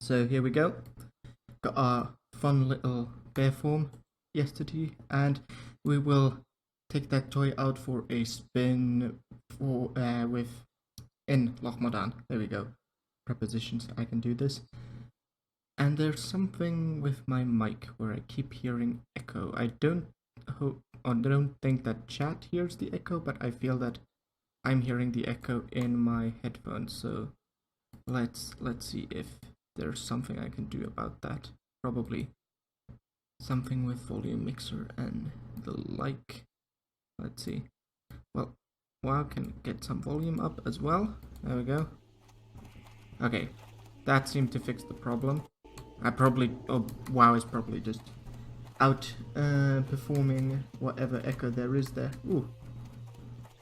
So here we go. Got our fun little bear form yesterday, and we will take that toy out for a spin for in Loch Modan. There we go. Prepositions. I can do this. And there's something with my mic where I keep hearing echo. I don't think that chat hears the echo, but I feel that I'm hearing the echo in my headphones. So let's see if there's something I can do about that. Probably something with volume mixer and the like. Let's see. Well, WoW can get some volume up as well. There we go. Okay, that seemed to fix the problem. WoW is probably just out performing whatever echo there is there. Ooh.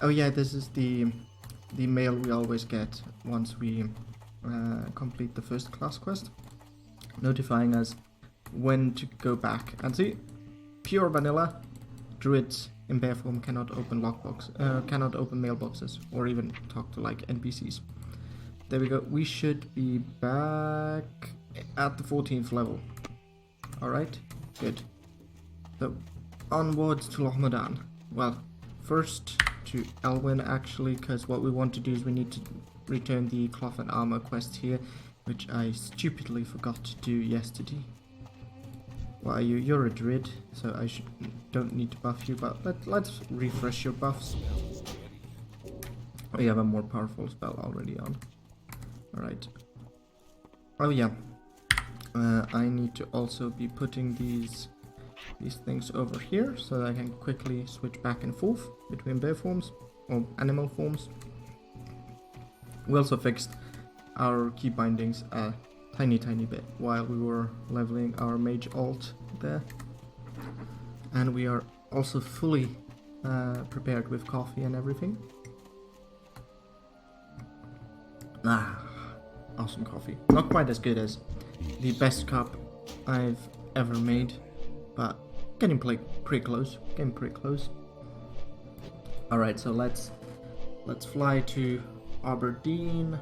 Oh yeah, this is the mail we always get once we complete the first class quest, notifying us when to go back. And see, pure vanilla. Druids in bear form cannot open cannot open mailboxes or even talk to like NPCs. There we go. We should be back at the 14th level. Alright, good. So, onwards to Loch Modan. Well, first to Elwyn actually, because what we want to do is we need to return the cloth and armor quest here, which I stupidly forgot to do yesterday. Why, you're a druid, so I don't need to buff you, but let's refresh your buffs. We have a more powerful spell already on. Alright. Oh yeah. I need to also be putting these things over here so that I can quickly switch back and forth between bear forms or animal forms. We also fixed our key bindings a tiny bit while we were leveling our mage alt there, and we are also fully prepared with coffee and everything. Awesome coffee. Not quite as good as the best cup I've ever made, but getting pretty close. Alright, so let's fly to Aberdeen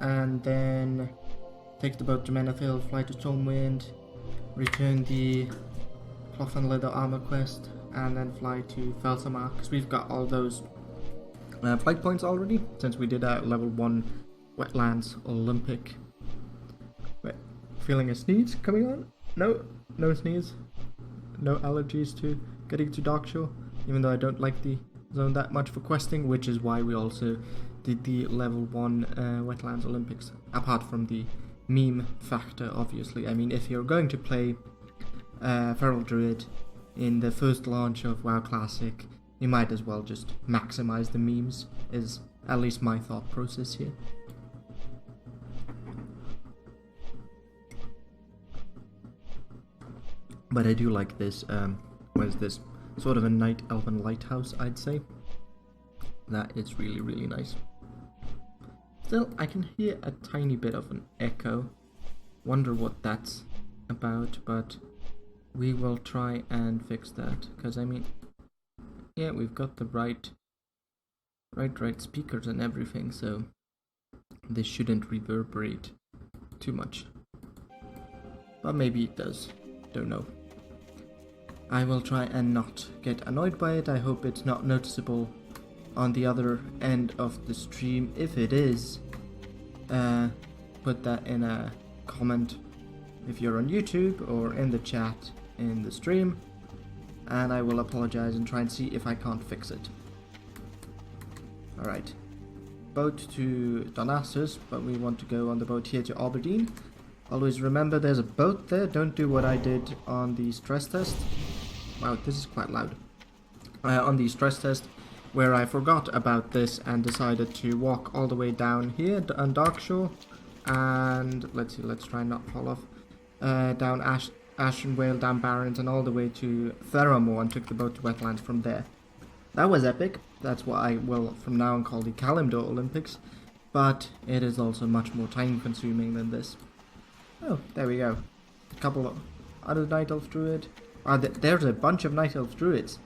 and then take the boat to Menethil, fly to Stormwind, return the cloth and leather armor quest, and then fly to Felsamar, because we've got all those flight points already since we did our level 1 Wetlands Olympic. Wait, feeling a sneeze coming on? No sneeze. No allergies to getting to Darkshore, even though I don't like the zone that much for questing, which is why we also did the level 1 Wetlands Olympics, apart from the meme factor, obviously. I mean, if you're going to play Feral Druid in the first launch of WoW Classic, you might as well just maximize the memes, is at least my thought process here. But I do like this, what is this? Sort of a night elven lighthouse, I'd say. That is really nice. Still, I can hear a tiny bit of an echo. Wonder what that's about, but we will try and fix that. Because, I mean, yeah, we've got the right speakers and everything, so this shouldn't reverberate too much. But maybe it does. Don't know. I will try and not get annoyed by it. I hope it's not noticeable on the other end of the stream. If it is, put that in a comment if you're on YouTube or in the chat in the stream, and I will apologize and try and see if I can't fix it. Alright, boat to Donassus, but we want to go on the boat here to Aberdeen. Always remember there's a boat there. Don't do what I did on the stress test. Wow, this is quite loud. On the stress test, where I forgot about this and decided to walk all the way down here on Darkshore, and let's try and not fall off, down Ashen Vale, down Barrens, and all the way to Theramore, and took the boat to Wetlands from there. That was epic. That's what I will from now on call the Kalimdor Olympics, but it is also much more time consuming than this. Oh, there we go. A couple of other Night Elf Druid. There's a bunch of Night Elf Druids.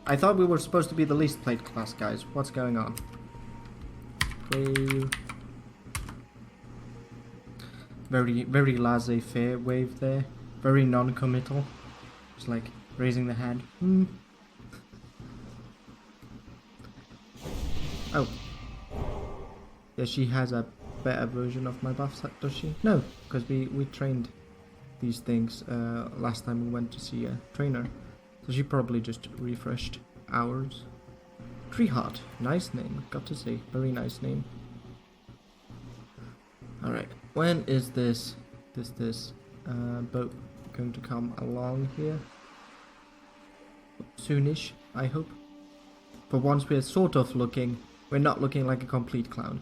I thought we were supposed to be the least played class, guys. What's going on? Okay. very laissez-faire wave there. Very non-committal. Just like raising the hand. Oh. Yeah, she has a better version of my buffs, does she? No, because we trained these things last time we went to see a trainer. So she probably just refreshed ours. Treeheart, nice name, got to say, very nice name. Alright, when is this boat going to come along here? Soonish, I hope. For once we're sort of looking, we're not looking like a complete clown.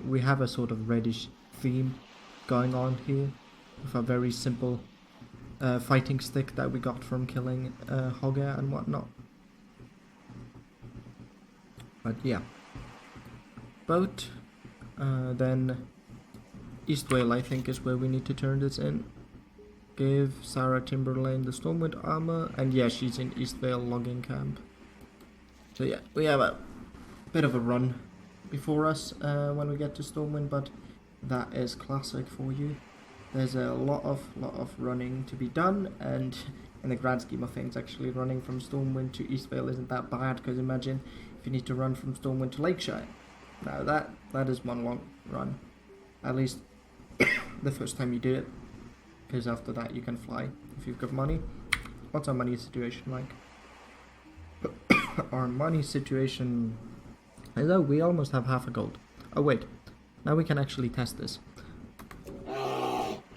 We have a sort of reddish theme going on here, with a very simple fighting stick that we got from killing Hogger and whatnot. But yeah. Boat, then East Vale I think is where we need to turn this in. Give Sarah Timberlane the Stormwind armor, and yeah, she's in East Vale logging camp. So yeah, we have a bit of a run before us when we get to Stormwind, but that is classic for you. There's a lot of running to be done, and in the grand scheme of things, actually running from Stormwind to East Vale isn't that bad, because imagine if you need to run from Stormwind to Lakeshire. Now that is one long run, at least the first time you do it, because after that you can fly if you've got money. What's our money situation like? Our money situation is that we almost have half a gold. Oh wait, now we can actually test this.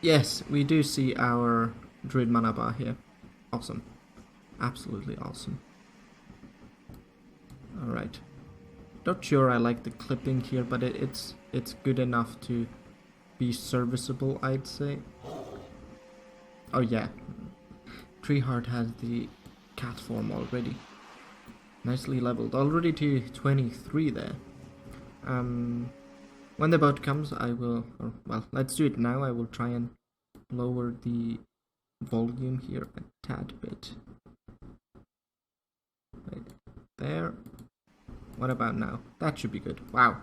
Yes, we do see our Druid mana bar here. Awesome. Absolutely awesome. Alright. Not sure I like the clipping here, but it's good enough to be serviceable, I'd say. Oh yeah. Treeheart has the cat form already. Nicely leveled. Already to 23 there. When the boat comes, I will... well, let's do it now. I will try and lower the volume here a tad bit. Right there. What about now? That should be good. Wow.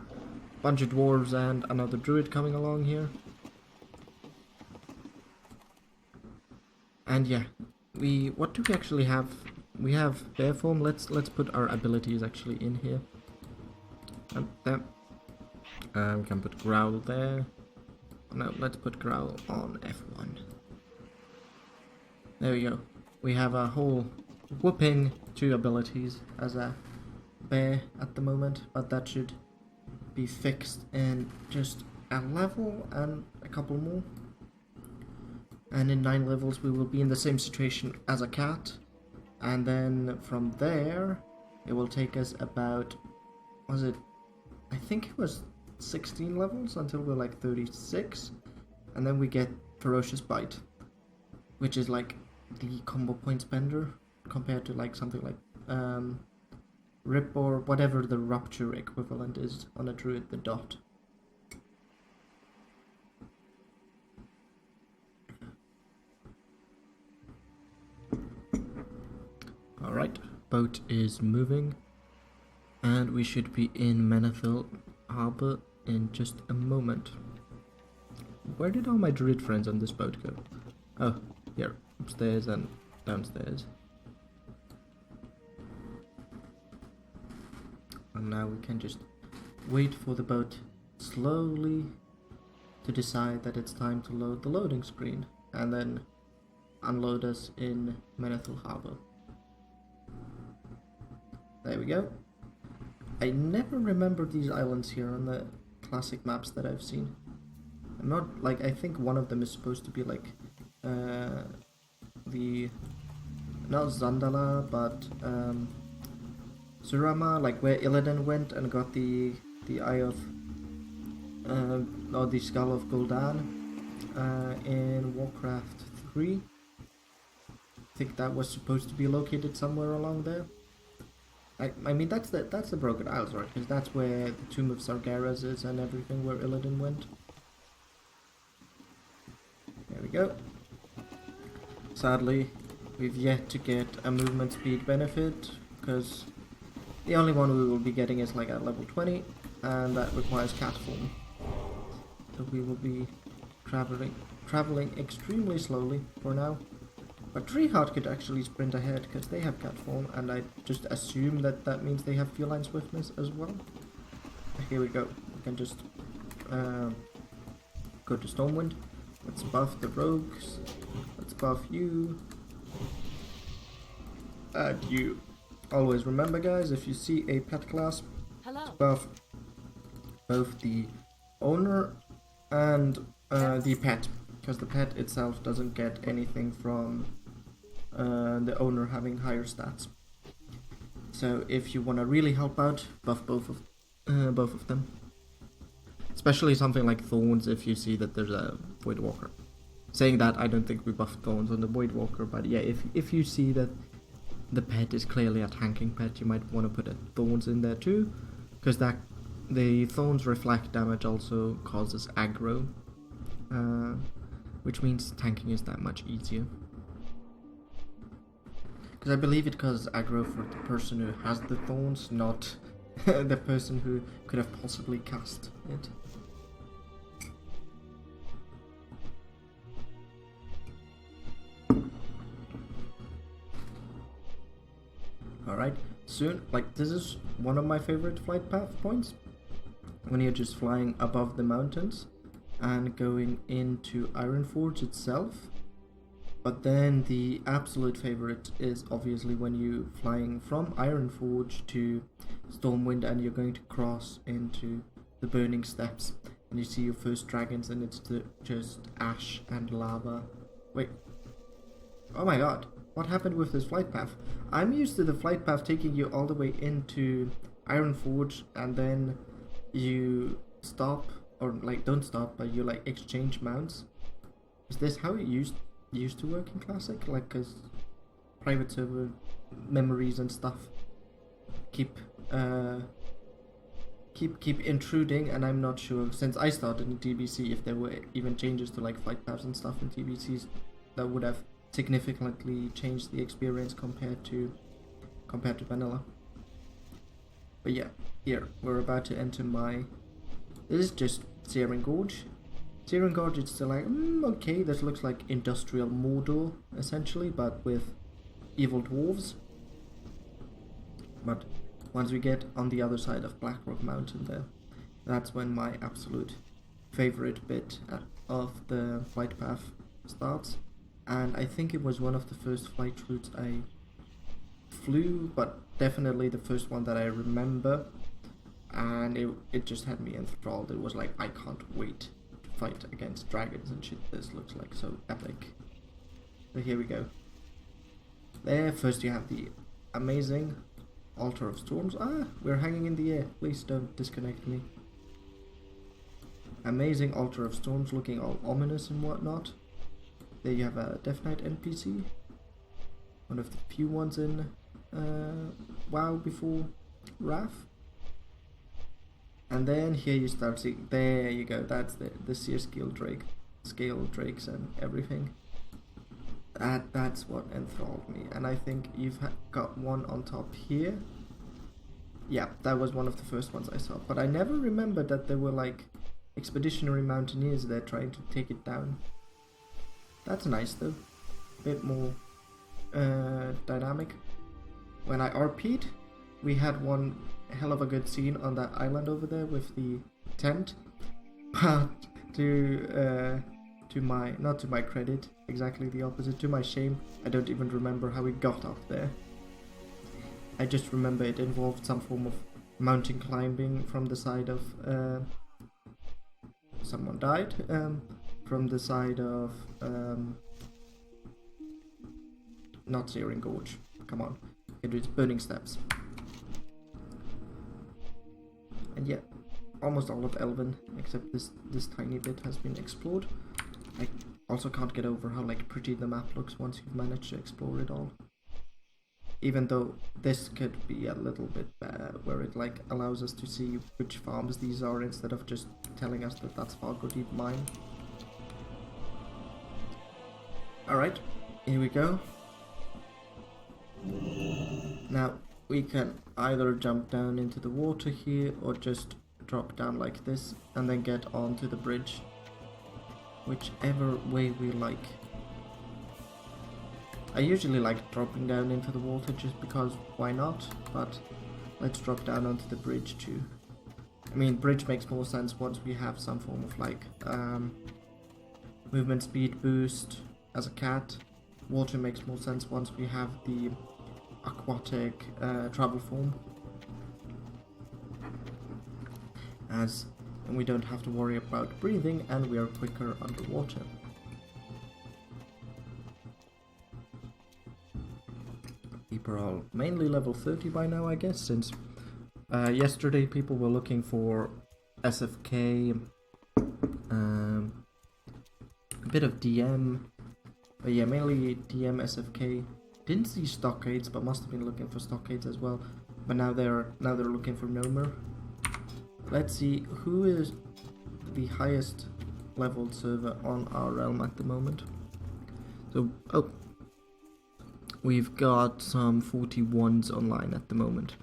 Bunch of dwarves and another druid coming along here. And yeah, what do we actually have? We have bear form. Let's put our abilities actually in here. There. We can put growl there. No, let's put growl on F1. There we go. We have a whole whooping 2 abilities as a bear at the moment, but that should be fixed in just a level and a couple more. And in 9 levels we will be in the same situation as a cat. And then from there it will take us about, was it, I think it was 16 levels until we're like 36, and then we get Ferocious Bite, which is like the combo point spender compared to like something like Rip or whatever the Rupture equivalent is on a Druid, the dot. Alright, boat is moving, and we should be in Menethil Harbor in just a moment. Where did all my druid friends on this boat go? Oh, here, upstairs and downstairs. And now we can just wait for the boat slowly to decide that it's time to load the loading screen, and then unload us in Menethil Harbor. There we go. I never remember these islands here on the classic maps that I've seen. I'm not, like, I think one of them is supposed to be like the, not Zandala, but Surama, like where Illidan went and got the Eye of or the Skull of Gul'dan in Warcraft 3. I think that was supposed to be located somewhere along there. I mean that's the Broken Isles, right? Because that's where the Tomb of Sargeras is and everything, where Illidan went. There we go. Sadly, we've yet to get a movement speed benefit, because the only one we will be getting is like at level 20, and that requires cat form. So we will be traveling extremely slowly for now. But Treeheart could actually sprint ahead because they have cat form, and I just assume that that means they have feline swiftness as well. Here we go. We can just go to Stormwind. Let's buff the rogues. Let's buff you. And you. Always remember, guys, if you see a pet class, buff both the owner and the pet, because the pet itself doesn't get anything from the owner having higher stats. So if you want to really help out, buff both of them. Especially something like Thorns if you see that there's a Voidwalker. Saying that, I don't think we buffed Thorns on the Voidwalker, but yeah, if you see that the pet is clearly a tanking pet, you might want to put a Thorns in there too, because that the Thorns reflect damage also causes aggro, which means tanking is that much easier. Because I believe it causes aggro for the person who has the Thorns, not the person who could have possibly cast it. Alright, soon, like, this is one of my favorite flight path points. When you're just flying above the mountains and going into Ironforge itself. But then the absolute favorite is obviously when you're flying from Ironforge to Stormwind and you're going to cross into the Burning Steppes. And you see your first dragons and it's just ash and lava. Wait. Oh my god. What happened with this flight path? I'm used to the flight path taking you all the way into Ironforge and then you stop, or like don't stop, but you like exchange mounts. Is this how it used to work in Classic? Like, cause private server memories and stuff keep intruding, and I'm not sure since I started in TBC if there were even changes to like flight paths and stuff in TBCs that would have significantly changed the experience compared to vanilla. But yeah, here we're about to enter this is just Searing Gorge. Searing Gorge is still like, okay, this looks like industrial Mordor essentially, but with evil dwarves. But once we get on the other side of Blackrock Mountain there, that's when my absolute favorite bit of the flight path starts. And I think it was one of the first flight routes I flew, but definitely the first one that I remember. And it just had me enthralled. It was like, I can't wait to fight against dragons and shit. This looks like so epic. So here we go. There, first you have the amazing Altar of Storms. We're hanging in the air. Please don't disconnect me. Amazing Altar of Storms, looking all ominous and whatnot. There you have a Death Knight NPC. One of the few ones in WoW before Wrath. And then here you start seeing, there you go, that's the Seer Scale Drakes and everything. That's what enthralled me. And I think you've got one on top here. Yeah, that was one of the first ones I saw. But I never remembered that there were like expeditionary mountaineers there trying to take it down. That's nice though. Bit more dynamic. When I RP'd, we had one hell of a good scene on that island over there with the tent. But not to my credit, exactly the opposite, to my shame, I don't even remember how we got up there. I just remember it involved some form of mountain climbing from the side of someone died. From the side of not Searing Gorge. Come on, it is Burning Steppes. And yeah, almost all of Elven, except this tiny bit has been explored. I also can't get over how like pretty the map looks once you've managed to explore it all. Even though this could be a little bit better, where it like allows us to see which farms these are instead of just telling us that that's Fargo Deep Mine. Alright, here we go. Now, we can either jump down into the water here or just drop down like this and then get onto the bridge. whichever way we like. I usually like dropping down into the water just because why not, but let's drop down onto the bridge too. I mean, bridge makes more sense once we have some form of like movement speed boost as a cat. Water makes more sense once we have the aquatic travel form, as we don't have to worry about breathing and we are quicker underwater. People are all mainly level 30 by now, I guess, since yesterday people were looking for SFK, a bit of DM, but yeah, mainly DM, SFK. Didn't see stockades, but must have been looking for stockades as well. But now they're looking for Nomer. Let's see who is the highest leveled server on our realm at the moment. So we've got some 41s online at the moment.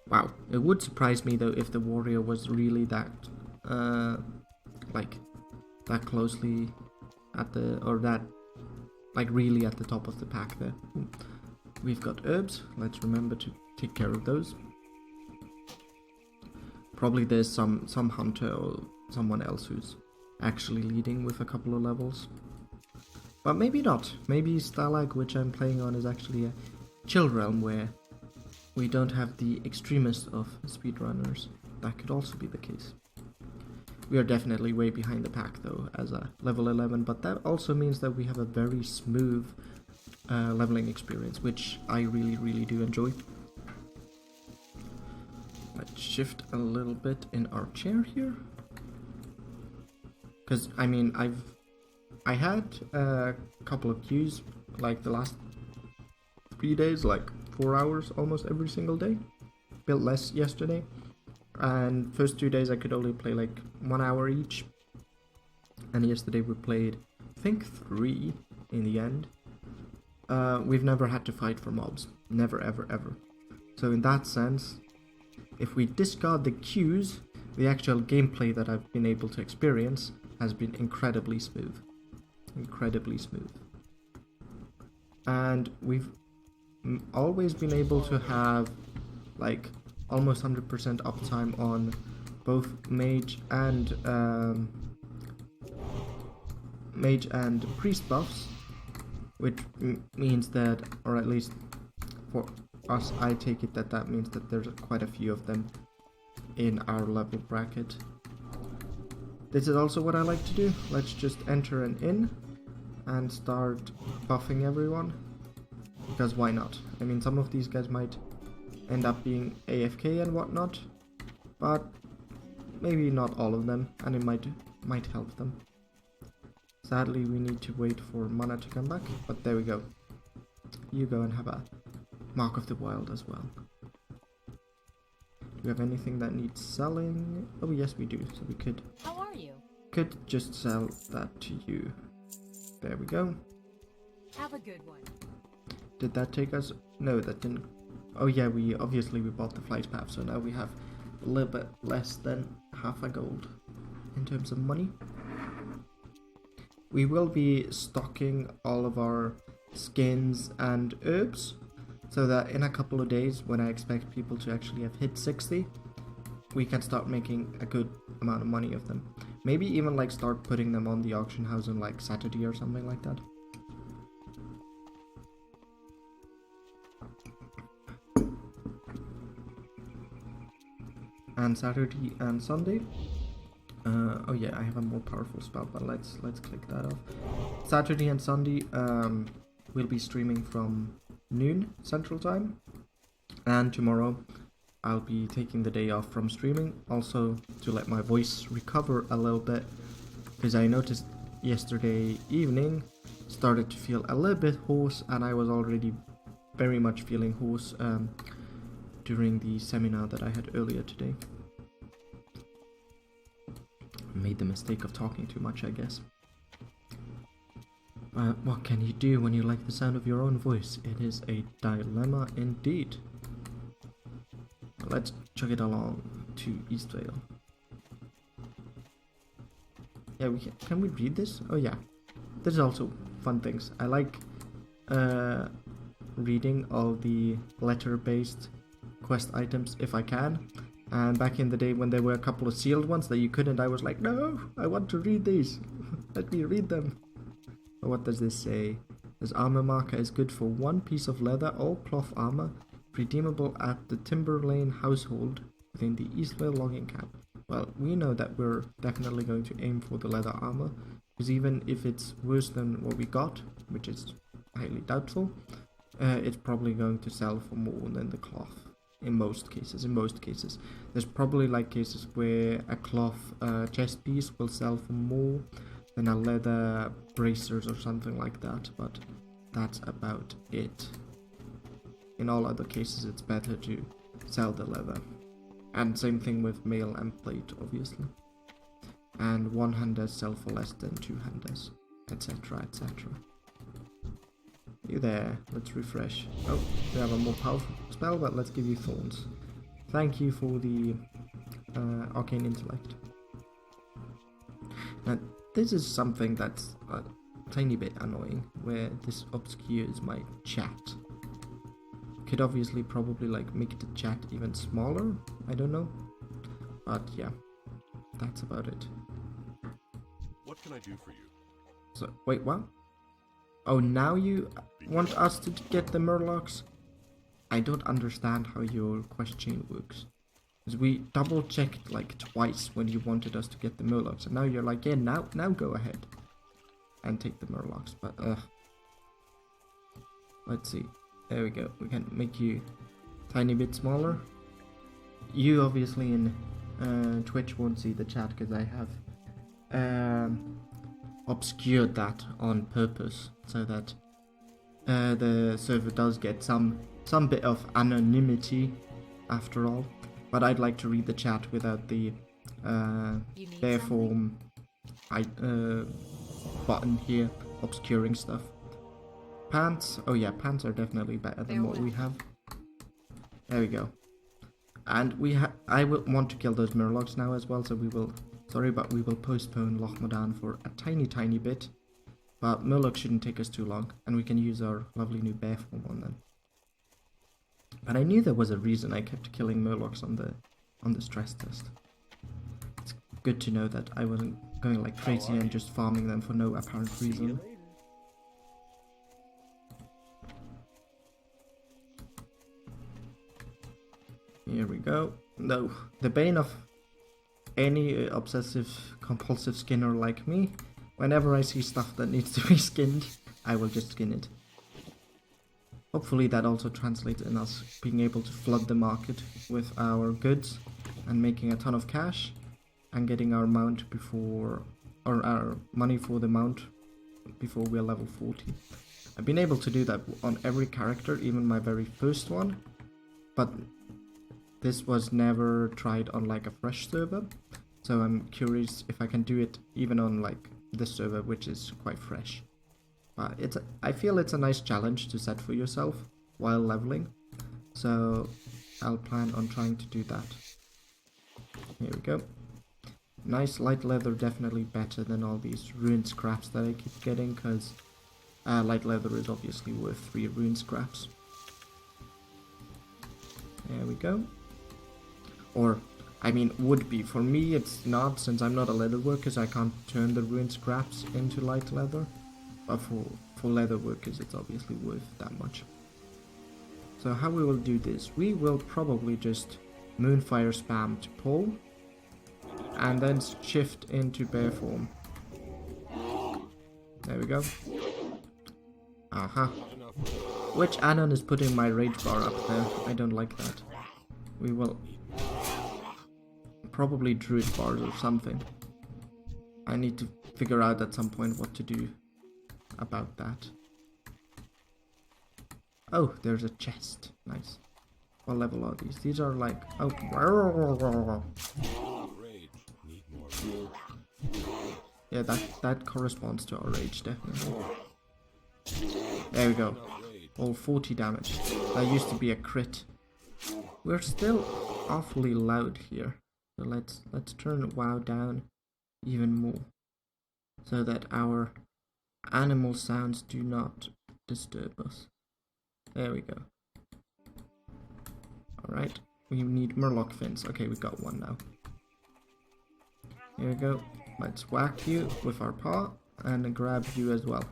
Wow, it would surprise me though if the warrior was really that like that closely at the, or that like really at the top of the pack there. We've got herbs, let's remember to take care of those. Probably there's some hunter or someone else who's actually leading with a couple of levels. But maybe not. Maybe Stalag, which I'm playing on, is actually a chill realm where we don't have the extremists of speedrunners. That could also be the case. We are definitely way behind the pack though as a level 11, but that also means that we have a very smooth leveling experience, which I really do enjoy. Let's shift a little bit in our chair here. Because, I mean, I had a couple of queues, like the last 3 days, like 4 hours almost every single day. Bit less yesterday. And first 2 days I could only play like 1 hour each. And yesterday we played, I think 3 in the end. We've never had to fight for mobs. Never, ever. So in that sense, if we discard the queues, the actual gameplay that I've been able to experience has been incredibly smooth. And we've always been able to have like almost 100% uptime on both mage and priest buffs, which means that, or at least for us, I take it that means that there's quite a few of them in our level bracket. This is also what I like to do. Let's just enter an inn and start buffing everyone, because why not? I mean, some of these guys might end up being AFK and whatnot, but maybe not all of them, and it might help them. Sadly, we need to wait for mana to come back, but there we go. You go and have a Mark of the Wild as well. Do we have anything that needs selling? Oh yes, we do. So we could. How are you? Could just sell that to you. There we go. Have a good one. Did that take us? No, that didn't. Oh yeah, we bought the flight path, so now we have a little bit less than half a gold in terms of money. We will be stocking all of our skins and herbs, so that in a couple of days, when I expect people to actually have hit 60, we can start making a good amount of money of them. Maybe even like start putting them on the auction house on like Saturday or something like that. And Saturday and Sunday. Oh yeah, I have a more powerful spell, but let's click that off. Saturday and Sunday, we'll be streaming from noon Central Time, and tomorrow I'll be taking the day off from streaming, also to let my voice recover a little bit, because I noticed yesterday evening started to feel a little bit hoarse, and I was already very much feeling hoarse during the seminar that I had earlier today. Made the mistake of talking too much, I guess. What can you do when you like the sound of your own voice? It is a dilemma indeed. Let's chug it along to Eastvale. Yeah, we can we read this? Oh yeah, there's also fun things. I like reading all the letter-based quest items if I can. And back in the day when there were a couple of sealed ones that you couldn't, I was like, no, I want to read these. Let me read them. But what does this say? This armor marker is good for 1 piece of leather, all cloth armor, redeemable at the Timber Lane household within the Eastvale logging camp. Well, we know that we're definitely going to aim for the leather armor, because even if it's worse than what we got, which is highly doubtful, it's probably going to sell for more than the cloth. In most cases, there's probably like cases where a cloth chest piece will sell for more than a leather bracers or something like that, but that's about it. In all other cases, it's better to sell the leather. And same thing with mail and plate, obviously. And 1-handers sell for less than 2-handers, etc, etc. You there, let's refresh. Oh, we have a more powerful spell, but let's give you thorns. Thank you for the arcane intellect. Now, this is something that's a tiny bit annoying, where this obscures my chat. Could obviously probably like make the chat even smaller, I don't know. But yeah, that's about it. What can I do for you? So, wait, what? Oh, now you want us to get the murlocs? I don't understand how your quest chain works. Because we double checked like twice when you wanted us to get the murlocs, and now you're like, yeah, now go ahead and take the murlocs. But let's see. There we go. We can make you tiny bit smaller. You obviously in Twitch won't see the chat because I have obscured that on purpose so that the server does get some bit of anonymity after all. But I'd like to read the chat without the bare form button here obscuring stuff. Pants, oh yeah, pants are definitely better than what we have. There we go. And I will want to kill those murlocs now as well, so we will, sorry, but we will postpone Loch Modan for a tiny bit. But murlocs shouldn't take us too long, and we can use our lovely new bear form on them. But I knew there was a reason I kept killing murlocs on the stress test. It's good to know that I wasn't going like crazy and just farming them for no apparent reason. Here we go. No, the bane of any obsessive compulsive skinner like me, whenever I see stuff that needs to be skinned, I will just skin it. Hopefully that also translates in us being able to flood the market with our goods and making a ton of cash and getting our mount before, or our money for the mount before we're level 40. I've been able to do that on every character, even my very first one, but this was never tried on like a fresh server, so I'm curious if I can do it even on like this server, which is quite fresh. But I feel it's a nice challenge to set for yourself while leveling, so I'll plan on trying to do that. Here we go. Nice light leather, definitely better than all these rune scraps that I keep getting, because light leather is obviously worth 3 rune scraps. There we go. Or, I mean, would be. For me, it's not, since I'm not a leather worker, so I can't turn the ruined scraps into light leather. But for leather workers, it's obviously worth that much. So how we will do this? We will probably just Moonfire spam to pull, and then shift into bear form. There we go. Aha. Which Anon is putting my rage bar up there? I don't like that. We will probably Druid bars or something. I need to figure out at some point what to do about that. Oh, there's a chest. Nice. What level are these? These are like... oh. Yeah, that corresponds to our rage, definitely. There we go. All 40 damage. That used to be a crit. We're still awfully loud here. So let's turn WoW down even more. so that our animal sounds do not disturb us. There we go. Alright, we need murloc fins. Okay, we got one now. Here we go. Let's whack you with our paw and then grab you as well.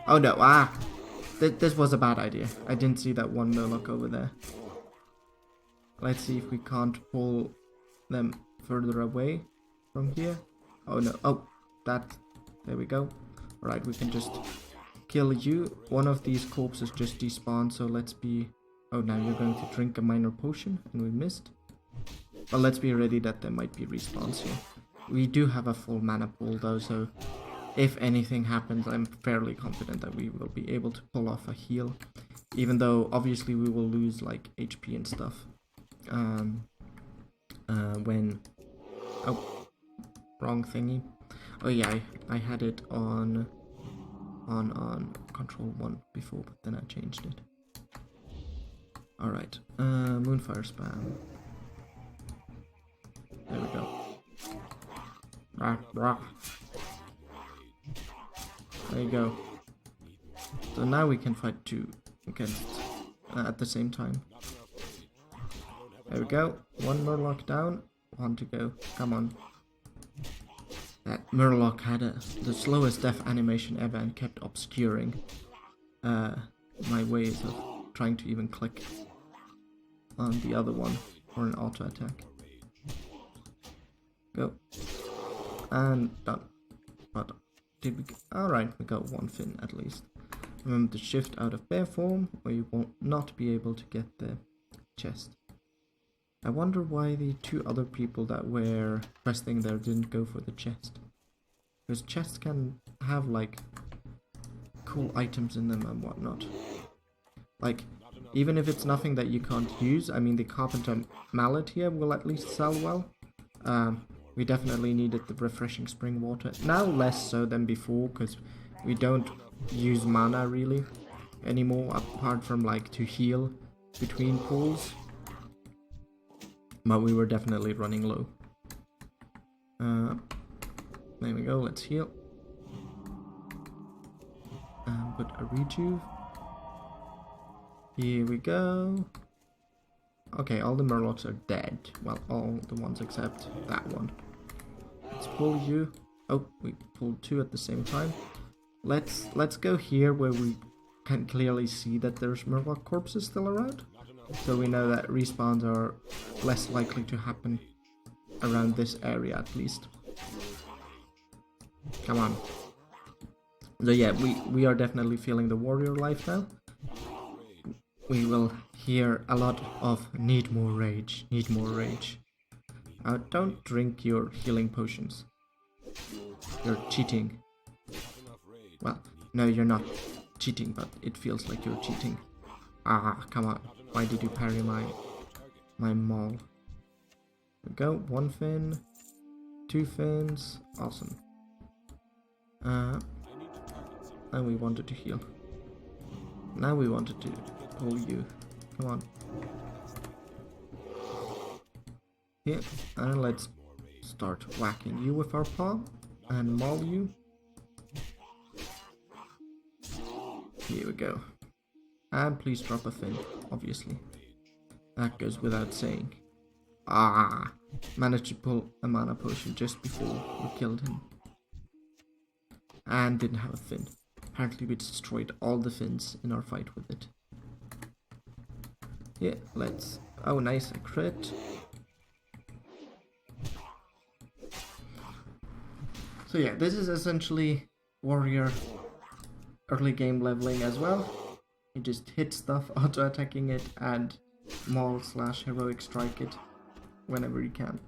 Oh no, this was a bad idea. I didn't see that one murloc over there. Let's see if we can't pull them further away from here. Oh no, oh, there we go. Alright, we can just kill you. One of these corpses just despawned, so let's be... Oh, now you're going to drink a minor potion, and we missed. But let's be ready that there might be respawns here. We do have a full mana pool though, so if anything happens, I'm fairly confident that we will be able to pull off a heal. Even though, obviously, we will lose, like, HP and stuff. When... Oh, wrong thingy. Oh yeah, I had it on control 1 before, but then I changed it. Alright, Moonfire spam. There we go. There you go. So now we can fight two against at the same time. There we go. One murloc down. One to go. Come on. That murloc had the slowest death animation ever and kept obscuring my ways of trying to even click on the other one for an auto attack. Go. And done. But did we... Alright, we got one fin at least. Remember to shift out of bear form or you won't not be able to get the chest. I wonder why the two other people that were questing there didn't go for the chest. Because chests can have like cool items in them and whatnot. Like, even if it's nothing that you can't use, I mean the carpenter mallet here will at least sell well. We definitely needed the refreshing spring water. Now less so than before, because we don't use mana really anymore, apart from like to heal between pulls. But we were definitely running low. There we go, let's heal. And put a rejuve. Here we go. Okay, all the murlocs are dead. Well, all the ones except that one. Let's pull you. Oh, we pulled two at the same time. Let's go here where we can clearly see that there's murloc corpses still around. So we know that respawns are less likely to happen around this area at least. Come on. So yeah, we are definitely feeling the warrior life now. We will hear a lot of need more rage, need more rage. Don't drink your healing potions. You're cheating. Well, no, you're not cheating, but it feels like you're cheating. Ah, come on. Why did you parry my maul? There we go. One fin. Two fins. Awesome. And we wanted to heal. Now we wanted to pull you. Come on. Here, and let's start whacking you with our paw and maul you. Here we go. And please drop a fin, obviously. That goes without saying. Ah! Managed to pull a mana potion just before we killed him. And didn't have a fin. Apparently we destroyed all the fins in our fight with it. Yeah, let's... Oh, nice, a crit. So yeah, this is essentially warrior early game leveling as well. You just hit stuff, auto-attacking it, and maul/heroic strike it whenever you can.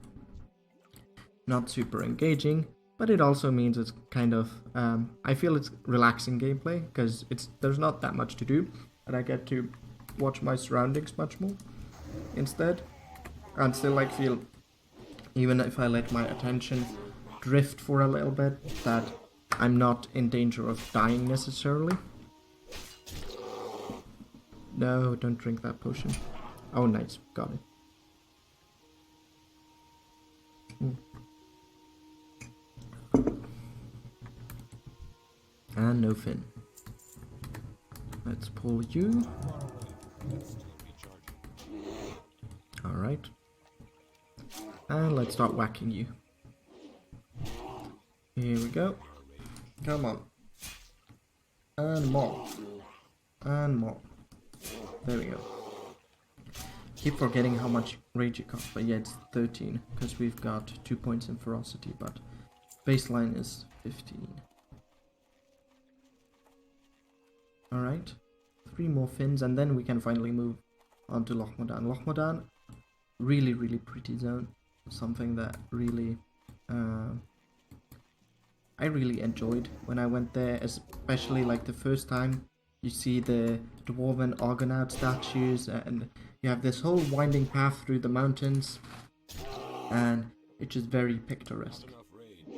Not super engaging, but it also means it's kind of... I feel it's relaxing gameplay, because there's not that much to do, and I get to watch my surroundings much more instead. And still like feel, even if I let my attention drift for a little bit, that I'm not in danger of dying necessarily. No, don't drink that potion. Oh, nice. Got it. And no fin. Let's pull you. Alright. And let's start whacking you. Here we go. Come on. And more. And more. There we go. Keep forgetting how much rage it costs, but yeah, it's 13, because we've got 2 points in ferocity, but baseline is 15. Alright. 3 more fins, and then we can finally move on to Loch Modan. Loch Modan, really, really pretty zone. Something that really I really enjoyed when I went there, especially like the first time. You see the dwarven Argonaut statues, and you have this whole winding path through the mountains, and it's just very picturesque.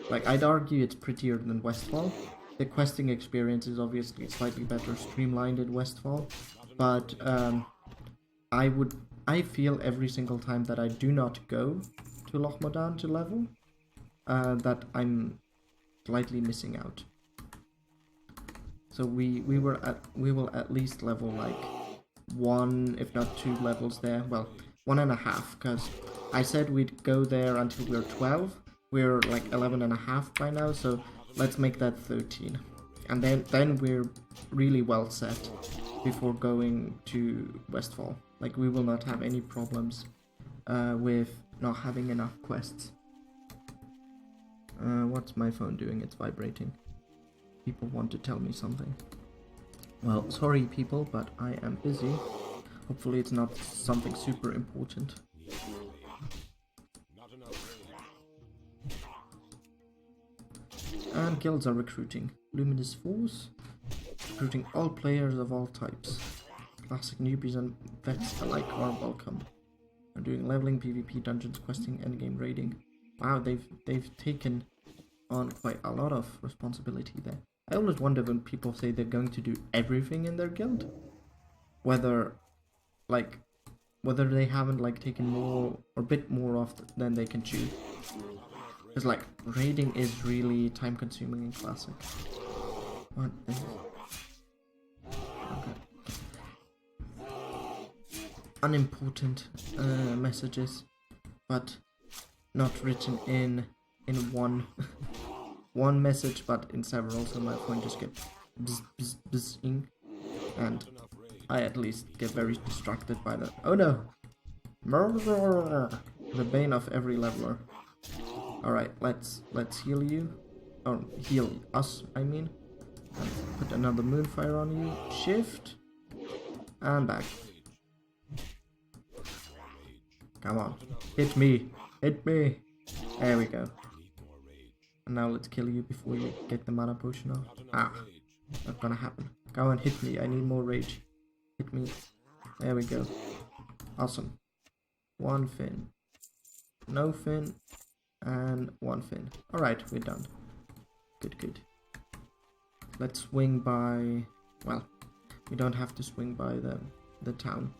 Like, I'd argue it's prettier than Westfall. The questing experience is obviously slightly better streamlined in Westfall, but I feel every single time that I do not go to Loch Modan to level, that I'm slightly missing out. So we will at least level like 1, if not 2 levels there. Well, 1.5, because I said we'd go there until we're 12. We're like 11.5 by now, so let's make that 13. And then we're really well set before going to Westfall. Like, we will not have any problems with not having enough quests. What's my phone doing? It's vibrating. People want to tell me something. Well, sorry people, but I am busy. Hopefully it's not something super important. And guilds are recruiting. Luminous Force, recruiting all players of all types. Classic newbies and vets alike are welcome. Are doing leveling, PvP, dungeons, questing, endgame raiding. Wow, they've taken on quite a lot of responsibility there. I always wonder when people say they're going to do everything in their guild, whether they haven't like taken more or a bit more off than they can chew. Because like raiding is really time consuming in classic. What the hell? Okay. Unimportant messages, but not written in one one message, but in several, so my phone just gets bzz, bzz, bzzing, and I at least get very distracted by that. Oh no! Murder! The bane of every leveler. Alright, let's heal you. Or heal us, I mean. And put another moonfire on you. Shift. And back. Come on. Hit me. Hit me. There we go. And now let's kill you before you get the mana potion off. Ah. Not gonna happen. Go and hit me. I need more rage. Hit me. There we go. Awesome. 1 fin. No fin. And 1 fin. Alright, we're done. Good, good. Let's swing by... Well, we don't have to swing by the town,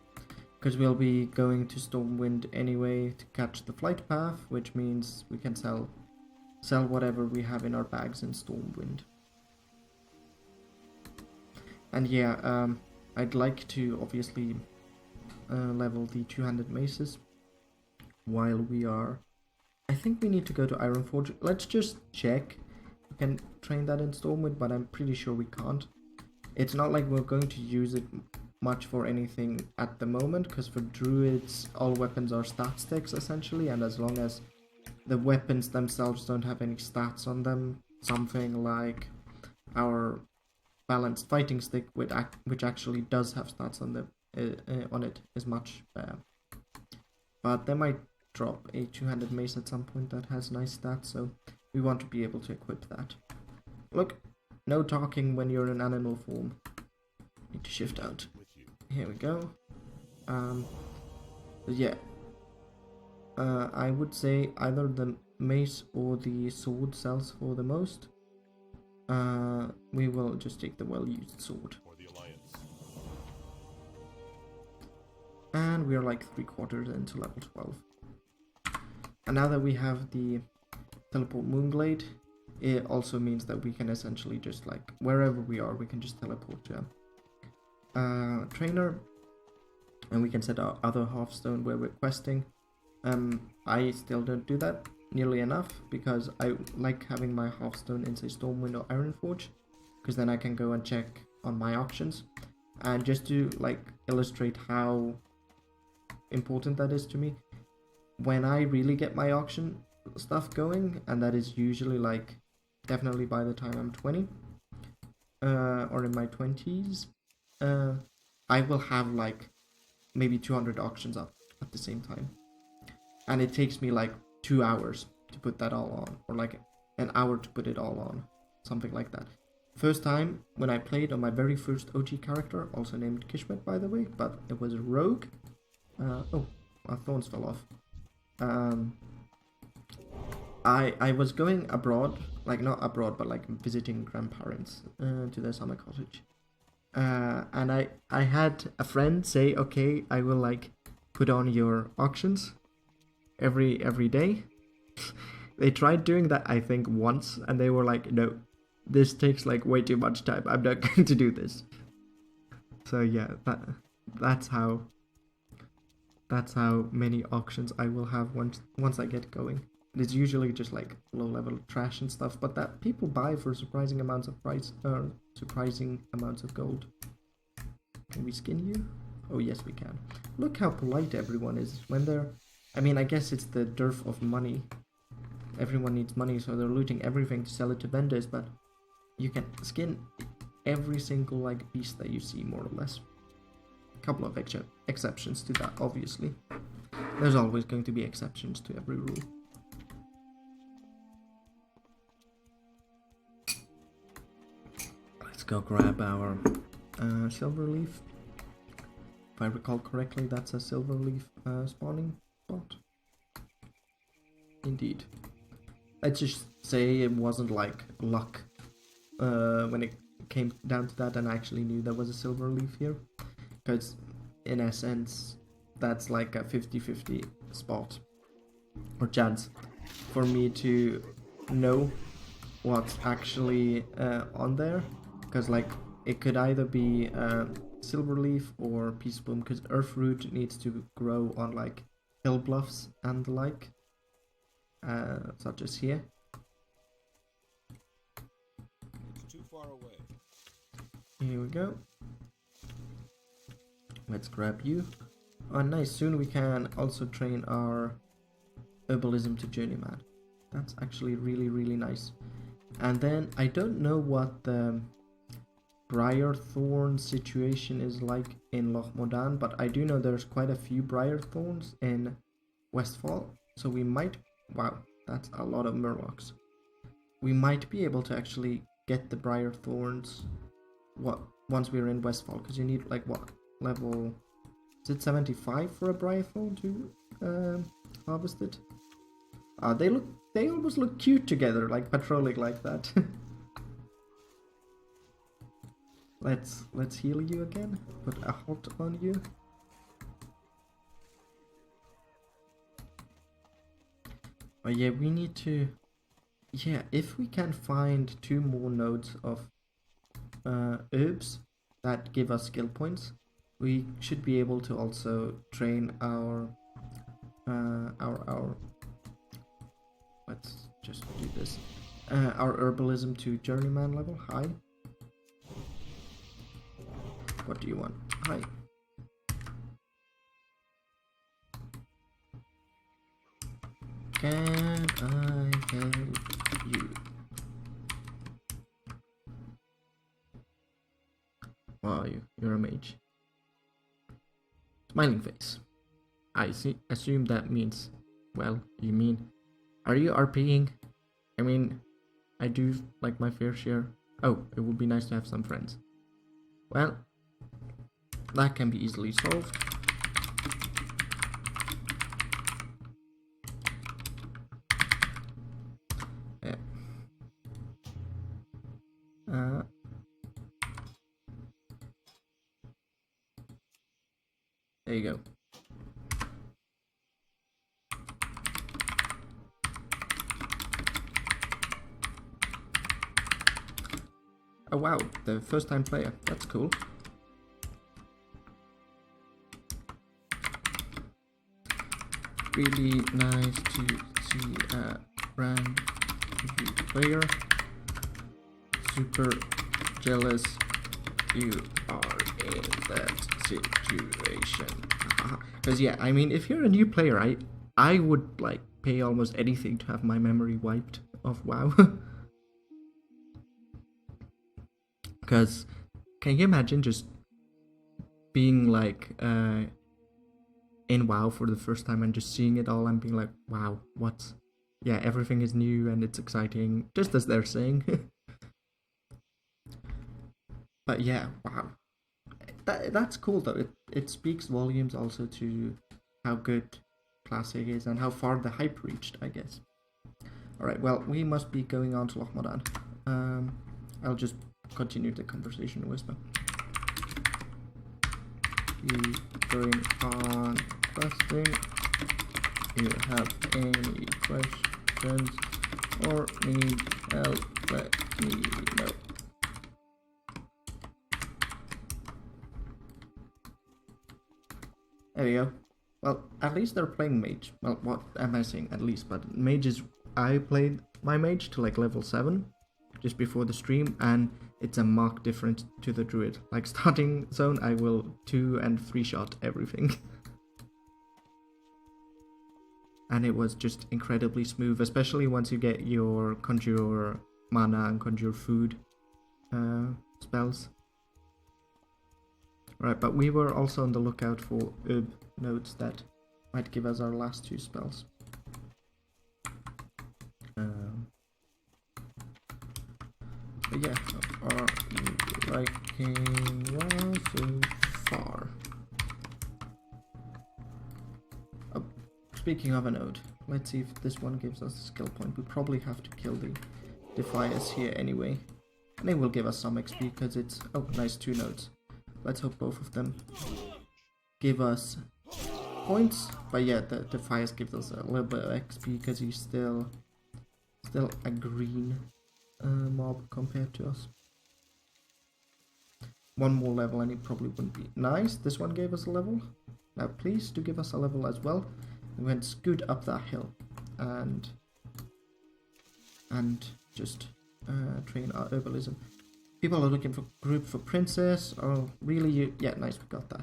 because we'll be going to Stormwind anyway to catch the flight path, which means we can sell whatever we have in our bags in Stormwind. And yeah, I'd like to obviously level the two-handed maces while we are... I think we need to go to Ironforge. Let's just check. We can train that in Stormwind, but I'm pretty sure we can't. It's not like we're going to use it much for anything at the moment, because for druids all weapons are stat sticks essentially, and as long as the weapons themselves don't have any stats on them, something like our balanced fighting stick, which actually does have stats on it, is much better. But they might drop a two-handed mace at some point that has nice stats, so we want to be able to equip that. Look, no talking when you're in animal form. Need to shift out. Here we go. Yeah. I would say either the mace or the sword sells for the most. We will just take the well-used sword. And we are like 3/4 into level 12. And now that we have the teleport moonglade, it also means that we can essentially just like wherever we are, we can just teleport to a trainer, and we can set our other Hearthstone where we're questing. I still don't do that nearly enough because I like having my Hearthstone in say Stormwind or Ironforge, because then I can go and check on my auctions. And just to like illustrate how important that is to me, when I really get my auction stuff going, and that is usually like definitely by the time I'm 20 or in my 20s, I will have like maybe 200 auctions up at the same time, and it takes me like 2 hours to put that all on, or like an hour to put it all on, something like that. First time when I played on my very first OG character, also named Kishmet by the way, but it was a rogue. Oh, my thorns fell off. I was going abroad, like not abroad, but like visiting grandparents to their summer cottage. And I had a friend say, okay, I will like put on your auctions every day. They tried doing that I think once, and they were like, no, this takes like way too much time. I'm not going to do this. So yeah, that's how many auctions I will have once I get going. It's usually just like low level trash and stuff, but that people buy for surprising amounts of gold. Can we skin you? Oh yes, we can. Look how polite everyone is when they're. I mean, I guess it's the dearth of money. Everyone needs money, so they're looting everything to sell it to vendors. But you can skin every single like beast that you see, more or less. A couple of exceptions to that, obviously. There's always going to be exceptions to every rule. Let's go grab our silver leaf. If I recall correctly, that's a silver leaf spawning spot. Indeed. Let's just say it wasn't like luck when it came down to that, and I actually knew there was a silver leaf here. Because in essence, that's like a 50-50 spot or chance for me to know what's actually on there. Because like it could either be silverleaf or peace bloom, because earthroot needs to grow on like hill bluffs and the like, such as here. It's too far away. Here we go. Let's grab you. Oh nice, soon we can also train our herbalism to journeyman. That's actually really nice. And then I don't know what the briar thorn situation is like in Loch Modan, but I do know there's quite a few briar thorns in Westfall, so we might. Wow, that's a lot of murlocs. We might be able to actually get the briar thorns once we're in Westfall, because you need like what level? Is it 75 for a briar thorn to harvest it? They almost look cute together, like patrolling like that. Let's heal you again. Put a hot on you. Oh yeah, we need to. Yeah, if we can find 2 more nodes of herbs that give us skill points, we should be able to also train our. Let's just do this. Our herbalism to journeyman level high. What do you want? Hi. Can I help you? What are you? You're a mage. Smiling face. I assume that means, well, you mean, are you RPing? I mean, I do like my fair share. Oh, it would be nice to have some friends. Well, that can be easily solved. Yeah. There you go. wow, the first time player. That's cool. Really nice to see a brand new player. Super jealous you are in that situation. Because yeah, I mean, if you're a new player, I would like pay almost anything to have my memory wiped of WoW. Because can you imagine just being like in WoW for the first time and just seeing it all and being like, wow, what's... Yeah, everything is new and it's exciting, just as they're saying. But yeah, wow. That's cool though. It speaks volumes also to how good Classic is and how far the hype reached, I guess. Alright, well, we must be going on to Loch Modan. I'll just continue the conversation with them. You going on questing? You have any questions or need help? Let me know. There we go. Well, at least they're playing mage. Well, what am I saying? At least, but mages. I played my mage to like level 7 just before the stream, and it's a marked difference to the druid. Like starting zone, I will 2 and 3 shot everything. And it was just incredibly smooth, especially once you get your conjure mana and conjure food spells. Right, but we were also on the lookout for herb nodes that might give us our last 2 spells. But yeah, are you liking WoW so far? Oh, speaking of a node, let's see if this one gives us a skill point. We probably have to kill the Defias here anyway. And they will give us some XP because it's... Oh, nice, 2 nodes. Let's hope both of them give us points. But yeah, the Defias gives us a little bit of XP because he's still a green mob compared to us. 1 more level and he probably wouldn't be. Nice, this one gave us a level. Now please do give us a level as well. We went scoot up that hill and just train our herbalism. People are looking for group for princess. Oh, really? Yeah, nice, we got that.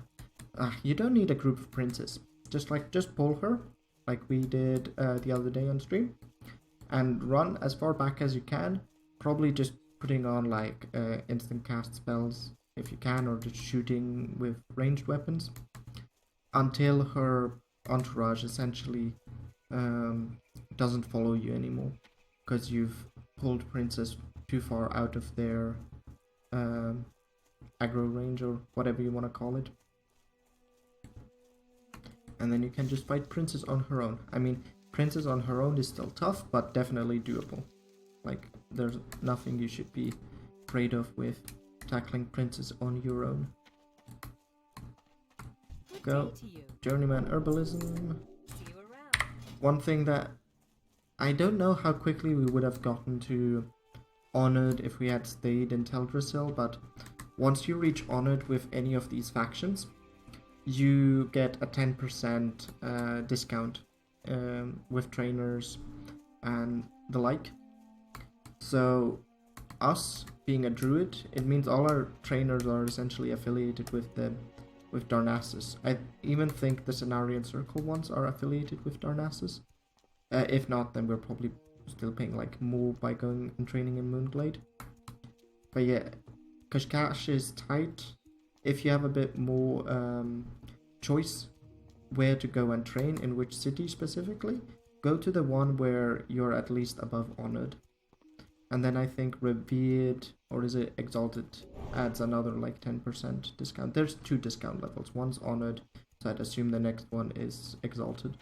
You don't need a group for princess. Just pull her, like we did the other day on stream, and run as far back as you can. Probably just putting on like instant cast spells if you can, or just shooting with ranged weapons until her entourage essentially doesn't follow you anymore, because you've pulled princess too far out of their aggro range or whatever you want to call it. And then you can just fight princess on her own. I mean, princess on her own is still tough, but definitely doable. Like, there's nothing you should be afraid of with tackling princess on your own. Go. Journeyman herbalism. One thing that I don't know how quickly we would have gotten to Honored if we had stayed in Teldrassil, but once you reach Honored with any of these factions, you get a 10% discount with trainers and the like. So us being a druid, it means all our trainers are essentially affiliated with Darnassus. I even think the Cenarian Circle ones are affiliated with Darnassus. If not, then we're probably still paying like more by going and training in Moonglade. But yeah, Kashkash is tight. If you have a bit more choice where to go and train, in which city specifically, go to the one where you're at least above Honored. And then I think Revered, or is it Exalted, adds another like 10% discount. There's 2 discount levels. One's Honored, so I'd assume the next one is Exalted.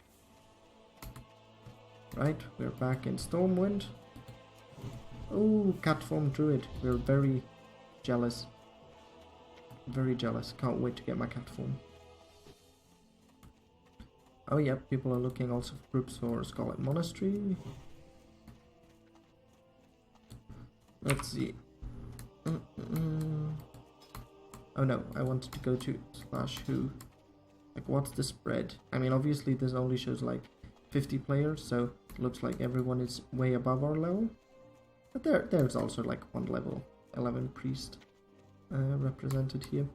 Right, we're back in Stormwind. Oh, Catform Druid. We're very jealous. Very jealous. Can't wait to get my Catform. Oh yeah, people are looking also for groups for Scarlet Monastery. Let's see. Oh no, I wanted to go to /who. Like, what's the spread? I mean, obviously this only shows like 50 players, so it looks like everyone is way above our level. But there's also like one level 11 priest represented here.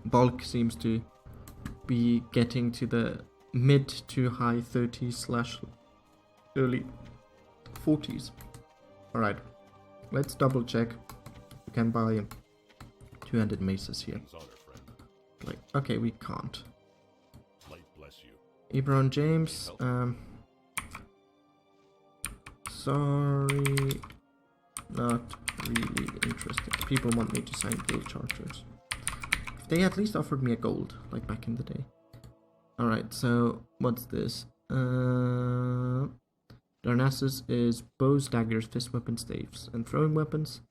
Bulk seems to be getting to the mid to high 30s / early 40s. Alright, let's double check. We can buy 200 maces here. Like, okay, we can't. Ebron James, sorry, not really interested. People want me to sign gold charters. If they at least offered me a gold, like back in the day. Alright, so what's this? Darnassus is bows, daggers, fist weapons, staves, and throwing weapons.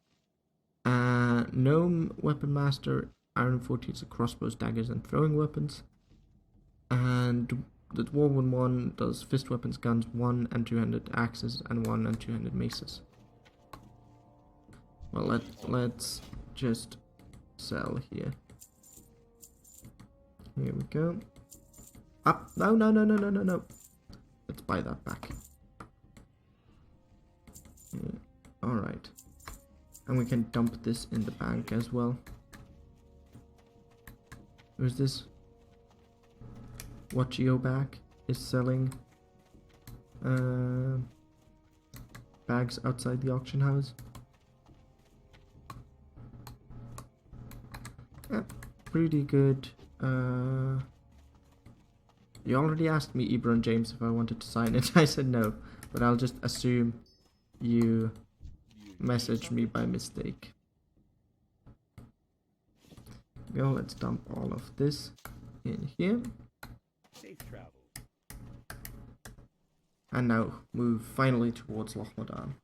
Gnome Weapon Master, Iron 40 is crossbows, daggers, and throwing weapons. And the Dwarven one does fist weapons, guns, 1 and 200 axes, and 1 and 200 maces. Well, let's just sell here. Here we go. Up! No! Let's buy that back. Yeah. Alright. And we can dump this in the bank as well. Who's this? Watchio back is selling bags outside the auction house. Yeah, pretty good. You already asked me, Ebron James, if I wanted to sign it. I said no, but I'll just assume you messaged me by mistake. Go, let's dump all of this in here. Safe travel. And now move finally towards Loch Modan.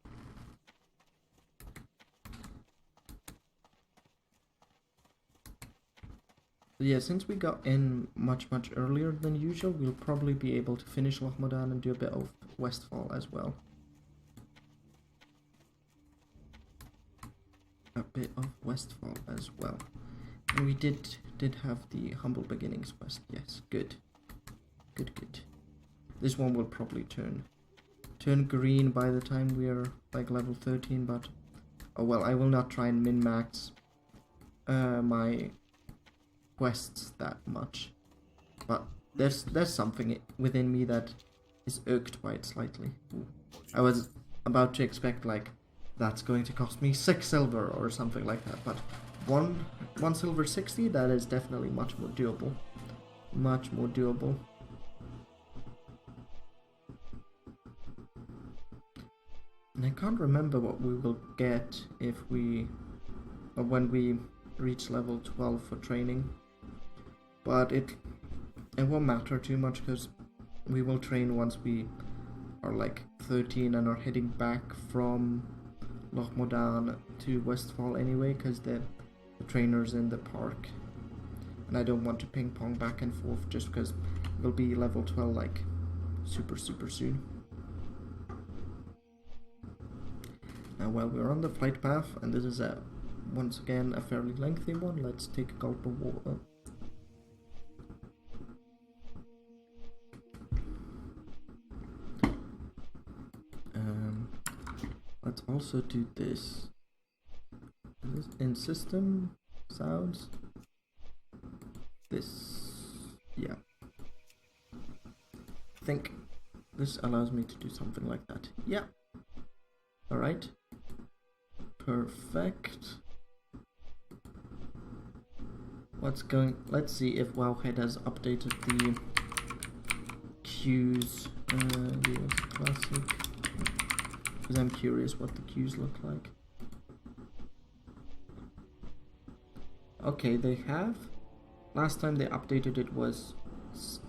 Yeah, since we got in much earlier than usual, we'll probably be able to finish Loch Modan and do a bit of Westfall as well. And we did have the Humble Beginnings quest. Yes, good. This one will probably turn green by the time we are like level 13, but oh well, I will not try and min-max my quests that much. But there's something within me that is irked by it slightly. Ooh. I was about to expect like that's going to cost me 6 silver or something like that, but one silver 60, that is definitely much more doable. And I can't remember what we will get when we reach level 12 for training. But it won't matter too much because we will train once we are like 13 and are heading back from Loch Modan to Westfall anyway, because the trainer's in the park. And I don't want to ping pong back and forth just because we'll be level 12 like super soon. Now while we're on the flight path, and this is once again a fairly lengthy one, let's take a gulp of water. Let's also do this. Is this in system sounds? This, yeah. I think this allows me to do something like that. Yeah. Alright. Perfect. Let's see if Wowhead has updated the queues. The classic. Because I'm curious what the queues look like. Okay, they have. Last time they updated it was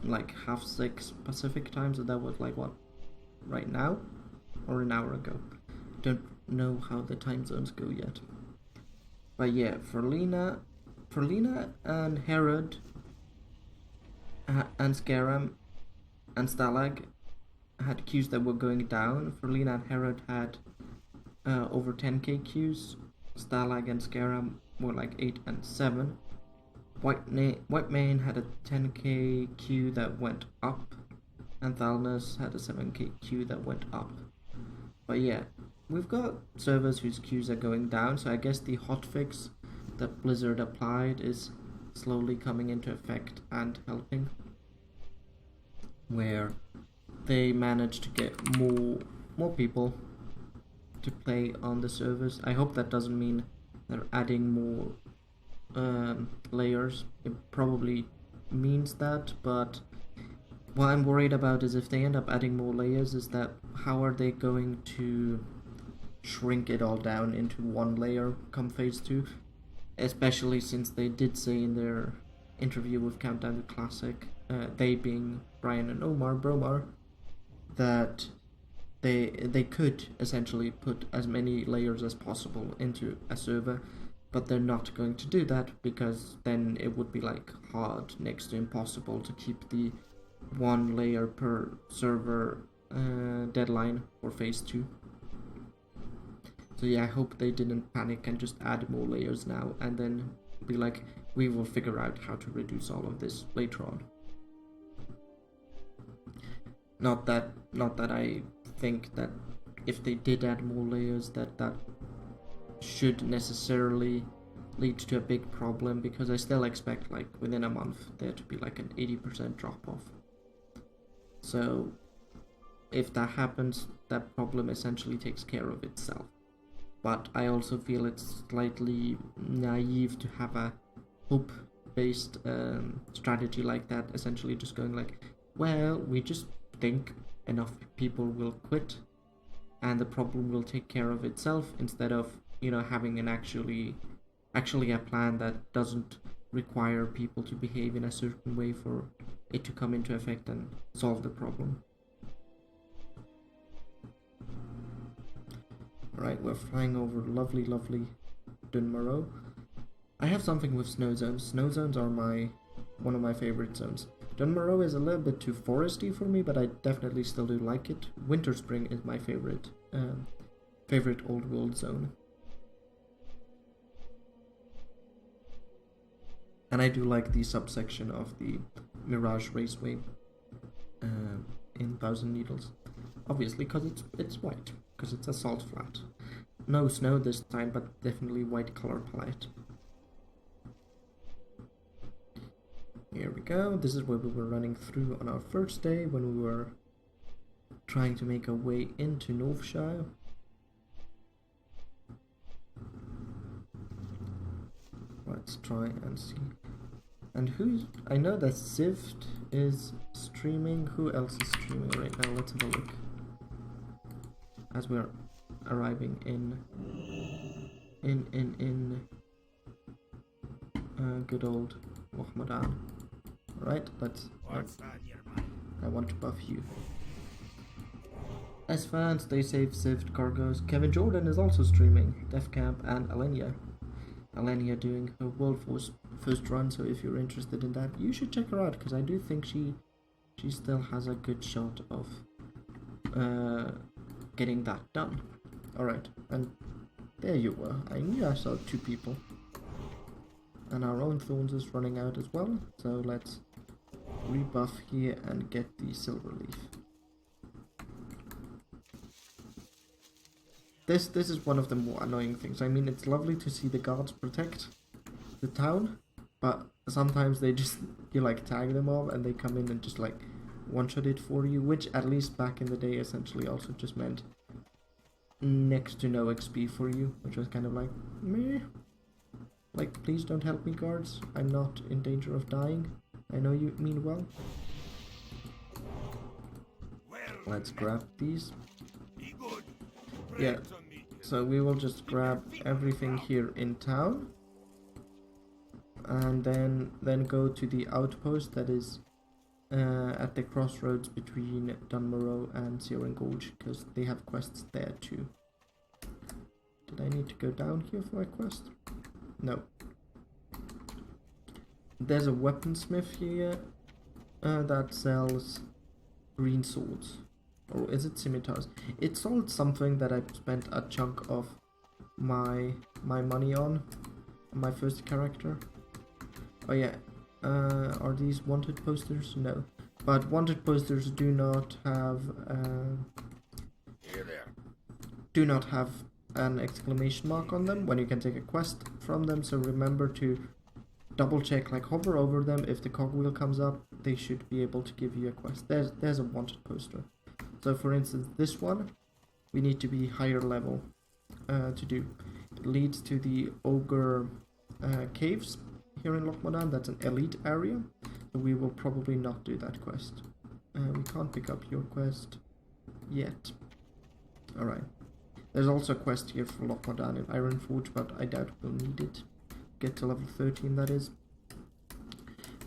like 6:30 Pacific time, so that was like what? Right now? Or an hour ago? Don't know how the time zones go yet. But yeah, for Lena and Herod and Scaram and Stalag had queues that were going down. For Lena and Herod had over 10k queues. Stalag and Scaram were like 8 and 7. White Mane had a 10k queue that went up, and Thalnos had a 7k queue that went up. But yeah, we've got servers whose queues are going down, so I guess the hotfix that Blizzard applied is slowly coming into effect and helping, where they managed to get more people to play on the servers. I hope that doesn't mean they're adding more layers. It probably means that, but what I'm worried about is if they end up adding more layers, is that how are they going to shrink it all down into one layer come phase 2, especially since they did say in their interview with Countdown to Classic, they being Brian and Bromar, that they could essentially put as many layers as possible into a server, but they're not going to do that because then it would be like hard next to impossible to keep the 1 layer per server deadline for phase 2. So yeah, I hope they didn't panic and just add more layers now and then be like, we will figure out how to reduce all of this later on. Not that I think that if they did add more layers that should necessarily lead to a big problem, because I still expect like within a month there to be like an 80% drop off. So if that happens, that problem essentially takes care of itself. But I also feel it's slightly naive to have a hope-based strategy like that, essentially just going like, well, we just think enough people will quit and the problem will take care of itself, instead of, you know, having an actually a plan that doesn't require people to behave in a certain way for it to come into effect and solve the problem. Alright, we're flying over lovely Dunmorrow. I have something with snow zones. Snow zones are one of my favorite zones. Dunmorrow is a little bit too foresty for me, but I definitely still do like it. Winter Spring is my favorite old world zone. And I do like the subsection of the Mirage Raceway in Thousand Needles. Obviously, because it's white, because it's a salt flat. No snow this time, but definitely white color palette. Here we go. This is where we were running through on our first day when we were trying to make our way into Northshire. Let's try and see. And I know that Zift is streaming. Who else is streaming right now? Let's have a look. As we're arriving in good old Loch Modan. Right, I want to buff you. As fans, stay safe, Zift, Cargos. Kevin Jordan is also streaming. Defcamp and Alenia. Alenia doing her World first run, so if you're interested in that, you should check her out, because I do think she still has a good shot of getting that done. Alright, and there you were. I knew I saw 2 people. And our own Thorns is running out as well, so let's rebuff here and get the Silver Leaf. This is one of the more annoying things. I mean, it's lovely to see the guards protect the town, but sometimes they just, you like tag them all and they come in and just like one-shot it for you, which at least back in the day essentially also just meant next to no XP for you, which was kind of like, meh. Like, please don't help me, guards. I'm not in danger of dying. I know you mean well. Let's grab these. Yeah, so we will just grab everything here in town. And then go to the outpost that is at the crossroads between Dunmorrow and Searing Gorge, because they have quests there too. Did I need to go down here for a quest? No. There's a weaponsmith here that sells green swords. Or is it scimitars? It's all something that I spent a chunk of my money on my first character. Oh yeah, are these wanted posters? No, but wanted posters do not have do not have an exclamation mark on them when you can take a quest from them. So remember to double check, like hover over them. If the cogwheel comes up, they should be able to give you a quest. There's a wanted poster. So for instance, this one we need to be higher level to do. It leads to the ogre caves here in Loch Modan. That's an elite area, so we will probably not do that quest. We can't pick up your quest yet. Alright. There's also a quest here for Loch Modan in Ironforge, but I doubt we'll need it. Get to level 13, that is.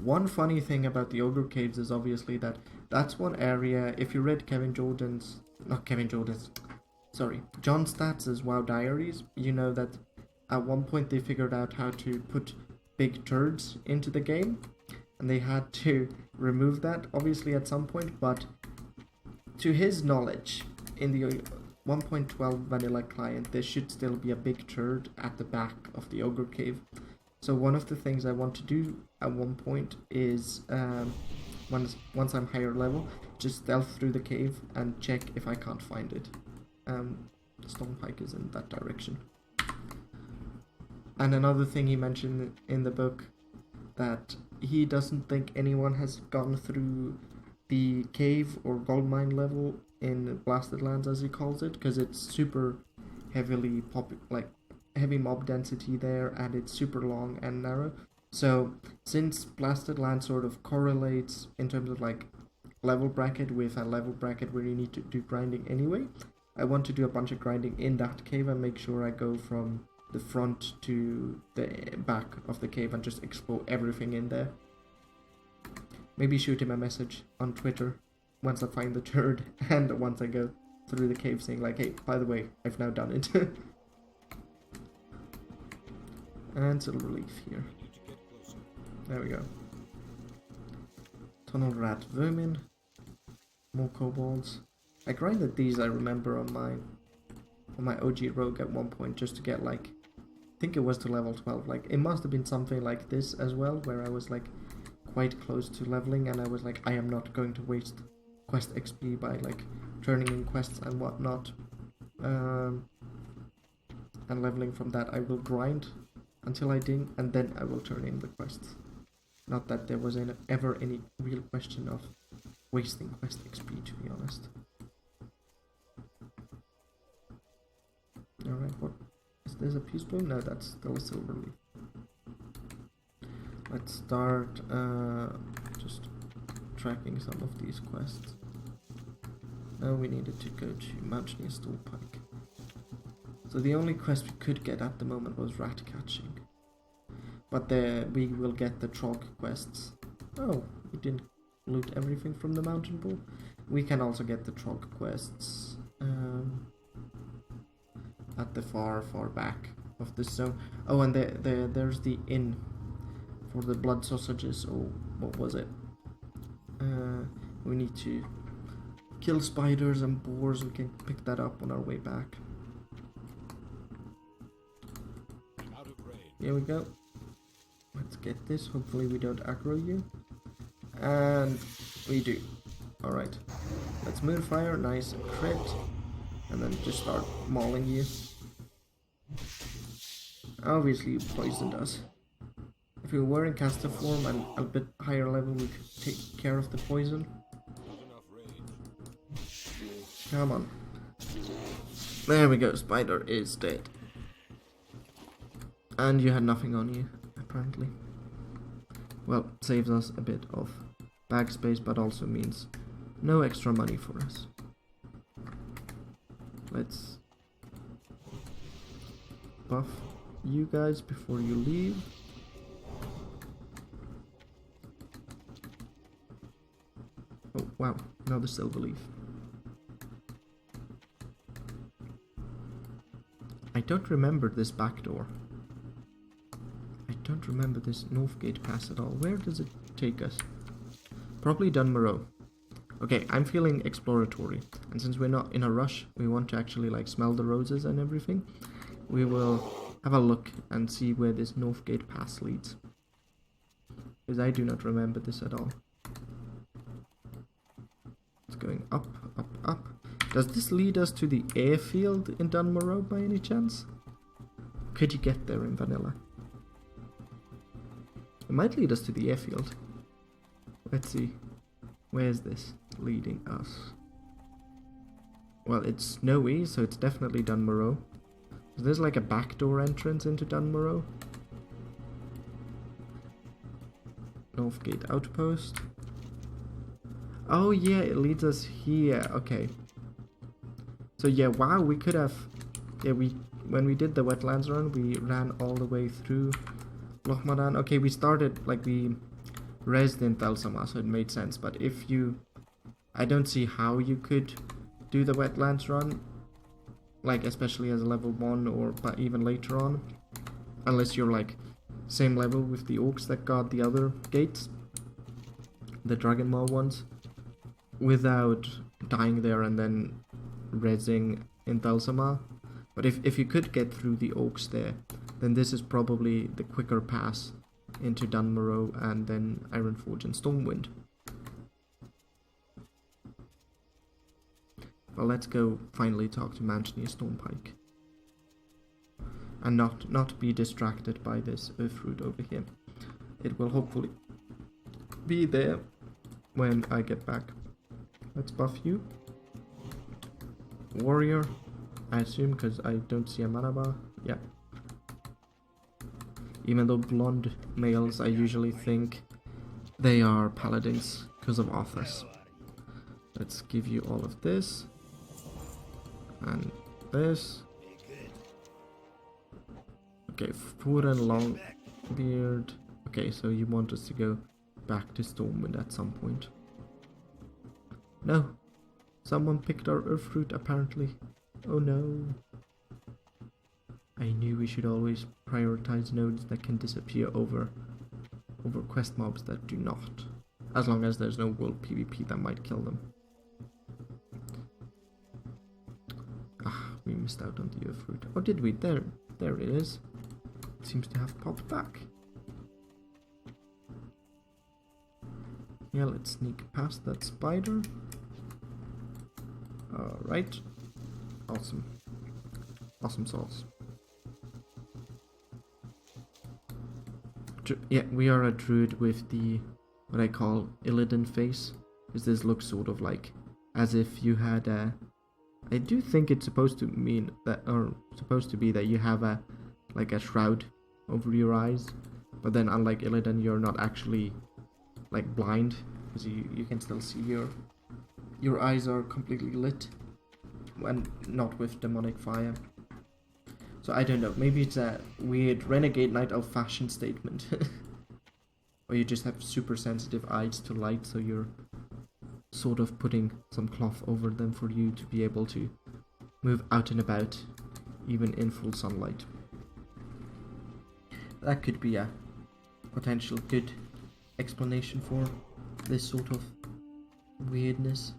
One funny thing about the ogre caves is obviously that that's one area, if you read John Stats' WoW Diaries, you know that at one point they figured out how to put big turds into the game, and they had to remove that obviously at some point, but to his knowledge, in the 1.12 vanilla client there should still be a big turd at the back of the ogre cave. So one of the things I want to do at one point is once I'm higher level, just stealth through the cave and check if I can't find it. The stone pike is in that direction. And another thing he mentioned in the book, that he doesn't think anyone has gone through the cave or gold mine level in Blasted Lands, as he calls it, because it's super heavily heavy mob density there, and it's super long and narrow. So since Blasted Land sort of correlates in terms of like level bracket with a level bracket where you need to do grinding anyway, I want to do a bunch of grinding in that cave and make sure I go from the front to the back of the cave and just explore everything in there. Maybe shoot him a message on Twitter once I find the turd and once I go through the cave saying like, hey, by the way, I've now done it. And silver leaf here. There we go. Tunnel rat vermin. More kobolds. I grinded these, I remember, on my OG rogue at one point just to get like, I think it was to level 12. Like it must have been something like this as well, where I was like quite close to leveling and I was like, I am not going to waste quest XP by like turning in quests and whatnot. And leveling from that, I will grind until I ding, and then I will turn in the quests. Not that there was ever any real question of wasting quest XP, to be honest. Alright, what? Is this a peace bone? No, that's still a silver leaf. Let's start just tracking some of these quests. Now we needed to go to Mountaineer Stoolpike. So the only quest we could get at the moment was rat catching. But we will get the trog quests. Oh, we didn't loot everything from the mountain pool. We can also get the trog quests at the far back of the zone. Oh, and there's the inn for the blood sausages. Oh, what was it? We need to kill spiders and boars. We can pick that up on our way back. Here we go. Let's get this. Hopefully we don't aggro you. And we do. Alright. Let's Moonfire. Nice crit. And then just start mauling you. Obviously you poisoned us. If we were in caster form and a bit higher level, we could take care of the poison. Come on. There we go. Spider is dead. And you had nothing on you, apparently. Well, saves us a bit of bag space, but also means no extra money for us. Let's buff you guys before you leave. Oh, wow, another silver leaf. I don't remember this back door. I don't remember this Northgate pass at all. Where does it take us? Probably Dunmoreau. Okay, I'm feeling exploratory, and since we're not in a rush, we want to actually like smell the roses and everything. We will have a look and see where this Northgate Pass leads, because I do not remember this at all. It's going up, up, up. Does this lead us to the airfield in Dunmorrow by any chance? Could you get there in vanilla? It might lead us to the airfield. Let's see. Where's this leading us? Well, it's snowy, so it's definitely Dunmorrow. So there's like a backdoor entrance into Dunmorrow. Northgate Outpost. Oh yeah, it leads us here. Okay. So yeah, wow, we could have... Yeah, when we did the wetlands run, we ran all the way through Loch Modan. Okay, we started, like, we resed in Thelsama, so it made sense. But if you... I don't see how you could do the wetlands run, like, especially as a level 1 or but even later on. Unless you're, like, same level with the orcs that guard the other gates. The Dragonmaw ones. Without dying there and then resing in Thelsama. But if you could get through the orcs there, then this is probably the quicker pass into Dunmorrow and then Ironforge and Stormwind. Well, let's go finally talk to Manchneer Stormpike. And not be distracted by this Earthroot over here. It will hopefully be there when I get back. Let's buff you. Warrior, I assume, because I don't see a mana bar. Yeah. Even though blonde males, I usually think they are paladins because of Arthas. Let's give you all of this. And this. Okay, Furen Longbeard. Okay, so you want us to go back to Stormwind at some point. No. Someone picked our Earthroot apparently. Oh no. I knew we should always prioritize nodes that can disappear over quest mobs that do not. As long as there's no world PvP that might kill them. Ah, we missed out on the Earthroot. Or did we? There it is. It seems to have popped back. Yeah, let's sneak past that spider. Alright. Awesome. Awesome sauce. Yeah, we are a druid with the, what I call, Illidan face. Because this looks sort of like, as if you had a... I do think it's supposed to mean that, or supposed to be that you have a, like a shroud over your eyes. But then unlike Illidan, you're not actually, like, blind. Because you can still see your eyes are completely lit. And not with demonic fire. So I don't know, maybe it's a weird renegade night elf fashion statement. Or you just have super sensitive eyes to light, so you're sort of putting some cloth over them for you to be able to move out and about, even in full sunlight. That could be a potential good explanation for this sort of weirdness.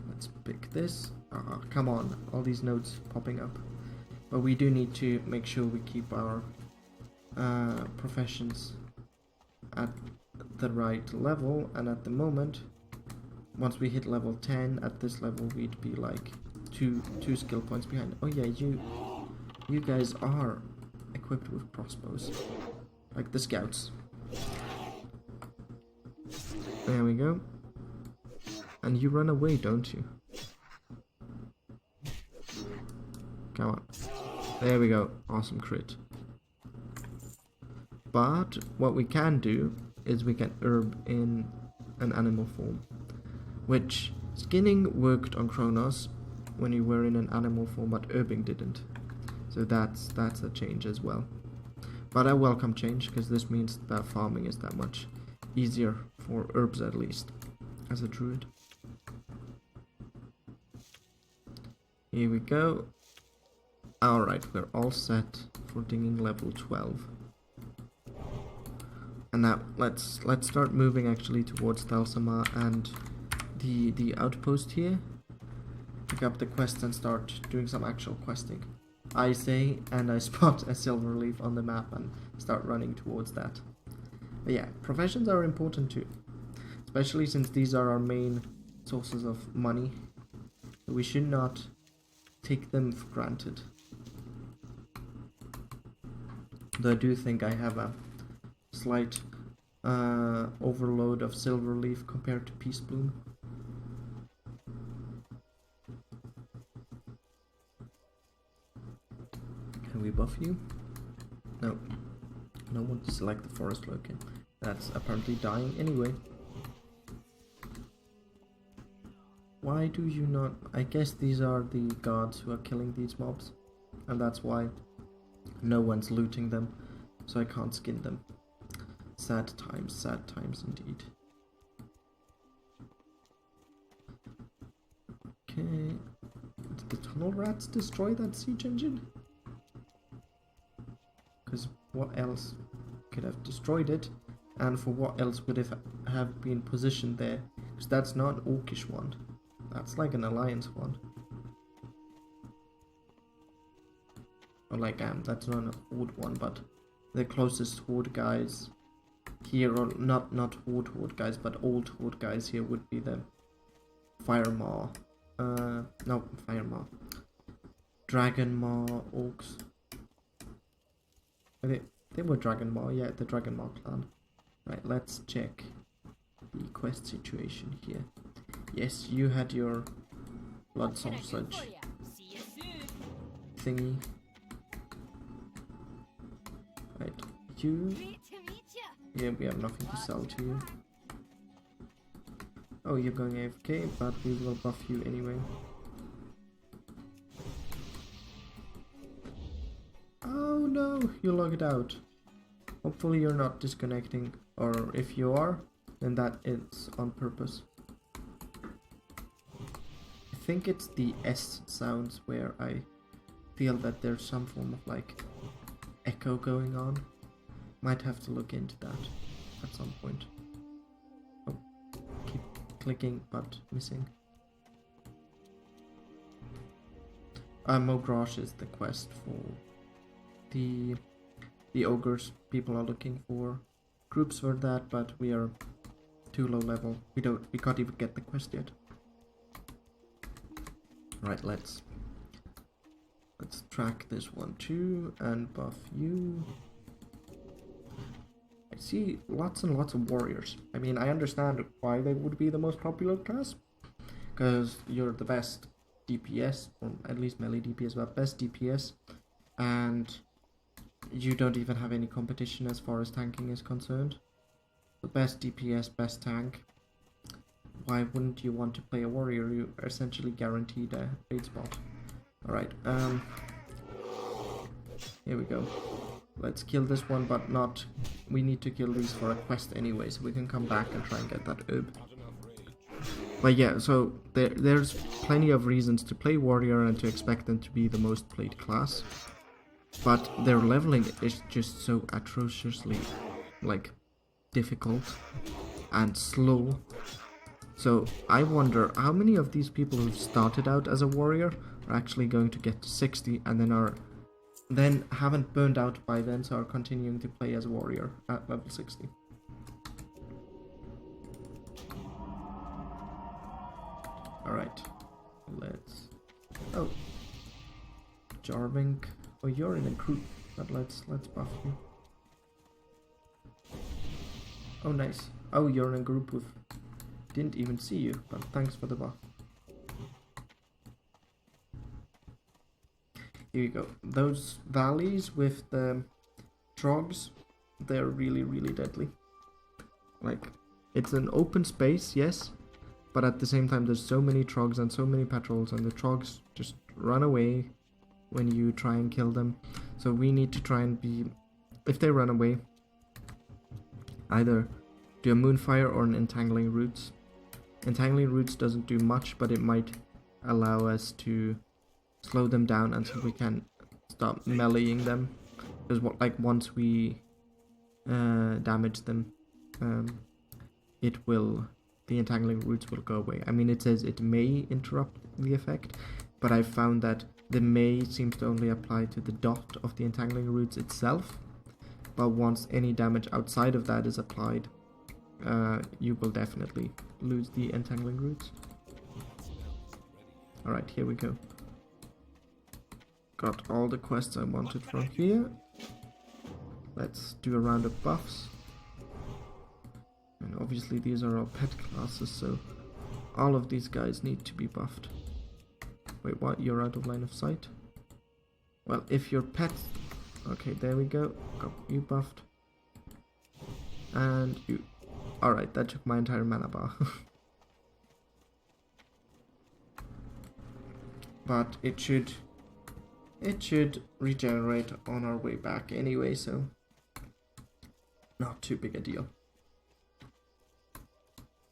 Let's pick this. Come on, all these nodes popping up. But we do need to make sure we keep our professions at the right level, and at the moment, once we hit level 10, at this level we'd be like two skill points behind. Oh yeah, you guys are equipped with crossbows, like the scouts. There we go. And you run away, don't you? Come on. There we go. Awesome crit. But what we can do is we can herb in an animal form. Which skinning worked on Kronos when you were in an animal form, but herbing didn't. So that's a change as well. But a welcome change, because this means that farming is that much easier for herbs, at least, as a druid. Here we go. Alright, we're all set for dinging level 12. And now let's start moving actually towards Thalsama and the outpost here. Pick up the quest and start doing some actual questing. I say, and I spot a silver leaf on the map and start running towards that. But yeah, professions are important too, especially since these are our main sources of money. We should not take them for granted. Though I do think I have a slight overload of silver leaf compared to peace bloom. Can we buff you? No. No one to select the forest lurking. That's apparently dying anyway. Why do you not... I guess these are the gods who are killing these mobs. And that's why no one's looting them. So I can't skin them. Sad times indeed. Okay. Did the tunnel rats destroy that siege engine? Because what else could have destroyed it? And for what else would it have been positioned there? Because that's not an orcish one. That's like an alliance one. Or like, that's not an horde one, but the closest horde guys here, or not horde guys, but old horde guys here would be the Firemaw. No, Firemaw. Dragonmaw orcs. They were Dragonmaw, yeah, the Dragonmaw clan. Right, let's check the quest situation here. Yes, you had your blood sausage thingy. Right, you... Yeah, we have nothing to sell to you. Oh, you're going AFK, but we will buff you anyway. Oh no, you logged out. Hopefully you're not disconnecting, or if you are, then that is on purpose. I think it's the S sounds where I feel that there's some form of like echo going on. Might have to look into that at some point. Oh, keep clicking but missing. Mogrash is the quest for the ogres people are looking for. Groups for that, but we are too low level. We can't even get the quest yet. Right, let's track this one too and buff you. I see lots and lots of warriors. I mean, I understand why they would be the most popular class, because you're the best DPS, or at least melee DPS, but best DPS, and you don't even have any competition as far as tanking is concerned. The best DPS, best tank. Why wouldn't you want to play a warrior? You are essentially guaranteed a raid spot. Alright, here we go. Let's kill this one, but not... We need to kill these for a quest anyway, so we can come back and try and get that herb. But yeah, so there's plenty of reasons to play warrior and to expect them to be the most played class. But their leveling is just so atrociously, like, difficult and slow. So I wonder how many of these people who started out as a warrior are actually going to get to 60 and then haven't burned out by then, so are continuing to play as a warrior at level 60. Alright, let's... Oh, Jarvink. Oh, you're in a group, but let's buff you. Oh, nice. Oh, you're in a group with... Didn't even see you, but thanks for the buff. Here you go. Those valleys with the trogs, they're really, really deadly. Like, it's an open space, yes, but at the same time there's so many trogs and so many patrols, and the trogs just run away when you try and kill them. So we need to try and be... If they run away, either do a Moonfire or an Entangling Roots. Entangling Roots doesn't do much, but it might allow us to slow them down until we can stop meleeing them. Because once we damage them, the entangling roots will go away. I mean, it says it may interrupt the effect, but I found that the may seems to only apply to the dot of the entangling roots itself, but once any damage outside of that is applied, you will definitely lose the entangling roots. Alright, here we go. Got all the quests I wanted from here. Let's do a round of buffs. And obviously these are all pet classes, so all of these guys need to be buffed. Wait, what? You're out of line of sight? Well, if your pet... Okay, there we go. Got you buffed. And you... Alright, that took my entire mana bar. But it should regenerate on our way back anyway, so not too big a deal.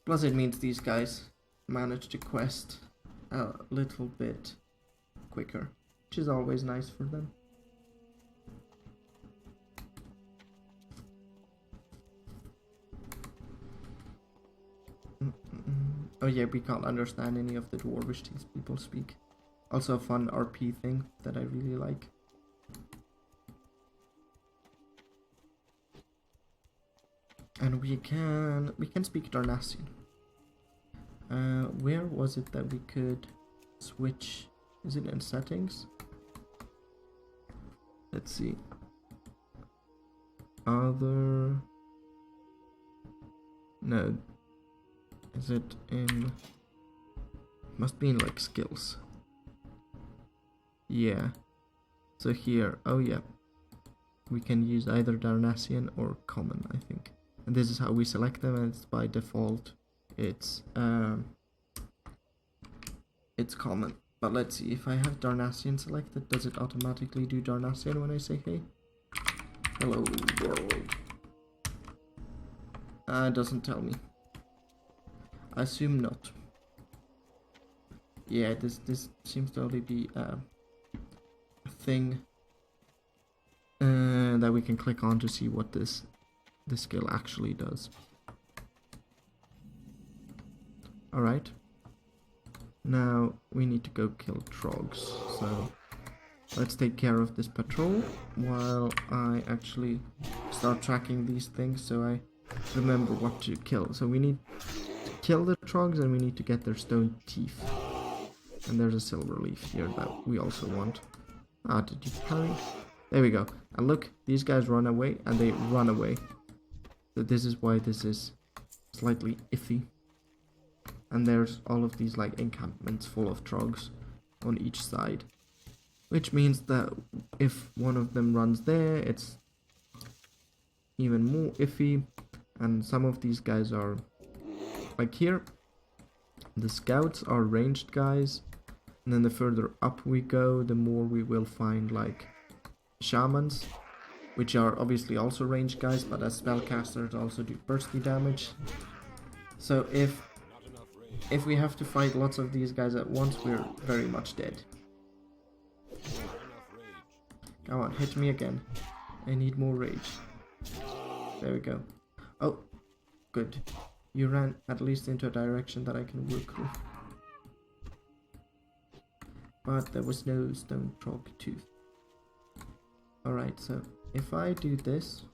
Plus it means these guys manage to quest a little bit quicker, which is always nice for them. Oh yeah, we can't understand any of the Dwarvish these people speak. Also a fun RP thing that I really like. And we can speak Darnassian. Where was it that we could switch? Is it in settings? Let's see. Other... No. Is it in... Must be in like skills. Yeah. So here, oh yeah. We can use either Darnassian or common, I think. And this is how we select them, and it's by default. It's common. But let's see, if I have Darnassian selected, does it automatically do Darnassian when I say hey? Hello world. It doesn't tell me. I assume not. Yeah, this seems to only be a thing that we can click on to see what this skill actually does. Alright. Now we need to go kill trogs. So let's take care of this patrol while I actually start tracking these things so I remember what to kill. So we need to kill the trogs and we need to get their stone teeth. And there's a silver leaf here that we also want. Ah, did you carry? There we go. And look, these guys run away and they run away. So this is why this is slightly iffy. And there's all of these like encampments full of trogs on each side. Which means that if one of them runs there, it's even more iffy. And some of these guys are like here. The scouts are ranged guys. And then the further up we go, the more we will find like shamans, which are obviously also ranged guys, but as spellcasters also do bursty damage. So if we have to fight lots of these guys at once, we're very much dead. Come on, hit me again. I need more rage. There we go. Oh, good. You ran at least into a direction that I can work with. But there was no stone trog tooth. Alright, so if I do this...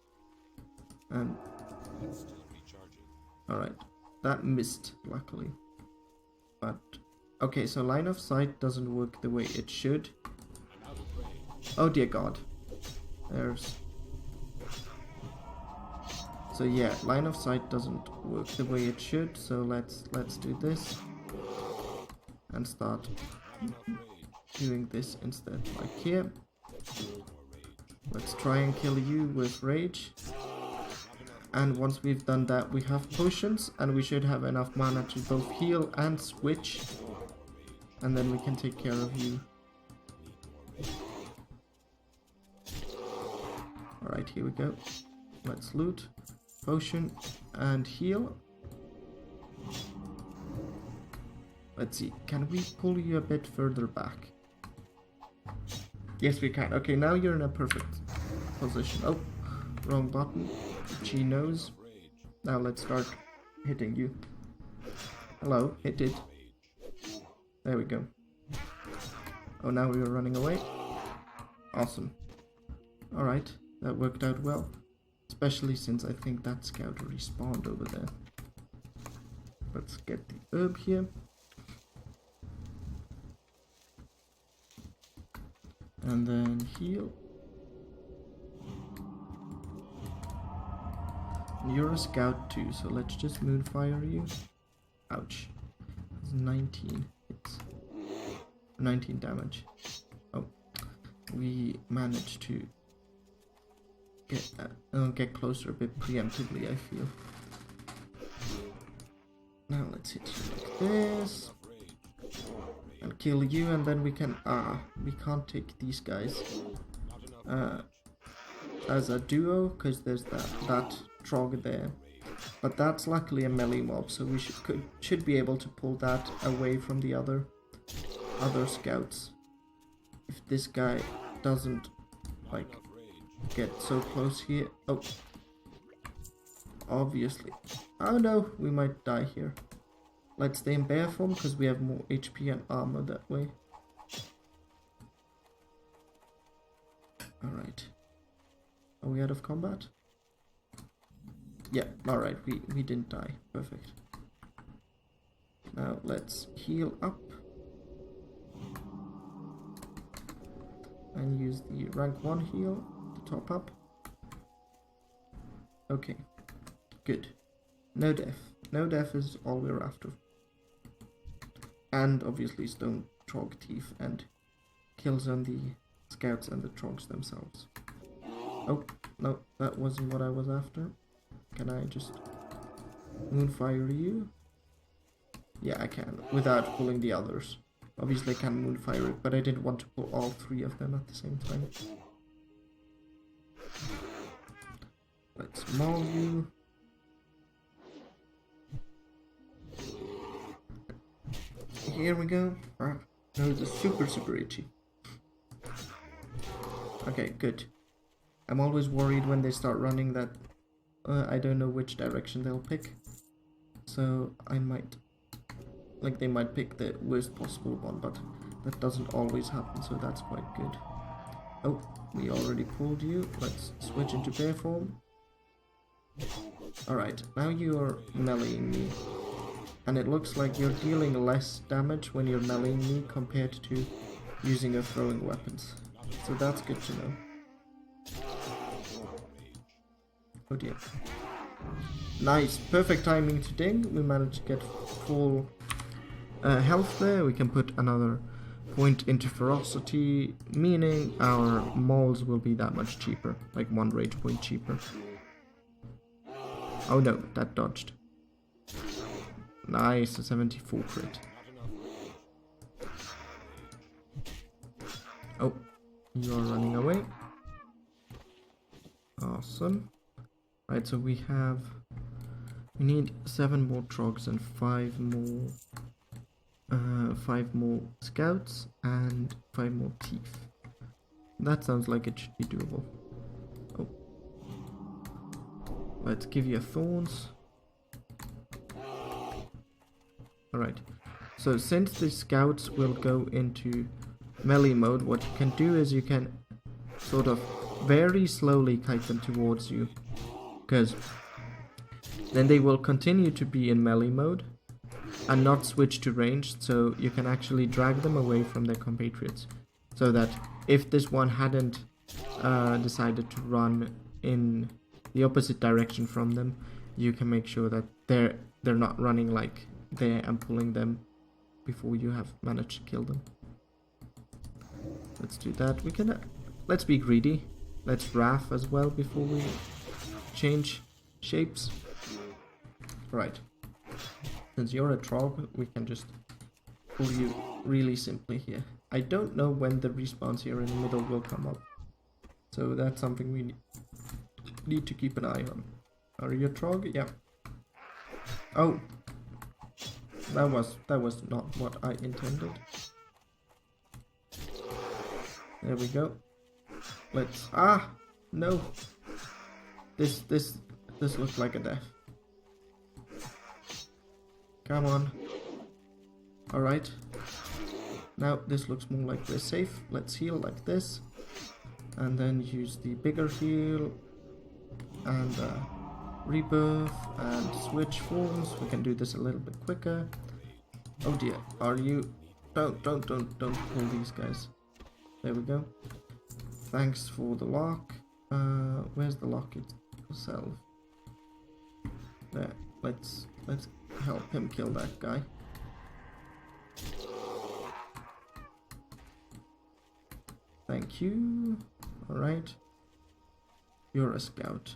Alright, that missed, luckily. But... Okay, so line of sight doesn't work the way it should. Oh dear god. There's... So yeah, line of sight doesn't work the way it should, so let's do this. And start doing this instead, like here. Let's try and kill you with rage. And once we've done that, we have potions, and we should have enough mana to both heal and switch. And then we can take care of you. Alright, here we go. Let's loot, potion, and heal. Let's see, can we pull you a bit further back? Yes, we can. Okay, now you're in a perfect position. Oh, wrong button. She knows. Now let's start hitting you. Hello, hit it. There we go. Oh, now we are running away. Awesome. Alright, that worked out well. Especially since I think that scout respawned over there. Let's get the herb here. And then heal. You're a scout too, so let's just moonfire you. Ouch. It's 19 hits. 19 damage. Oh. We managed to get closer a bit preemptively, I feel. Now let's hit you like this. And kill you, and then we can... we can't take these guys as a duo, because there's that trog there. But that's luckily a melee mob, so we should be able to pull that away from the other scouts. If this guy doesn't, like, get so close here. Oh. Obviously. Oh no, we might die here. Let's stay in bear form because we have more HP and armor that way. Alright. Are we out of combat? Yeah, alright, we didn't die. Perfect. Now let's heal up. And use the rank 1 heal to top up. Okay. Good. No death. No death is all we're after. And obviously stone trog teeth and kills on the scouts and the trogs themselves. Oh, no, that wasn't what I was after. Can I just moonfire you? Yeah, I can, without pulling the others. Obviously I can moonfire it, but I didn't want to pull all 3 of them at the same time. Let's maul you. Here we go. No, it's super itchy. Okay, good. I'm always worried when they start running that I don't know which direction they'll pick. So I might... like, they might pick the worst possible one, but that doesn't always happen, so that's quite good. Oh, we already pulled you. Let's switch into bear form. Alright, now you're meleeing me. And it looks like you're dealing less damage when you're meleeing me compared to using or throwing weapons. So that's good to know. Oh dear. Nice, perfect timing to ding. We managed to get full health there. We can put another point into ferocity, meaning our mauls will be that much cheaper, like 1 rage point cheaper. Oh no, that dodged. Nice, a 74 crit. Oh, you are running away. Awesome. Right, so we need 7 more trogs and 5 more scouts and 5 more teeth. That sounds like it should be doable. Oh. Let's give you thorns. Alright, so since the scouts will go into melee mode, what you can do is you can sort of very slowly kite them towards you, because then they will continue to be in melee mode and not switch to ranged, so you can actually drag them away from their compatriots, so that if this one hadn't decided to run in the opposite direction from them, you can make sure that they're not running like there and pulling them before you have managed to kill them. Let's do that. We can let's be greedy. Let's wrath as well before we change shapes. Right. Since you're a trog, we can just pull you really simply here. I don't know when the respawns here in the middle will come up, so that's something we need to keep an eye on. Are you a trog? Yeah. Oh. That was not what I intended. There we go. Let's... no! This looks like a death. Come on. Alright. Now this looks more like we're safe. Let's heal like this. And then use the bigger heal. And rebirth. And switch forms. We can do this a little bit quicker. Oh dear. Are you... Don't pull these guys. There we go. Thanks for the lock. Where's the lock itself? There. Let's help him kill that guy. Thank you. Alright. You're a scout,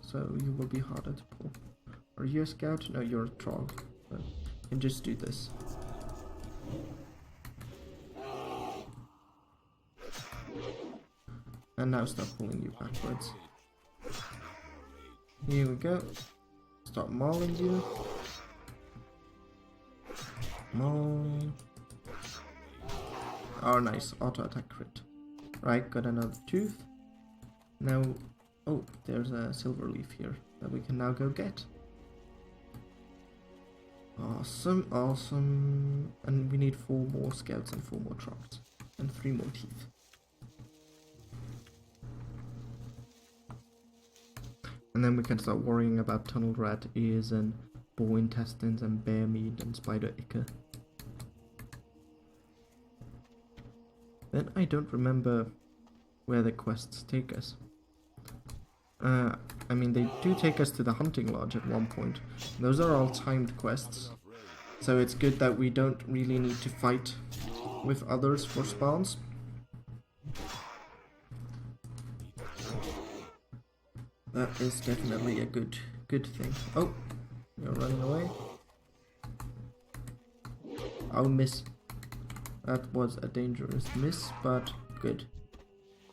so you will be harder to pull. Are you a scout? No, you're a troll. So you can just do this. And now stop pulling you backwards. Here we go. Stop mauling you. Maul. Oh, nice. Auto attack crit. Right, got another tooth. Now, oh, there's a silver leaf here that we can now go get. Awesome, awesome. And we need 4 more scouts and 4 more trolls. And 3 more teeth. And then we can start worrying about tunnel rat ears and boar intestines and bear meat and spider ichor. Then I don't remember where the quests take us. I mean, they do take us to the hunting lodge at one point. Those are all timed quests. So it's good that we don't really need to fight with others for spawns. That is definitely a good thing. Oh, you're running away. I'll miss. That was a dangerous miss, but good.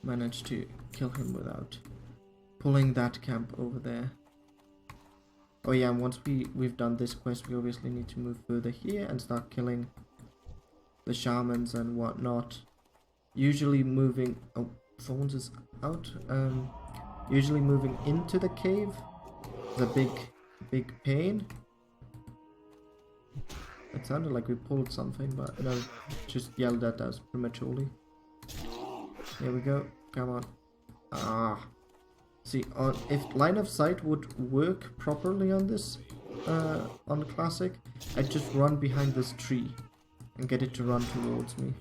Managed to kill him without pulling that camp over there. Oh yeah, once we've done this quest, we obviously need to move further here and start killing the shamans and whatnot. Usually moving... Oh, Thorns is out. Usually moving into the cave is a big pain. It sounded like we pulled something, but no, just yelled at us prematurely. Here we go. Come on. Ah. See, if line of sight would work properly on this, on Classic, I'd just run behind this tree and get it to run towards me.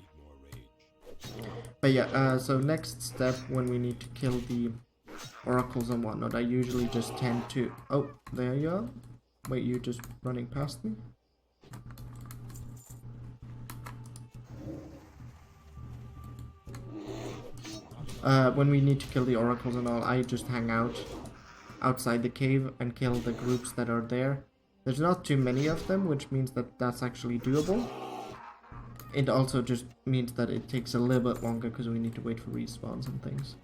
But yeah, so next step when we need to kill the oracles and whatnot, I usually just tend to... Oh, there you are. Wait, you're just running past me? When we need to kill the oracles and all, I just hang out outside the cave and kill the groups that are there. There's not too many of them, which means that that's actually doable. It also just means that it takes a little bit longer because we need to wait for respawns and things.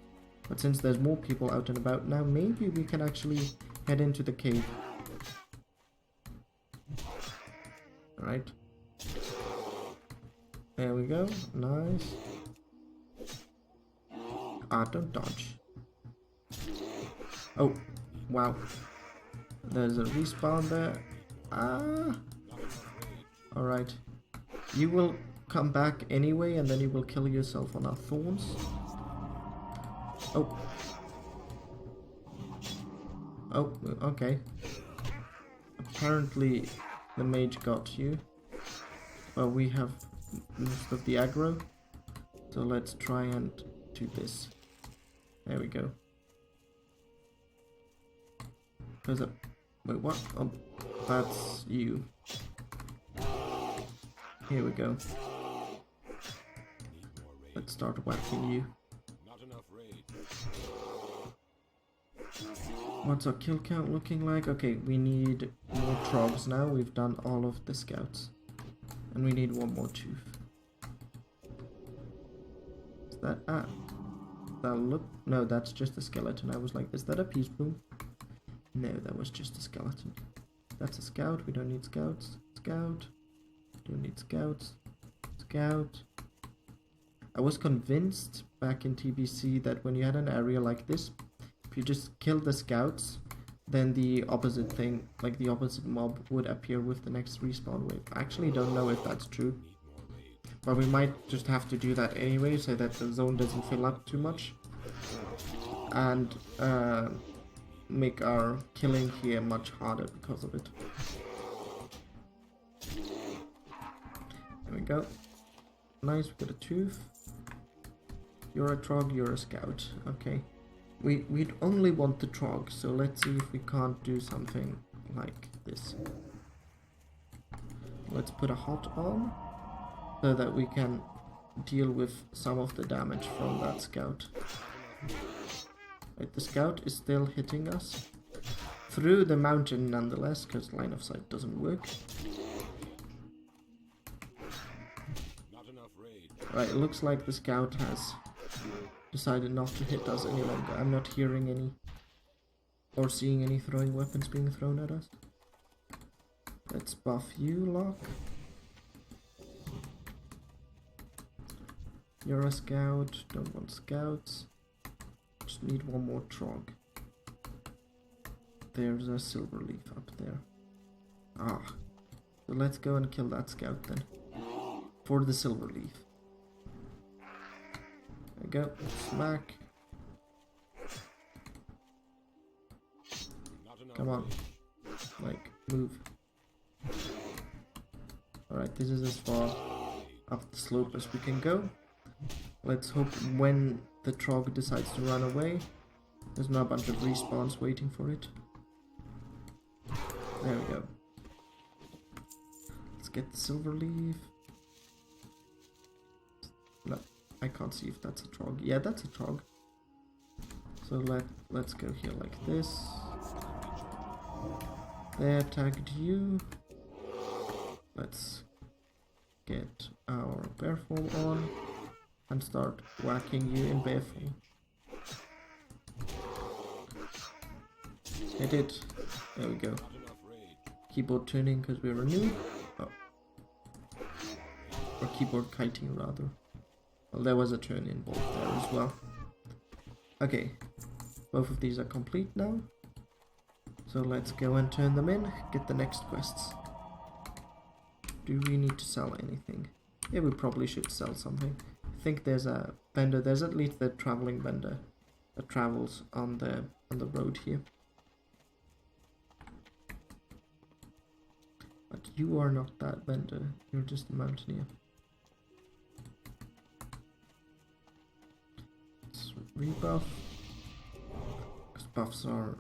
But since there's more people out and about now, maybe we can actually head into the cave. Alright. There we go. Nice. Ah, don't dodge. Oh, wow. There's a respawn there. Ah. Alright. You will come back anyway, and then you will kill yourself on our thorns. Oh. Oh, okay. Apparently the mage got you. Well, we have most of the aggro. So let's try and do this. There we go. There's a... Wait, what? Oh, that's you. Here we go. Let's start whacking you. What's our kill count looking like? Okay, we need more trogs now. We've done all of the scouts. And we need one more tooth. Is that... Ah. That look... No, that's just a skeleton. I was like, is that a peace boom? No, that was just a skeleton. That's a scout. We don't need scouts. Scout. Don't need scouts. Scout. I was convinced back in TBC that when you had an area like this, you just kill the scouts, then the opposite thing, like the opposite mob, would appear with the next respawn wave. I actually don't know if that's true, but we might just have to do that anyway so that the zone doesn't fill up too much, and make our killing here much harder because of it. There we go. Nice, we got a tooth. You're a trog, you're a scout. Okay. We'd only want the trog, so let's see if we can't do something like this. Let's put a hot on so that we can deal with some of the damage from that scout. Right, the scout is still hitting us through the mountain nonetheless, because line of sight doesn't work. Right, it looks like the scout has decided not to hit us any longer. I'm not hearing any or seeing any throwing weapons being thrown at us. Let's buff you, Loch. You're a scout, don't want scouts. Just need one more trog. There's a silver leaf up there. Ah, so let's go and kill that scout then. For the silver leaf. There we go, smack. Come on, like, move. Alright, this is as far up the slope as we can go. Let's hope when the trog decides to run away, there's not a bunch of respawns waiting for it. There we go. Let's get the silver leaf. No, I can't see if that's a trog. Yeah, that's a trog. So let's go here like this. There, tagged you. Let's get our bear form on and start whacking you in bear form. Hit it. There we go. Keyboard turning because we're a noob. Oh. Or keyboard kiting rather. Well, there was a turn involved there as well. Okay, both of these are complete now. So let's go and turn them in, get the next quests. Do we need to sell anything? Yeah, we probably should sell something. I think there's a vendor, there's at least the traveling vendor that travels on the road here. But you are not that vendor, you're just a mountaineer. Let's rebuff, because buffs are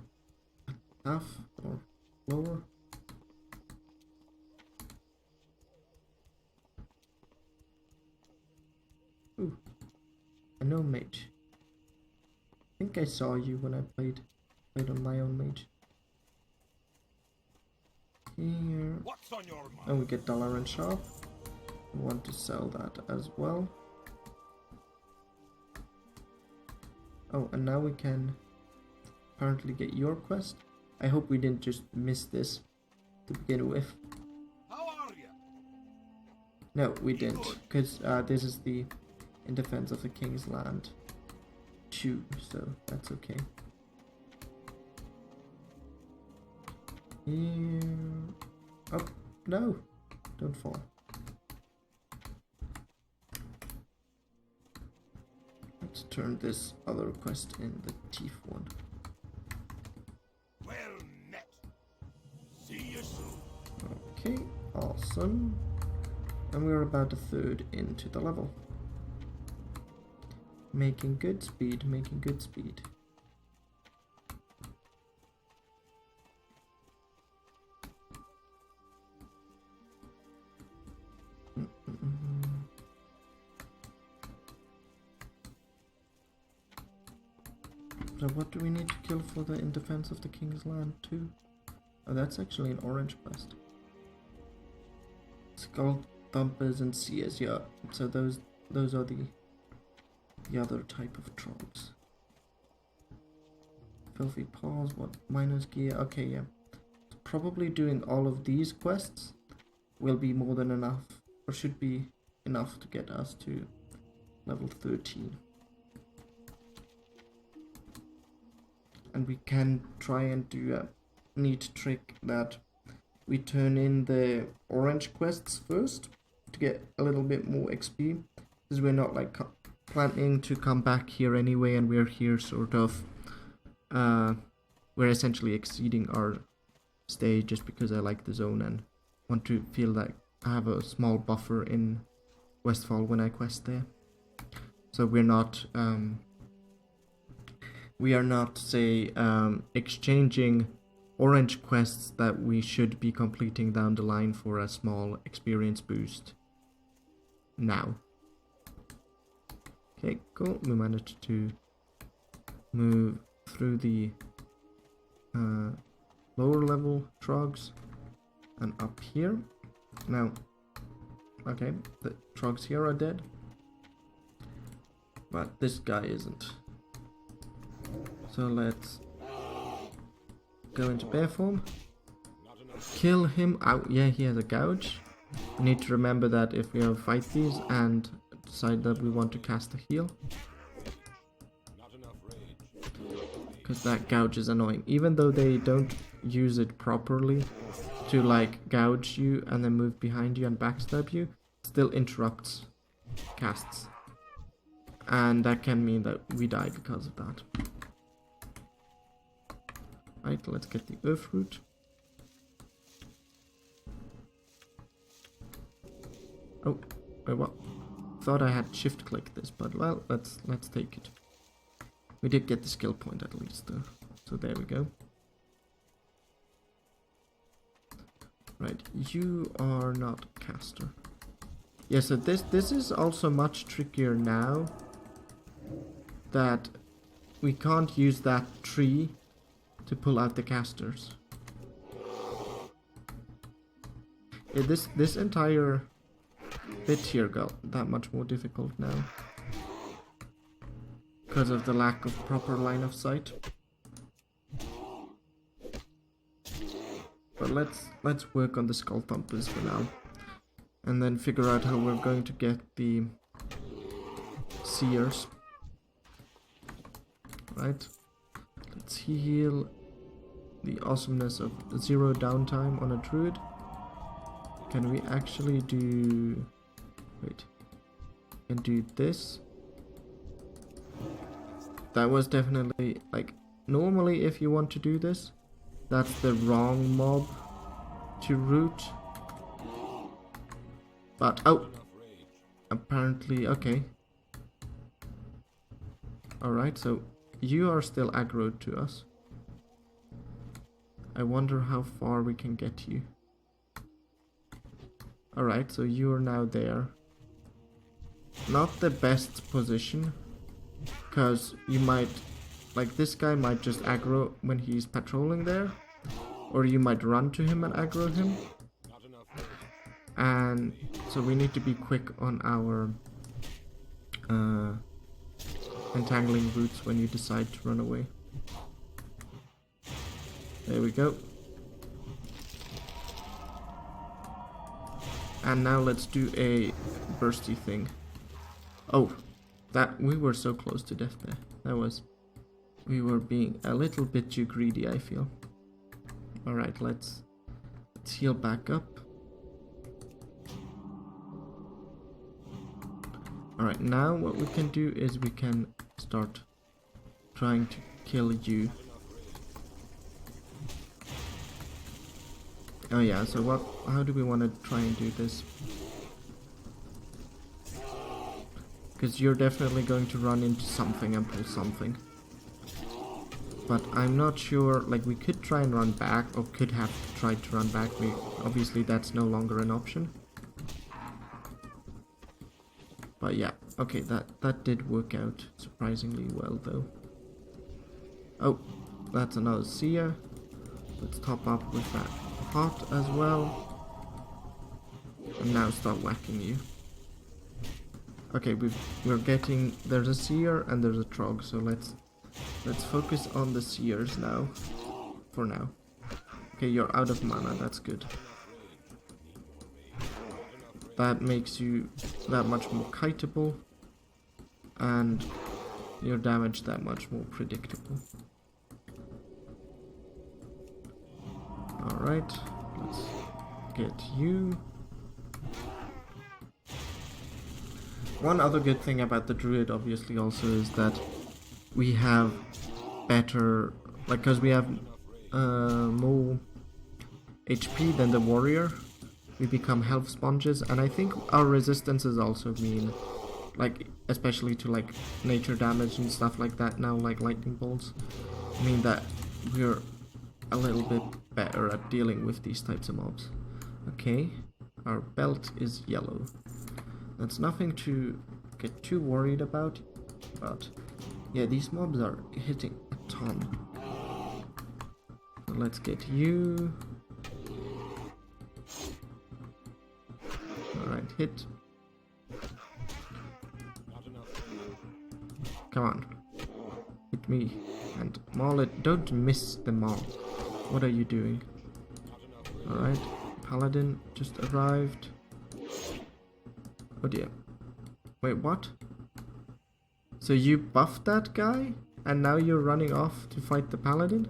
enough or lower. Ooh, a gnome mage. I think I saw you when I played on my own mage. Here. What's on your mind? And we get dollar and sharp. We want to sell that as well. Oh, and now we can apparently get your quest. I hope we didn't just miss this to begin with. How are you? No, we didn't, because this is the In Defense of the King's Land 2, so that's okay. Here. Oh, no! Don't fall. Let's turn this other quest in, the Thief one. Well met. See you soon. Okay, awesome. And we're about a third into the level. Making good speed, making good speed. So what do we need to kill for the In Defense of the King's Land 2? Oh, that's actually an orange quest. Skull Thumpers and Seers, yeah. So those are the other type of trolls. Filthy Paws, what? Miner's Gear, okay, yeah. So probably doing all of these quests will be more than enough, or should be enough to get us to level 13. and we can try and do a neat trick that we turn in the orange quests first to get a little bit more XP, because we're not like planning to come back here anyway, and we're here sort of we're essentially exceeding our stay just because I like the zone and want to feel like I have a small buffer in Westfall when I quest there. So we are not say exchanging orange quests that we should be completing down the line for a small experience boost now. Okay, cool. We managed to move through the lower level trogs and up here. Now, okay, the trogs here are dead, but this guy isn't. So let's go into bear form, kill him out. Yeah, he has a gouge. We need to remember that if we fight these and decide that we want to cast a heal, because that gouge is annoying. Even though they don't use it properly to like gouge you and then move behind you and backstab you, it still interrupts casts, and that can mean that we die because of that. Right, let's get the earth root. Oh, wait, what? Thought I had shift clicked this, but well, let's take it. We did get the skill point at least though. So there we go. Right, you are not caster. Yeah, so this is also much trickier now that we can't use that tree to pull out the casters. Yeah, this entire bit here got that much more difficult now because of the lack of proper line of sight. But let's work on the skull thumpers for now, and then figure out how we're going to get the seers. Right, let's heal the awesomeness of 0 downtime on a druid. Can we actually do... wait, we can do this. That was definitely, like, normally if you want to do this, that's the wrong mob to root. But, oh, apparently, okay. Alright, so you are still aggroed to us. I wonder how far we can get you. Alright, so you are now there. Not the best position, because you might, like, this guy might just aggro when he's patrolling there, or you might run to him and aggro him. And so we need to be quick on our entangling roots when you decide to run away. There we go. And now let's do a bursty thing. Oh, that we were so close to death there. That was, we were being a little bit too greedy, I feel. Alright, let's heal back up. Alright, now what we can do is we can start trying to kill you. Oh yeah, so how do we want to try and do this? Because you're definitely going to run into something and pull something. But I'm not sure, like, we could try and run back, or could have tried to run back. Obviously that's no longer an option. But yeah, okay, that did work out surprisingly well though. Oh, that's another seer. Let's top up with that pot as well. And now start whacking you. Okay, we're getting, there's a seer and there's a trog, so let's focus on the seers now. For now. Okay, you're out of mana, that's good. That makes you that much more kiteable, and your damage that much more predictable. Alright, let's get you. One other good thing about the Druid obviously also is that we have better, like, because we have more HP than the warrior, we become health sponges, and I think our resistances also mean, like, especially to like nature damage and stuff like that now, like lightning bolts, mean that we're a little bit better at dealing with these types of mobs. Okay, our belt is yellow. That's nothing to get too worried about, but yeah, these mobs are hitting a ton. So let's get you. Alright, hit. Come on. Hit me. And maul it. Don't miss the maul. What are you doing? Alright, paladin just arrived. Oh dear. Wait, what? So you buffed that guy? And now you're running off to fight the paladin?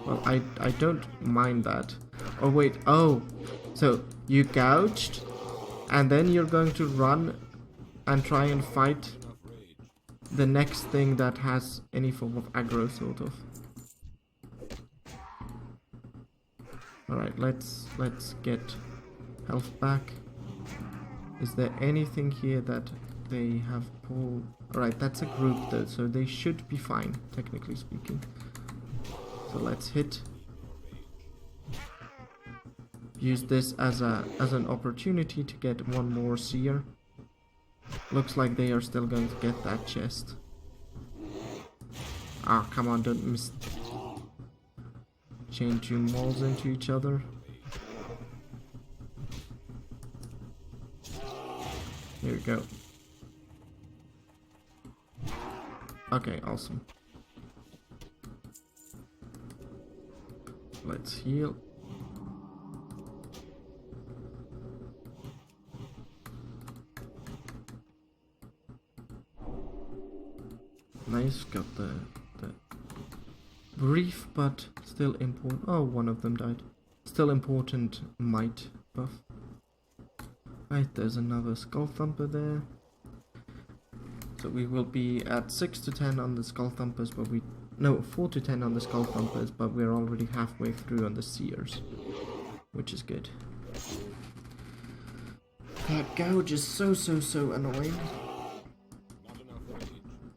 Well, I don't mind that. Oh wait, oh. So you gouged? And then you're going to run and try and fight the next thing that has any form of aggro, sort of. Alright, let's get health back. Is there anything here that they have pulled? Alright, that's a group though, so they should be fine, technically speaking. So let's hit. Use this as an opportunity to get one more seer. Looks like they are still going to get that chest. Ah, come on, don't miss. Chain two mauls into each other. Here we go. Okay, awesome. Let's heal. Nice, got the brief but still important. Oh, one of them died. Still important might buff. Right, there's another skull thumper there. So we will be at 6 to 10 on the skull thumpers, but 4 to 10 on the skull thumpers, but we're already halfway through on the seers, which is good. That gouge is so annoying.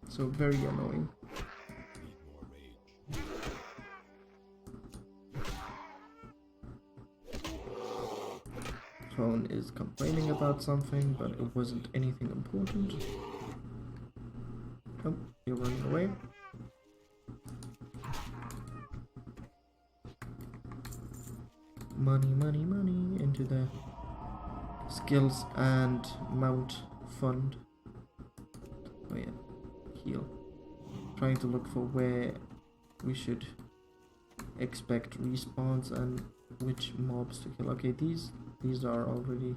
So very annoying. Phone is complaining about something, but it wasn't anything important. Oh, you're running away. Money into the skills and mount fund. Oh yeah, heal. Trying to look for where we should expect respawns and which mobs to kill. Okay, these are already,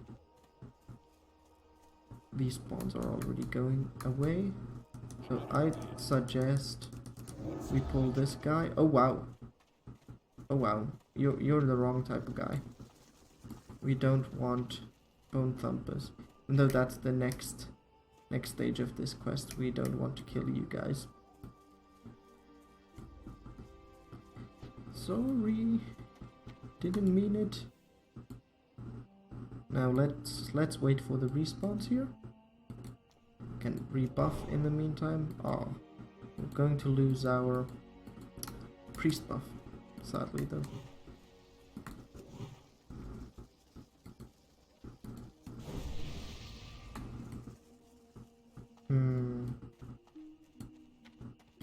these spawns are already going away. So I suggest we pull this guy. Oh wow. Oh wow. You're the wrong type of guy. We don't want bone thumpers. Even though that's the next stage of this quest, we don't want to kill you guys. Sorry. Didn't mean it. Now let's wait for the respawns here. Can rebuff in the meantime. Oh, we're going to lose our priest buff, sadly though.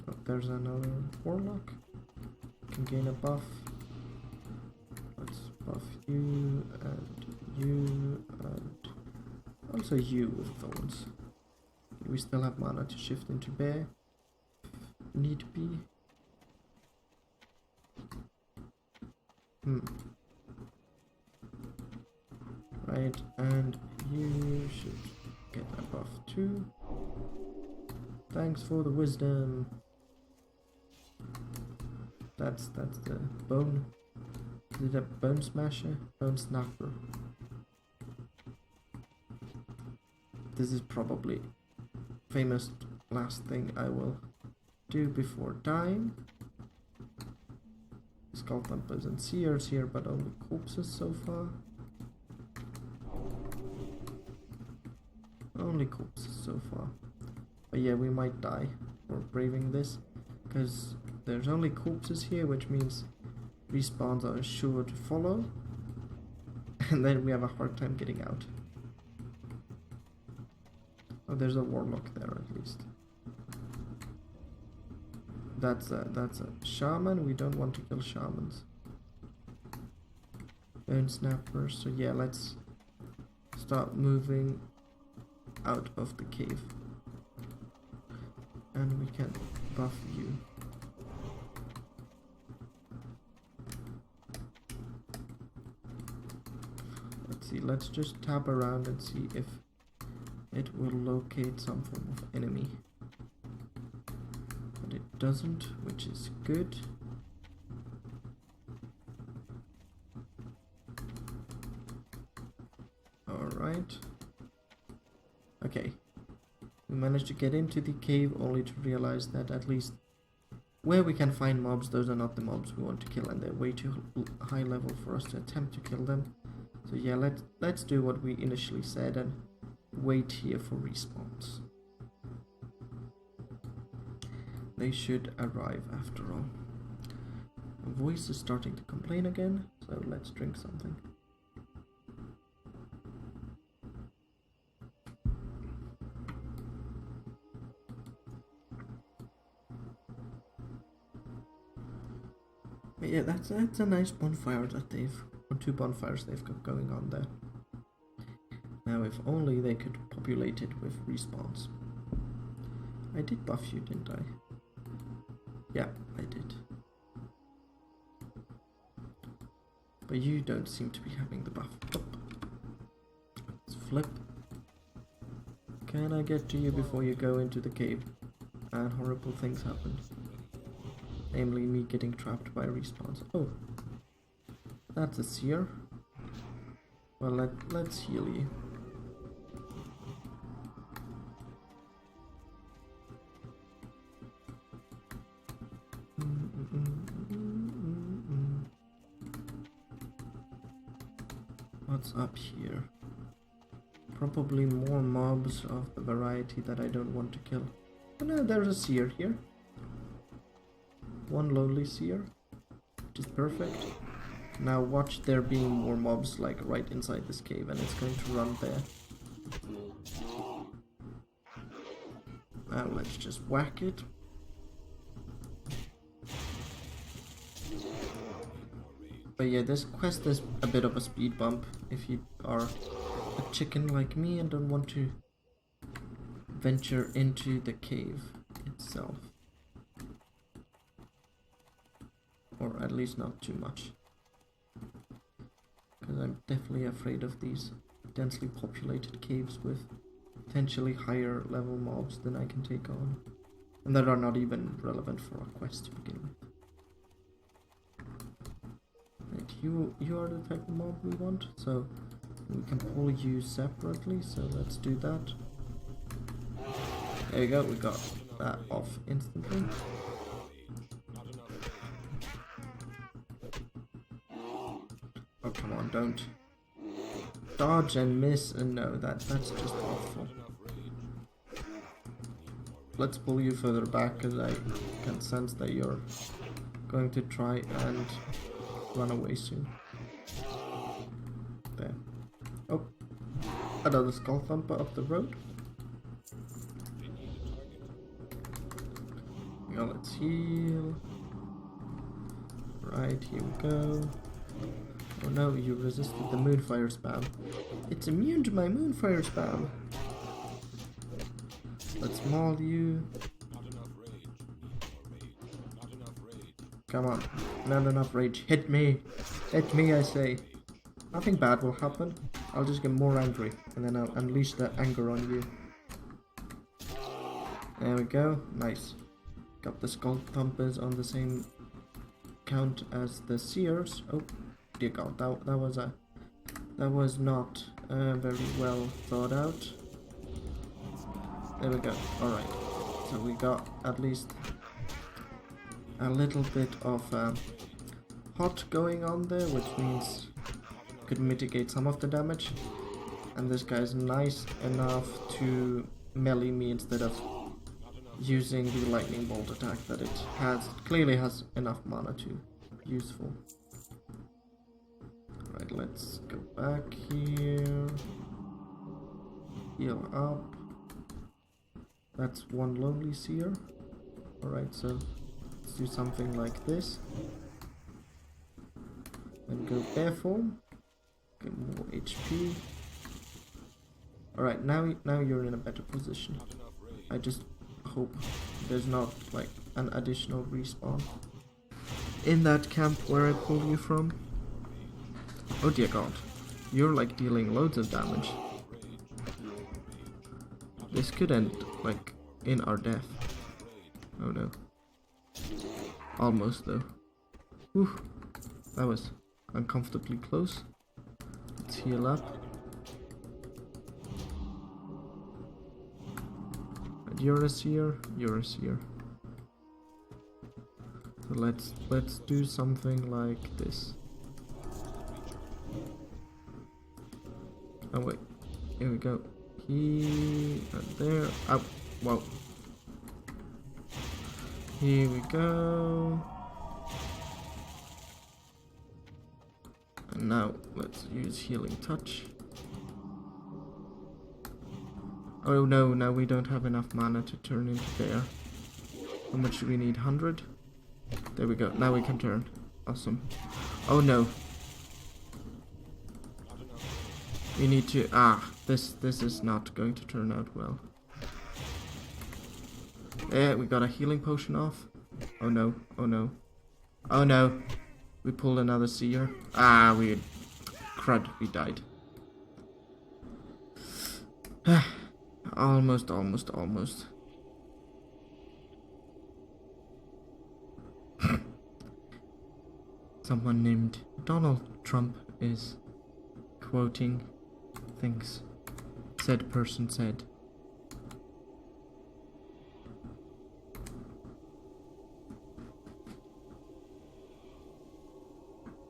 Oh, there's another warlock. Can gain a buff. Let's buff you and you and also you with thorns. We still have mana to shift into bear if need be. Right, and you should get a buff too. Thanks for the wisdom. That's the bone. Is it a bone smasher? Bone snapper. This is probably famous last thing I will do before dying. Skull thumpers and seers here, but only corpses so far. Only corpses so far. But yeah, we might die for braving this, because there's only corpses here, which means respawns are sure to follow, and then we have a hard time getting out. Oh, there's a warlock there at least. That's a shaman. We don't want to kill shamans. Bone snappers. So yeah, let's start moving out of the cave. And we can buff you. Let's see, let's just tab around and see if it will locate some form of enemy. But it doesn't, which is good. Alright. Okay. We managed to get into the cave only to realize that at least where we can find mobs, those are not the mobs we want to kill, and they're way too high level for us to attempt to kill them. So yeah, let's do what we initially said and wait here for respawns. They should arrive after all. My voice is starting to complain again, so let's drink something. But yeah, that's a nice bonfire that or two bonfires they've got going on there. Now, if only they could populate it with respawns. I did buff you, didn't I? Yeah, I did. But you don't seem to be having the buff. Oh. Let's flip. Can I get to you before you go into the cave? And horrible things happen. Namely, me getting trapped by respawns. Oh, that's a seer. Well, let's heal you. What's up here? Probably more mobs of the variety that I don't want to kill. Oh no, there's a seer here. One lonely seer, which is perfect. Now watch there being more mobs like right inside this cave, and it's going to run there. Now let's just whack it. But yeah, this quest is a bit of a speed bump if you are a chicken like me and don't want to venture into the cave itself. Or at least not too much. Because I'm definitely afraid of these densely populated caves with potentially higher level mobs than I can take on. And that are not even relevant for our quest to begin with. Right, you are the type of mob we want, so we can pull you separately, so let's do that. There we go, we got that off instantly. Oh, come on, don't dodge and miss, and no, that's just awful. Let's pull you further back, because I can sense that you're going to try and run away soon. There. Oh, another skull thumper up the road. Now let's heal. Right, here we go. Oh no, you resisted the moonfire spam. It's immune to my moonfire spam. Let's maul you. Come on, not enough rage. Hit me! Hit me, I say. Nothing bad will happen. I'll just get more angry, and then I'll unleash that anger on you. There we go. Nice. Got the skull thumpers on the same count as the seers. Oh dear god, that was not very well thought out. There we go. Alright. So we got at least a little bit of hot going on there, which means could mitigate some of the damage. And this guy's nice enough to melee me instead of using the lightning bolt attack that it clearly has enough mana to be useful. Right, let's go back here. Heal up. That's one lonely seer. Alright, so let's do something like this. And go bear form. Get more HP. Alright, now you're in a better position. I just hope there's not like an additional respawn in that camp where I pulled you from. Oh dear god, you're like dealing loads of damage. This could end like in our death. Oh no. Almost though. Whew, that was uncomfortably close. Let's heal up. And you're a seer. So let's do something like this. Oh wait, here we go. Here and there. Oh, whoa. Here we go. And now let's use healing touch. Oh no, now we don't have enough mana to turn into bear. How much do we need? 100? There we go. Now we can turn. Awesome. Oh no. We need to... this is not going to turn out well. There, we got a healing potion off. Oh no, oh no. Oh no. We pulled another seer. We... Crud, we died. Almost. Someone named Donald Trump is quoting things said person said.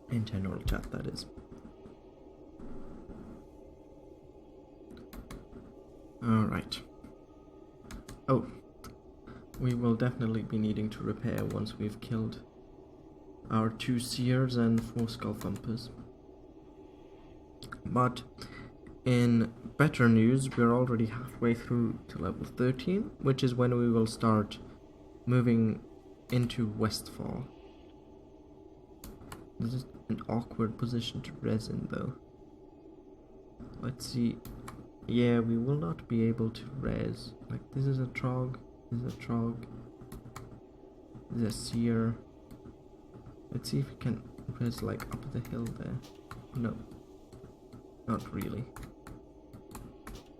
In general chat, that is. Alright. Oh. We will definitely be needing to repair once we've killed our 2 seers and 4 skull thumpers. But in better news, we're already halfway through to level 13, which is when we will start moving into Westfall. This is an awkward position to res in though. Let's see. Yeah, we will not be able to res. Like, this is a trog, this is a trog, this is a seer. Let's see if we can res like up the hill there. No. Not really.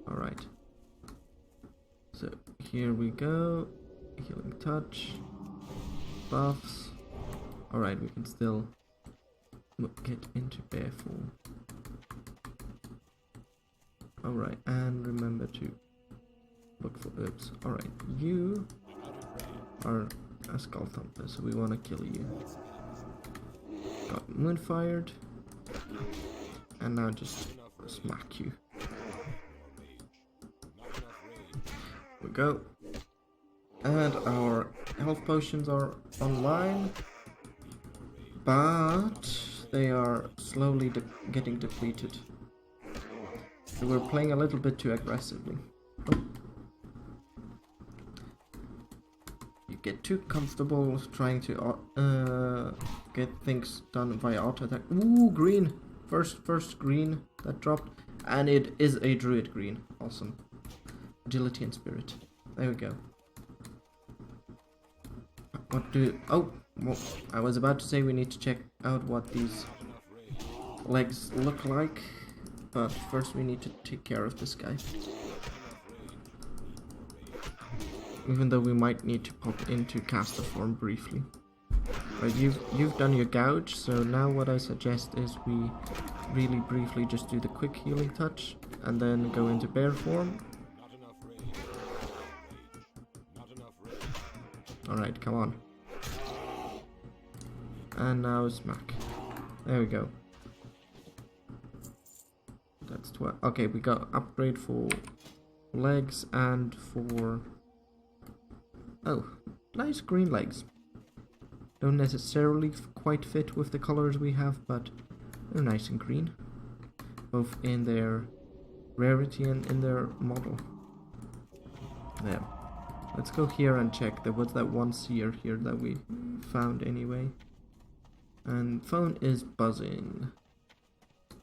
Alright. So, here we go. Healing touch. Buffs. Alright, we can still get into bear form. Alright, and remember to look for herbs. Alright, you are a skull thumper, so we want to kill you. Got moonfired. And now just smack you. We go. And our health potions are online. But they are slowly getting depleted. So we're playing a little bit too aggressively. Oh. You get too comfortable trying to get things done via auto attack. Ooh, green! First green that dropped. And it is a druid green. Awesome. Agility and spirit. There we go. What do... Oh! Well, I was about to say we need to check out what these legs look like. But first we need to take care of this guy. Even though we might need to pop into caster form briefly. But you've done your gouge, so now what I suggest is we really briefly just do the quick healing touch and then go into bear form. Alright, come on. And now smack. There we go. That's 12. Okay, we got upgrade for legs and for... Oh, nice green legs. Don't necessarily quite fit with the colors we have, but they're nice and green. Both in their rarity and in their model. There. Let's go here and check. There was that one seer here that we found anyway. And phone is buzzing.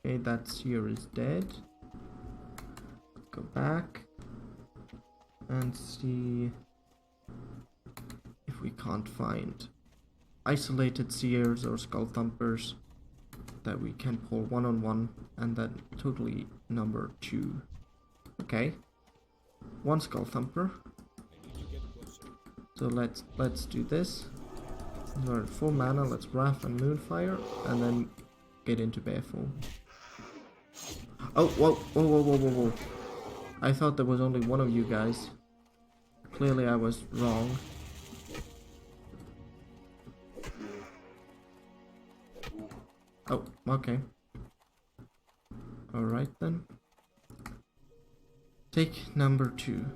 Okay, that seer is dead. Go back and see if we can't find isolated seers or skull thumpers that we can pull one-on-one and then totally number 2. Okay, 1 skull thumper. So let's do this. We're at full mana. Let's Wrath and Moonfire and then get into bear form. Oh, whoa. I thought there was only one of you guys. Clearly I was wrong. Oh, okay. Alright then. Take number 2.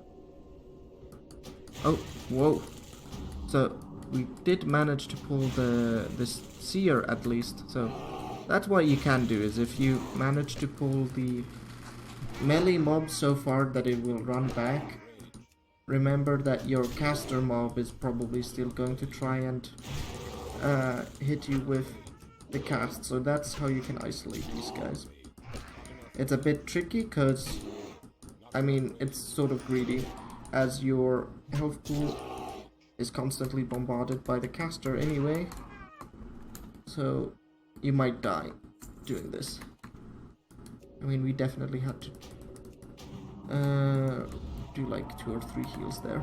Oh, whoa. So, we did manage to pull this seer at least, so that's what you can do, is if you manage to pull the melee mob so far that it will run back, remember that your caster mob is probably still going to try and hit you with the cast, so that's how you can isolate these guys. It's a bit tricky because, I mean, it's sort of greedy, as your health pool is constantly bombarded by the caster anyway, so you might die doing this. I mean, we definitely had to do like 2 or 3 heals there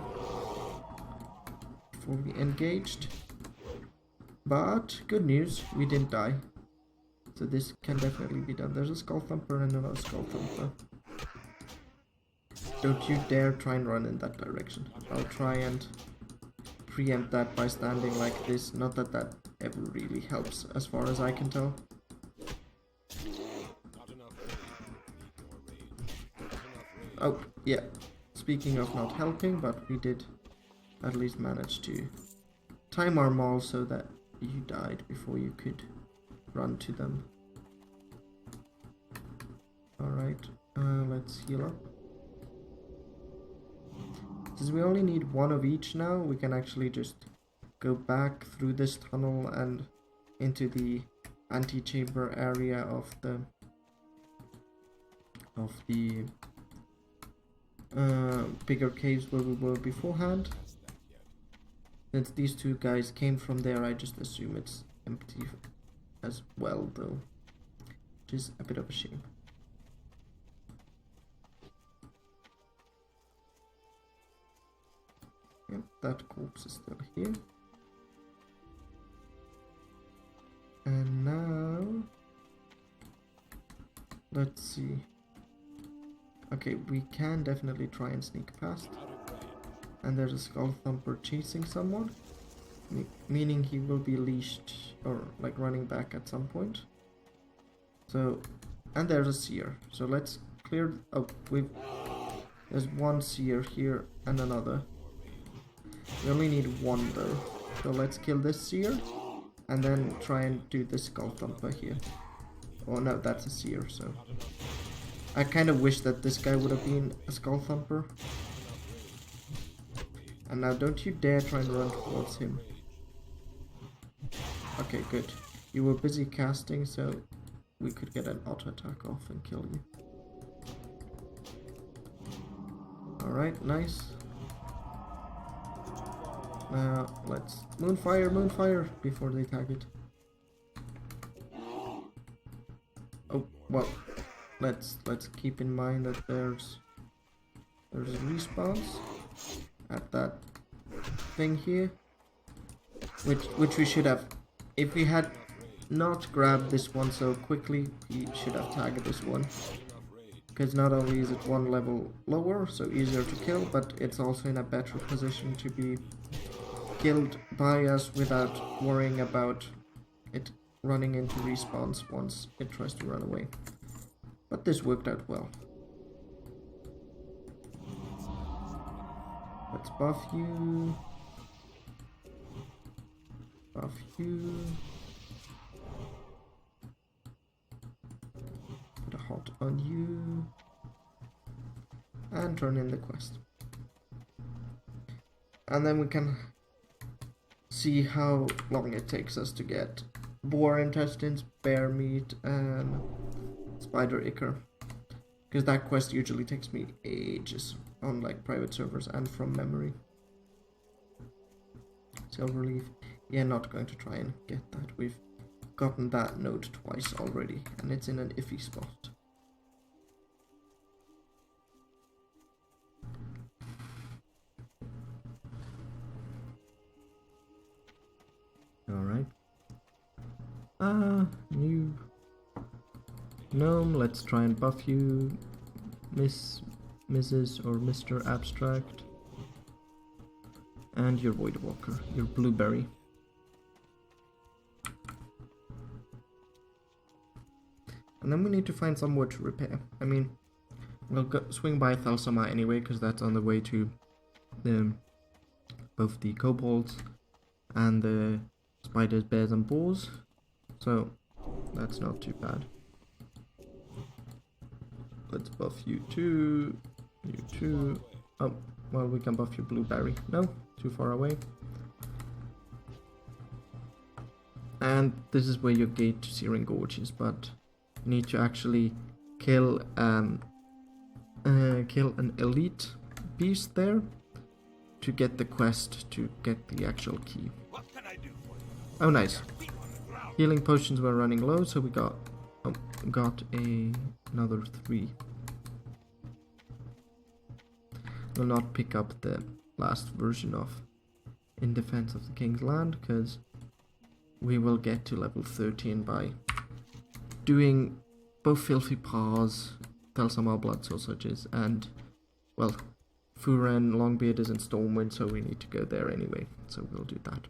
before we engaged. But good news, we didn't die. So this can definitely be done. There's a skull thumper and another skull thumper. Don't you dare try and run in that direction. I'll try and preempt that by standing like this. Not that that ever really helps as far as I can tell. Oh, yeah. Speaking of not helping, but we did at least manage to time our maul so that you died before you could run to them. Alright, let's heal up. Since we only need 1 of each now, we can actually just go back through this tunnel and into the antechamber area of the bigger caves where we were beforehand. Since these 2 guys came from there, I just assume it's empty as well, though, which is a bit of a shame. Yep, that corpse is still here. And now, let's see. Okay, we can definitely try and sneak past. And there's a skull thumper chasing someone, meaning he will be leashed or like running back at some point. So, and there's a seer. So let's clear. Oh, there's 1 seer here and another. We only need 1 though. So let's kill this seer and then try and do the skull thumper here. Oh no, that's a seer. So I kind of wish that this guy would have been a skull thumper. And now don't you dare try and run towards him. Okay, good. You were busy casting, so we could get an auto attack off and kill you. Alright, nice. Now let's Moonfire before they tag it. Oh, well, let's keep in mind that there's respawns at that thing here, which we should have if we had not grabbed this one so quickly, we should have tagged this one. Because not only is it one level lower, so easier to kill, but it's also in a better position to be killed by us without worrying about it running into respawns once it tries to run away. But this worked out well. Let's buff you. Buff you. Put a hot on you. And turn in the quest. And then we can see how long it takes us to get boar intestines, bear meat, and spider ichor. Because that quest usually takes me ages on like private servers and from memory. Silverleaf. Yeah, not going to try and get that. We've gotten that node twice already, and it's in an iffy spot. Alright. New gnome, let's try and buff you, Mrs. or Mr. Abstract. And your Voidwalker, your blueberry. And then we need to find some wood to repair. I mean, we'll swing by Thelsama anyway, because that's on the way to both the kobolds and the spiders, bears, and boars. So, that's not too bad. Let's buff you too. You too. Oh, well, we can buff your blueberry. No, too far away. And this is where your gate to Searing Gorge is, but you need to actually kill an elite beast there to get the quest to get the actual key. What can I do for you? Oh, nice. Feet on the ground. Healing potions were running low, so we got another 3. We'll not pick up the last version of In Defense of the King's Land, because we will get to level 13 by doing both Filthy Paws, Thelsama Blood Sausages, and, well, Furen, Longbeard is in Stormwind, so we need to go there anyway, so we'll do that.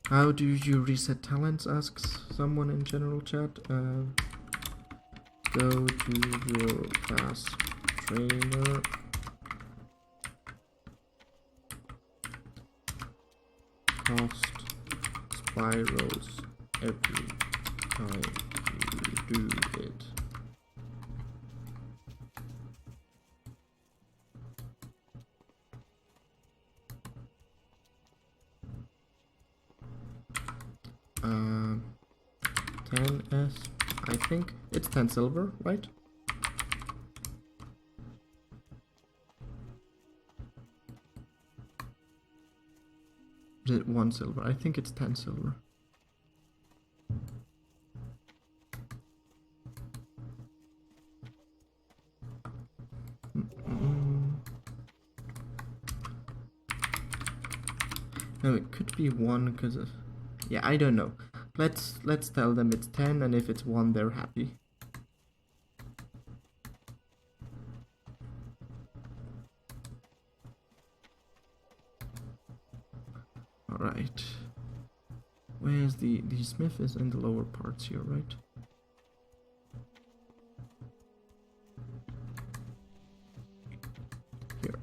How do you reset talents, asks someone in general chat. Go to your class trainer. Cost spirals every time you do it. Uh, 10s, I think it's 10 silver, right? Is it 1 silver? I think it's 10 silver. No, it could be 1 because of... Yeah, I don't know. Let's tell them it's 10, and if it's 1, they're happy. Alright. Where's the smith is in the lower parts here, right? Here.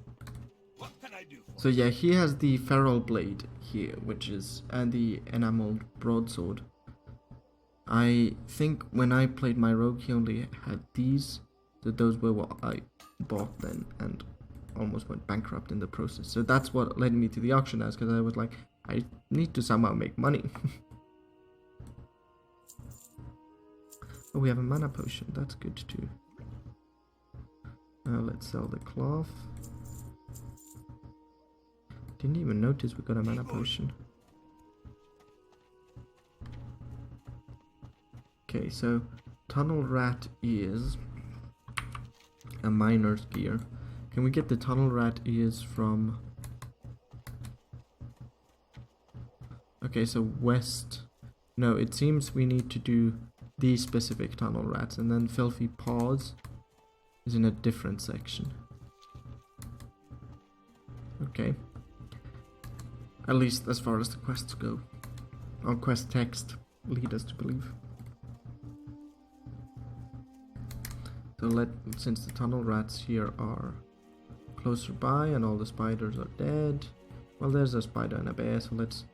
What can I do for So yeah, he has the feral blade here, which is, and the enameled broadsword. I think when I played my rogue, he only had these, so those were what I bought then, and almost went bankrupt in the process. So that's what led me to the auction house, because I was like, I need to somehow make money. Oh, we have a mana potion, that's good too. Let's sell the cloth. Didn't even notice we got a mana potion. Okay, so tunnel rat is a miner's gear. Can we get the tunnel rat ears from... Okay, so west. No, it seems we need to do these specific tunnel rats, and then Filthy Paws is in a different section. Okay. At least as far as the quests go. Or quest text lead us to believe. So since the tunnel rats here are closer by and all the spiders are dead. Well, there's a spider and a bear, so let's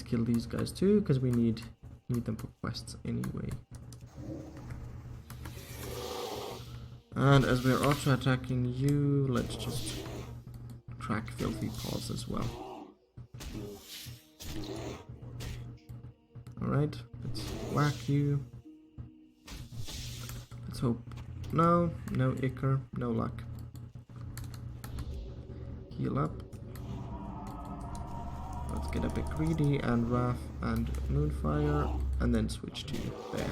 kill these guys too, because we need them for quests anyway. And as we're auto attacking you, let's just track Filthy Paws as well. Alright, let's whack you. Let's hope. No Ichor, no luck. Heal up. Let's get a bit greedy and Wrath and Moonfire, and then switch to Bear.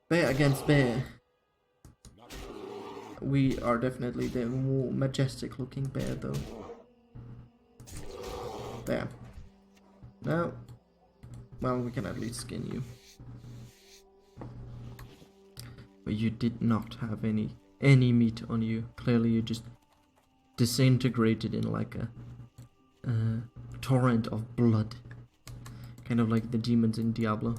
Bear against Bear. We are definitely the more majestic looking bear though. There. Now, well, we can at least skin you. But you did not have any meat on you. Clearly you just disintegrated in like a torrent of blood. Kind of like the demons in Diablo.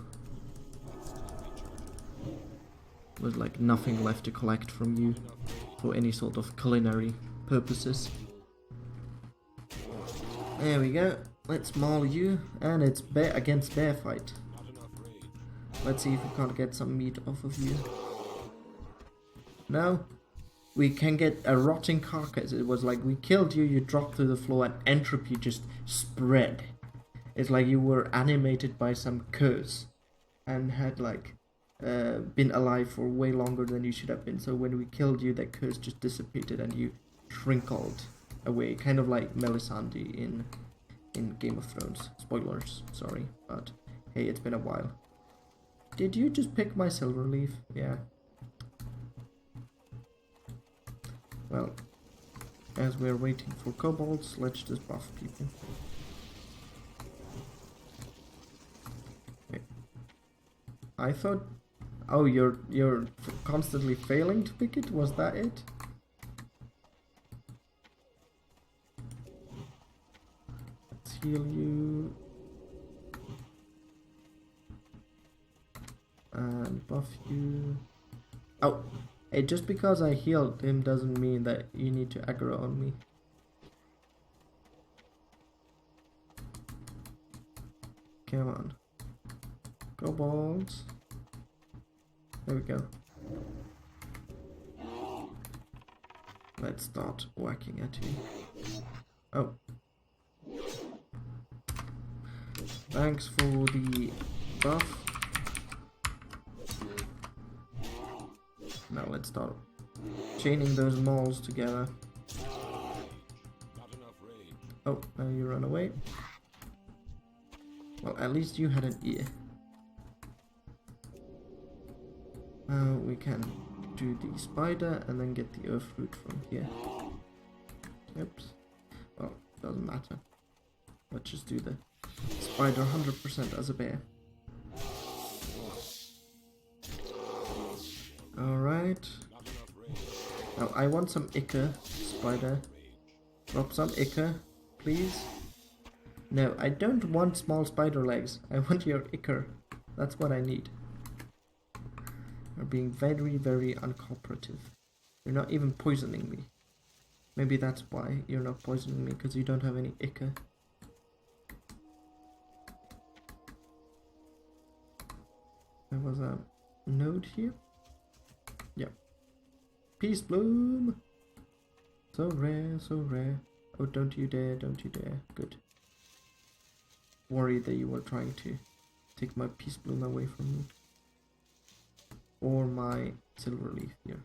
With like nothing left to collect from you for any sort of culinary purposes. There we go. Let's maul you, and it's bear against bear fight. Let's see if we can't get some meat off of you. No, we can get a rotting carcass. It was like we killed you, you dropped to the floor, and entropy just spread. It's like you were animated by some curse and had like been alive for way longer than you should have been. So when we killed you, that curse just dissipated and you shrinkled away, kind of like Melisandre in Game of Thrones. Spoilers, sorry, but hey, it's been a while. Did you just pick my silver leaf? Yeah. Well, as we're waiting for kobolds, let's just buff people. Okay. I thought... Oh, you're constantly failing to pick it? Was that it? Let's heal you. And buff you. Oh! Hey, just because I healed him doesn't mean that you need to aggro on me. Come on. Kobolds. There we go. Let's start whacking at you. Oh. Thanks for the buff. Now let's start chaining those mauls together. Oh, now you run away. Well, at least you had an ear. Now we can do the spider and then get the earth root from here. Oops. Well, doesn't matter. Let's just do the spider 100% as a bear. Alright. Now I want some ichor, spider. Drop some ichor, please. No, I don't want small spider legs. I want your ichor. That's what I need. You're being very, very uncooperative. You're not even poisoning me. Maybe that's why you're not poisoning me, because you don't have any ichor. There was a node here. Yep. Peace bloom. So rare, so rare. Oh, don't you dare, don't you dare. Good. Worried that you were trying to take my peace bloom away from me. Or my silver leaf here.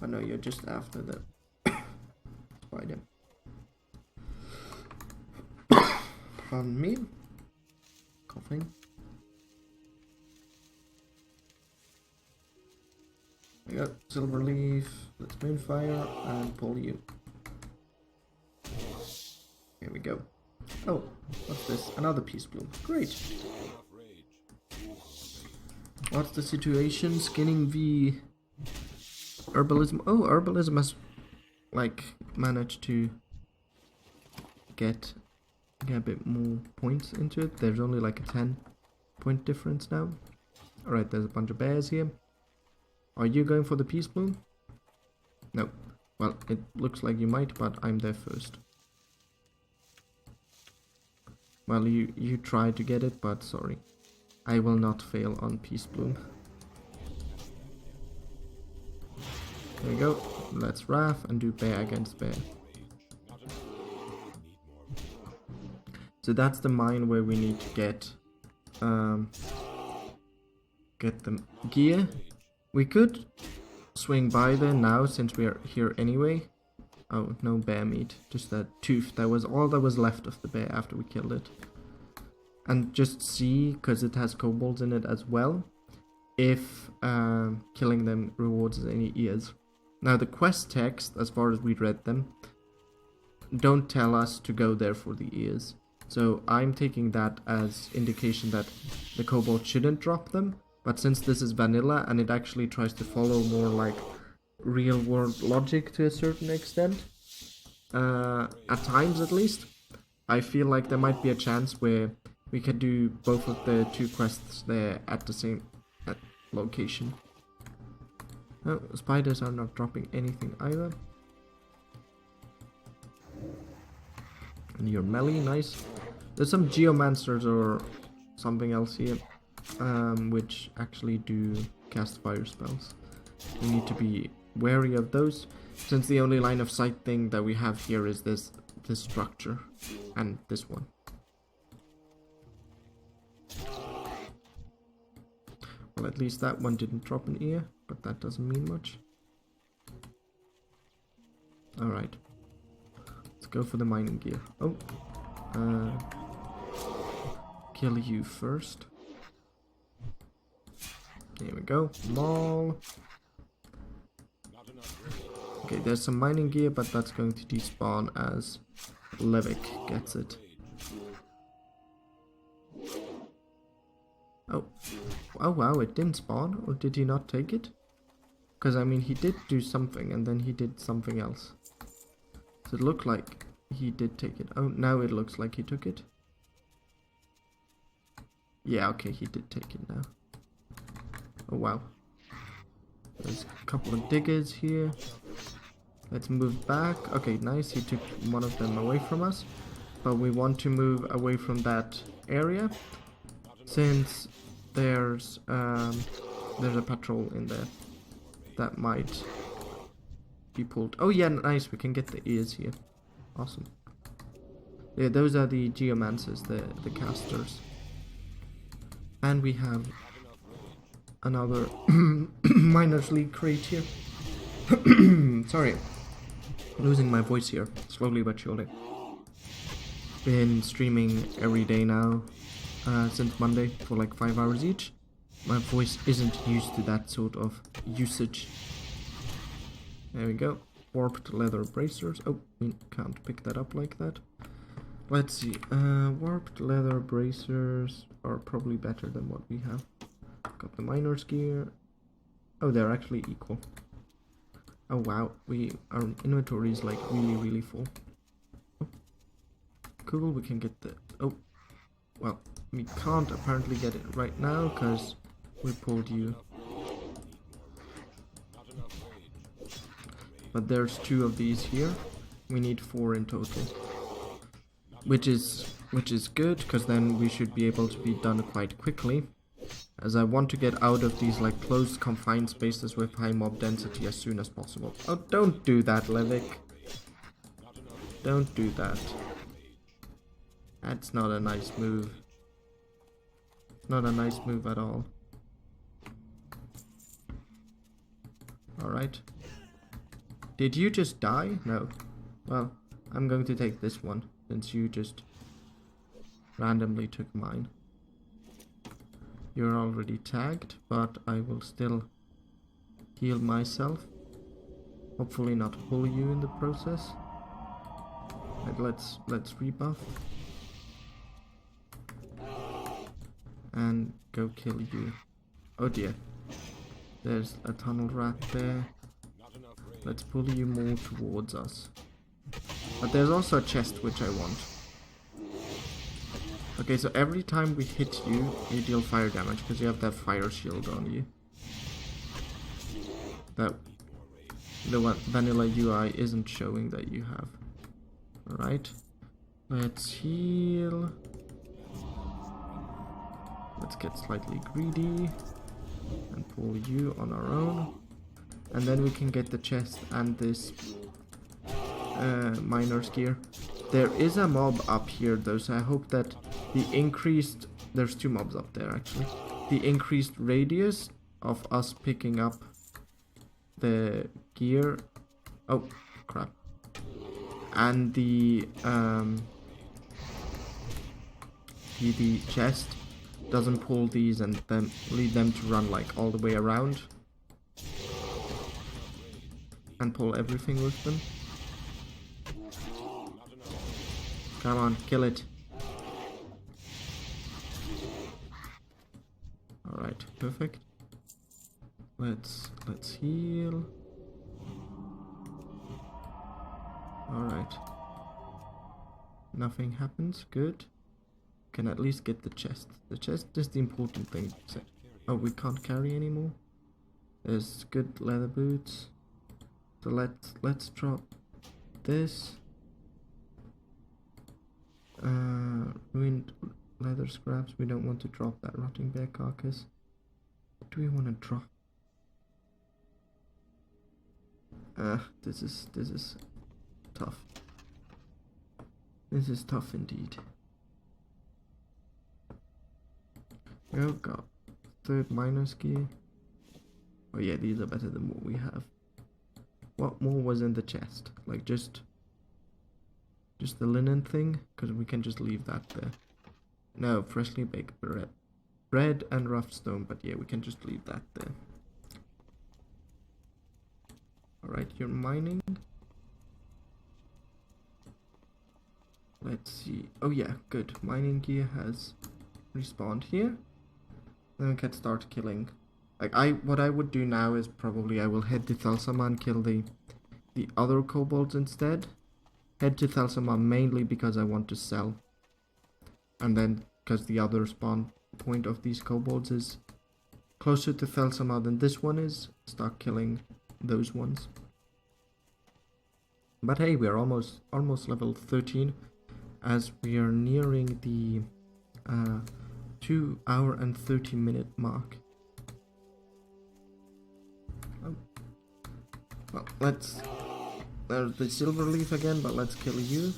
I know you're just after the spider. Pardon me. Coughing. I got silver leaf. Let's moonfire and pull you. Here we go. Oh, what's this? Another peace bloom. Great. What's the situation? Skinning v herbalism. Oh, herbalism has like managed to get a bit more points into it. There's only like a 10-point difference now. Alright, there's a bunch of bears here. Are you going for the peace bloom? No. Well, it looks like you might, but I'm there first. Well, you tried to get it, but sorry. I will not fail on peace bloom. There we go. Let's Wrath and do bear against bear. So that's the mine where we need to get the gear. We could swing by there now since we are here anyway. Oh, no bear meat, just that tooth. That was all that was left of the bear after we killed it. And just see, because it has kobolds in it as well, if killing them rewards any ears. Now the quest text, as far as we read them, don't tell us to go there for the ears. So I'm taking that as indication that the kobold shouldn't drop them. But since this is vanilla and it actually tries to follow more like real world logic to a certain extent, at times at least, I feel like there might be a chance where we can do both of the two quests there at the same location. Oh, spiders are not dropping anything either. And your melee, nice. There's some geomancers or something else here, which actually do cast fire spells. We need to be wary of those, since the only line of sight thing that we have here is this structure and this one. Well, at least that one didn't drop an ear, but that doesn't mean much. Alright. Let's go for the mining gear. Oh. Kill you first. There we go. Maul. Okay, there's some mining gear, but that's going to despawn as Levick gets it. Oh. Oh wow, it didn't spawn, or did he not take it? Because I mean, he did do something, and then he did something else. So it looked like he did take it. Oh, now it looks like he took it. Yeah, okay, he did take it now. Oh wow. There's a couple of diggers here. Let's move back. Okay, nice, he took one of them away from us. But we want to move away from that area, since there's a patrol in there that might be pulled. Oh yeah, nice, we can get the ears here. Awesome. Yeah, those are the geomancers, the casters. And we have another Miners League crate here. Sorry, losing my voice here, slowly but surely. Been streaming every day now, since Monday, for like 5 hours each. My voice isn't used to that sort of usage. There we go. Warped leather bracers. Oh, we can't pick that up like that. Let's see. Warped leather bracers are probably better than what we have. Got the miner's gear. Oh, they're actually equal. Oh wow, our inventory is like really full. Oh. Cool, we can get the... Oh, well, we can't apparently get it right now because we pulled you. But there's 2 of these here. We need 4 in total, which is good, because then we should be able to be done quite quickly, as I want to get out of these like closed confined spaces with high mob density as soon as possible. Oh, don't do that, Levick. Don't do that. That's not a nice move. Not a nice move at all. Alright. Did you just die? No. Well, I'm going to take this one, since you just randomly took mine. You're already tagged, but I will still heal myself. Hopefully not pull you in the process. Right, let's rebuff. and go kill you. Oh dear. There's a tunnel rat there. Let's pull you more towards us. But there's also a chest which I want. Okay, so every time we hit you, you deal fire damage because you have that fire shield on you. That the vanilla UI isn't showing that you have. Alright. Let's heal. Let's get slightly greedy and pull you on our own. And then we can get the chest and this miner's gear. There is a mob up here though, so I hope that the increased... There's two mobs up there actually. The increased radius of us picking up the gear... Oh, crap. And the chest doesn't pull these and then lead them to run like all the way around. And pull everything with them. Come on, kill it. Alright, perfect. Let's heal. Alright. Nothing happens, good. Can at least get the chest. The chest is the important thing. Oh, we can't carry anymore. There's good leather boots. So let's drop this. Ruined leather scraps. We don't want to drop that rotting bear carcass. What do we want to drop? This is tough. This is tough indeed. Oh god. Third miner's gear. Oh yeah, these are better than what we have. What more was in the chest? Like just the linen thing? Because we can just leave that there. No, freshly baked bread and rough stone, but yeah, we can just leave that there. Alright, you're mining. Let's see. Oh yeah, good. Mining gear has respawned here. Then we can start killing. Like what I would do now is probably I will head to Thelsama and kill the other kobolds instead. Head to Thelsama mainly because I want to sell. And then because the other spawn point of these kobolds is closer to Thelsama than this one is, start killing those ones. But hey, we're almost level 13 as we are nearing the 2 hour and 30 minute mark. Well, there's the silver leaf again, but let's kill you.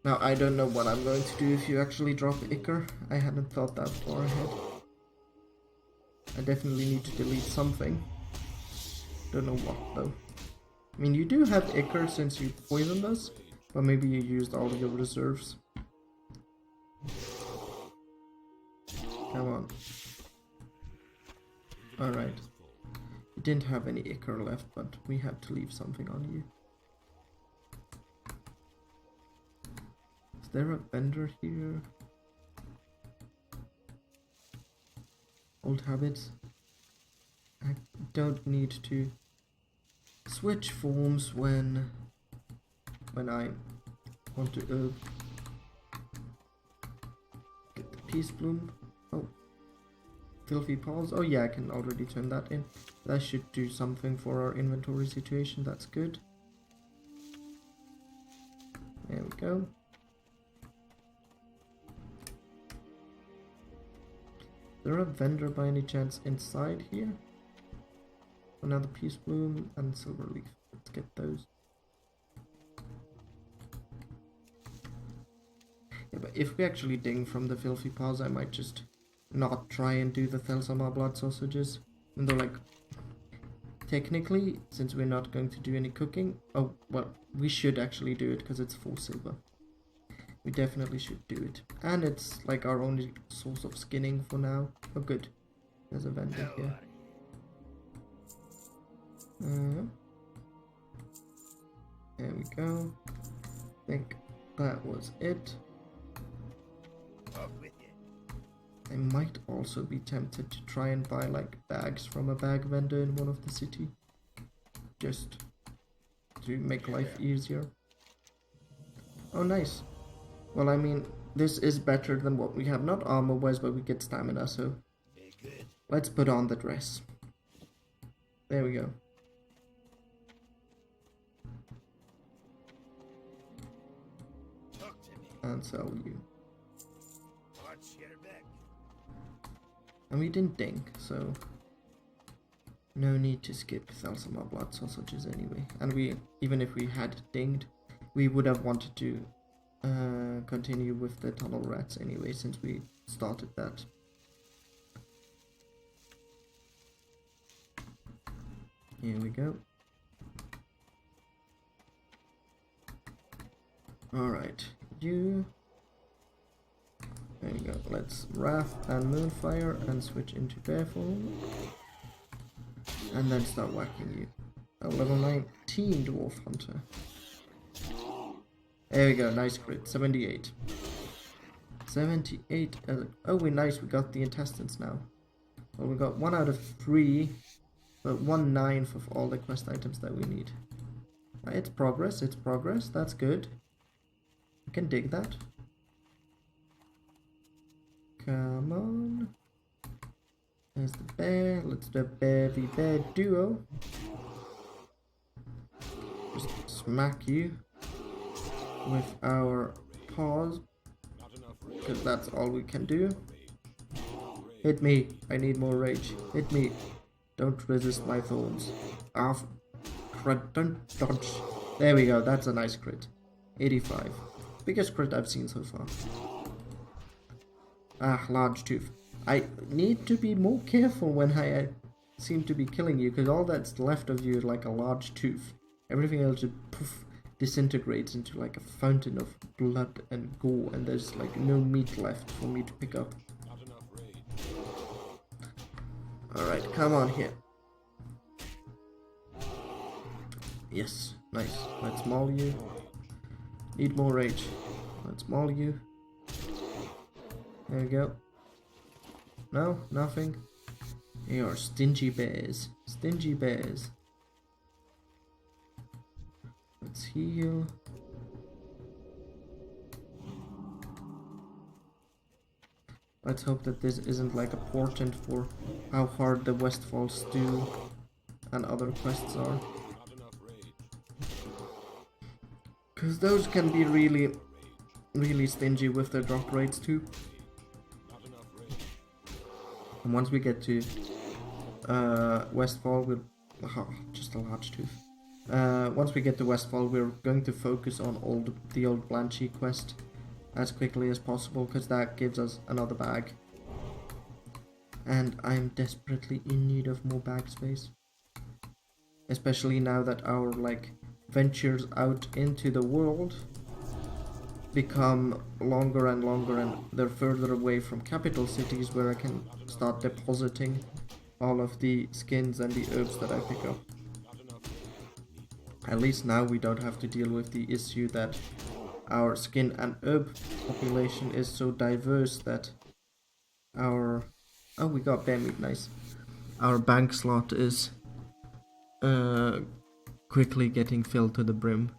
Now, I don't know what I'm going to do if you actually drop Ichor. I hadn't thought that far ahead. I definitely need to delete something. Don't know what, though. I mean, you do have Ichor since you poisoned us, but maybe you used all your reserves. Come on. Alright. You didn't have any Ichor left, but we had to leave something on you. Is there a vendor here? Old habits. I don't need to switch forms when I want to get the peace bloom. Oh, filthy paws. Oh yeah, I can already turn that in. That should do something for our inventory situation. That's good. There we go. Is there a vendor by any chance inside here? Another peace bloom and silver leaf. Let's get those. Yeah, but if we actually ding from the filthy paws, I might just not try and do the Thelsama blood sausages. And though, like, technically, since we're not going to do any cooking, oh, well, we should actually do it because it's 4 silver. We definitely should do it. And it's like our only source of skinning for now. Oh good. There's a vendor here. There we go. I think that was it. I might also be tempted to try and buy like bags from a bag vendor in one of the city, just to make life easier. Oh, nice. Well, I mean, this is better than what we have. Not armor-wise, but we get stamina, so let's put on the dress. There we go. And sell you. And we didn't ding, so no need to skip sell some more blood sausages anyway. And we, even if we had dinged, we would have wanted to continue with the tunnel rats anyway, since we started that. Here we go. Alright, you. There you go. Let's Wrath and Moonfire and switch into Bear form. And then start whacking you. Oh, level 19 Dwarf Hunter. There we go, nice crit. 78. 78. Oh, we nice. We got the intestines now. Well, we got 1 out of 3, but 1/9 of all the quest items that we need. It's progress. It's progress. That's good. We can dig that. Come on. There's the bear. Let's do a bear v bear duo. Just smack you with our paws, because that's all we can do. Hit me. I need more rage. Hit me. Don't resist my thorns. Off. Crit. Don't dodge. There we go. That's a nice crit. 85. Biggest crit I've seen so far. Ah, large tooth. I need to be more careful when I seem to be killing you, because all that's left of you is like a large tooth. Everything else just poof, disintegrates into like a fountain of blood and gore, and there's like no meat left for me to pick up. Alright, come on here. Yes, nice. Let's maul you. Need more rage. Let's maul you. There we go. No, nothing. They are stingy bears. Stingy bears. Let's heal. Let's hope that this isn't like a portent for how hard the Westfall stew and other quests are. Because those can be really stingy with their drop rates too. And once we get to Westfall, we'll... Oh, just a large tooth. Once we get to Westfall, we're going to focus on the old Blanchy quest as quickly as possible, because that gives us another bag. And I'm desperately in need of more bag space. Especially now that our, like, ventures out into the world become longer and longer, and they're further away from capital cities where I can start depositing all of the skins and the herbs that I pick up. At least now we don't have to deal with the issue that our skin and herb population is so diverse that our... Oh, we got bear meat, nice. Our bank slot is quickly getting filled to the brim.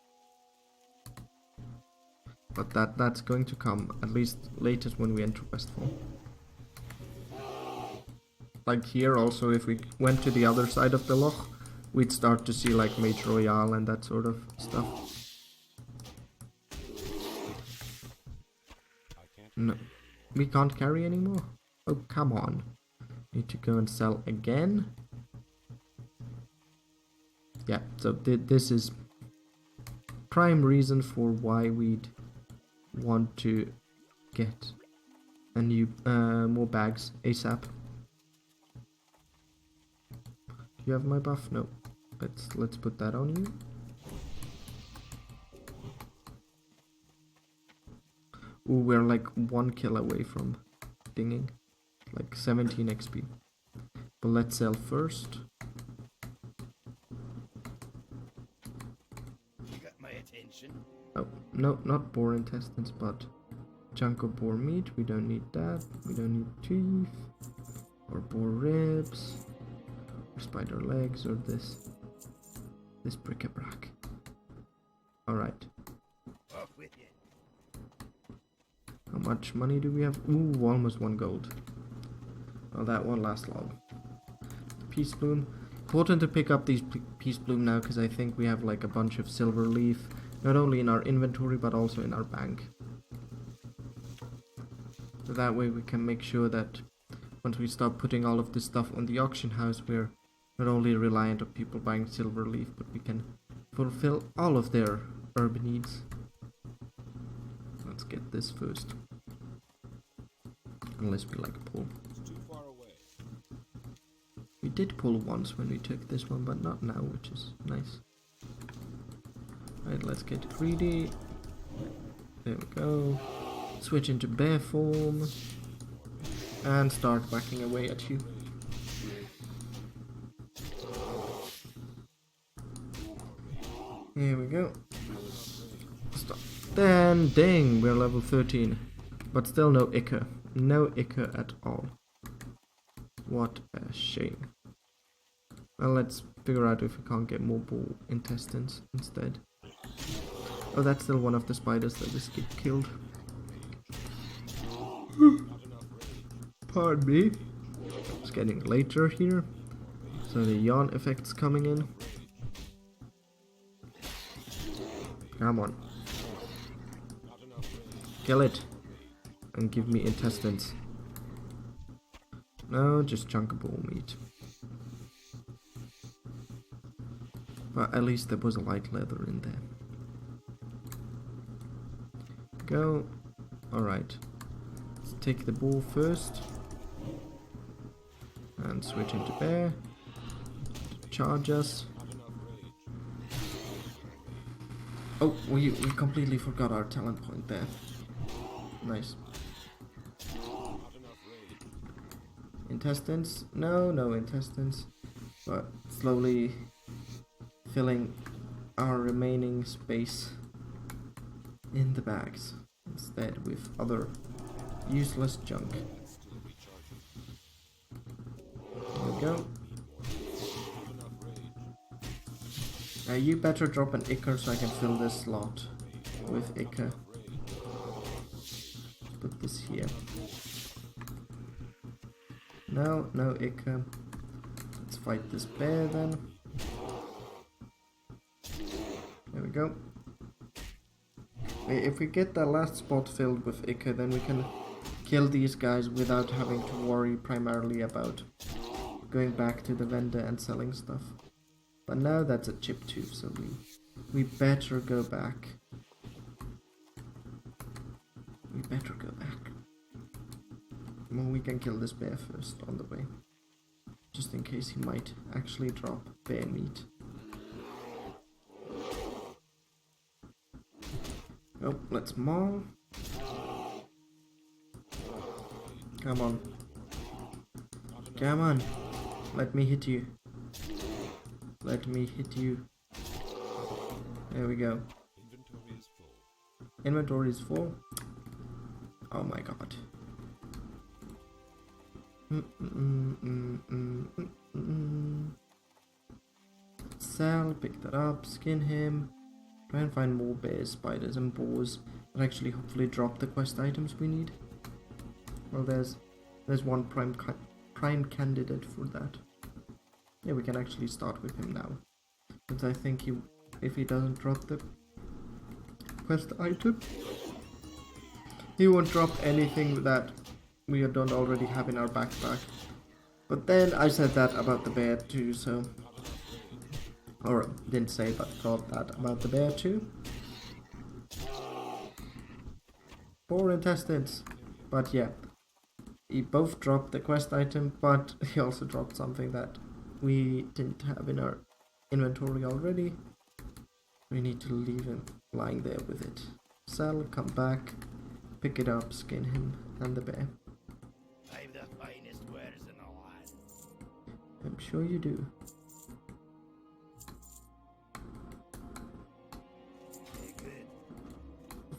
But that's going to come, at least latest when we enter Westfall. Like here also, if we went to the other side of the loch, we'd start to see like Mage Royale and that sort of stuff. No, we can't carry anymore? Oh, come on. Need to go and sell again? Yeah, so this is prime reason for why we'd want to get a new more bags ASAP. Do you have my buff? No. Let's put that on you. Ooh, we're like 1 kill away from dinging. Like 17 XP. But let's sell first. You got my attention. Oh, no, not boar intestines, but chunk of boar meat. We don't need that. We don't need teeth or boar ribs or spider legs or this bric-a-brac. All right. Off with you. How much money do we have? Ooh, almost 1 gold. Well, that won't last long. Peace bloom. Important to pick up these peace bloom now because I think we have like a bunch of silver leaf, not only in our inventory but also in our bank. So that way we can make sure that once we start putting all of this stuff on the auction house, we're not only reliant on people buying silver leaf, but we can fulfill all of their herb needs. Let's get this first. Unless we like pull. We did pull once when we took this one, but not now, which is nice. Right, let's get greedy. There we go. Switch into bear form. And start whacking away at you. Here we go. Stop. Then, dang, we're level 13. But still no ichor. No ichor at all. What a shame. Well, let's figure out if we can't get more bull intestines instead. Oh, that's still one of the spiders that just get killed. Pardon me. It's getting later here. So the yawn effect's coming in. Come on. Kill it. And give me intestines. No, just chunkable meat. But at least there was a light leather in there. Go. Alright. Let's take the bull first. And switch into bear. To charge us. Oh, we completely forgot our talent point there. Nice. Intestines? No intestines. But slowly filling our remaining space in the bags instead with other useless junk. There we go. You better drop an ichor so I can fill this slot with ichor. Put this here. No ichor. Let's fight this bear then. There we go. If we get that last spot filled with ichor, then we can kill these guys without having to worry primarily about going back to the vendor and selling stuff. But now that's a chip tooth, so we better go back. We better go back. Well, we can kill this bear first on the way. Just in case he might actually drop bear meat. Oh, let's maul. Come on. Come on. Let me hit you. Let me hit you. There we go. Inventory is full. Oh my god. Sell, pick that up, skin him. Try and find more bears, spiders and boars and actually hopefully drop the quest items we need. Well, there's one prime candidate for that. Yeah, we can actually start with him now. Since I think if he doesn't drop the quest item, he won't drop anything that we don't already have in our backpack. But then I said that about the bear too, so... Or didn't say, but thought that about the bear too. 4 intestines. But yeah, he both dropped the quest item, but he also dropped something that we didn't have in our inventory already. We need to leave him lying there with it. Sell, come back, pick it up, skin him and the bear. I'm the finest wares in the land. I'm sure you do.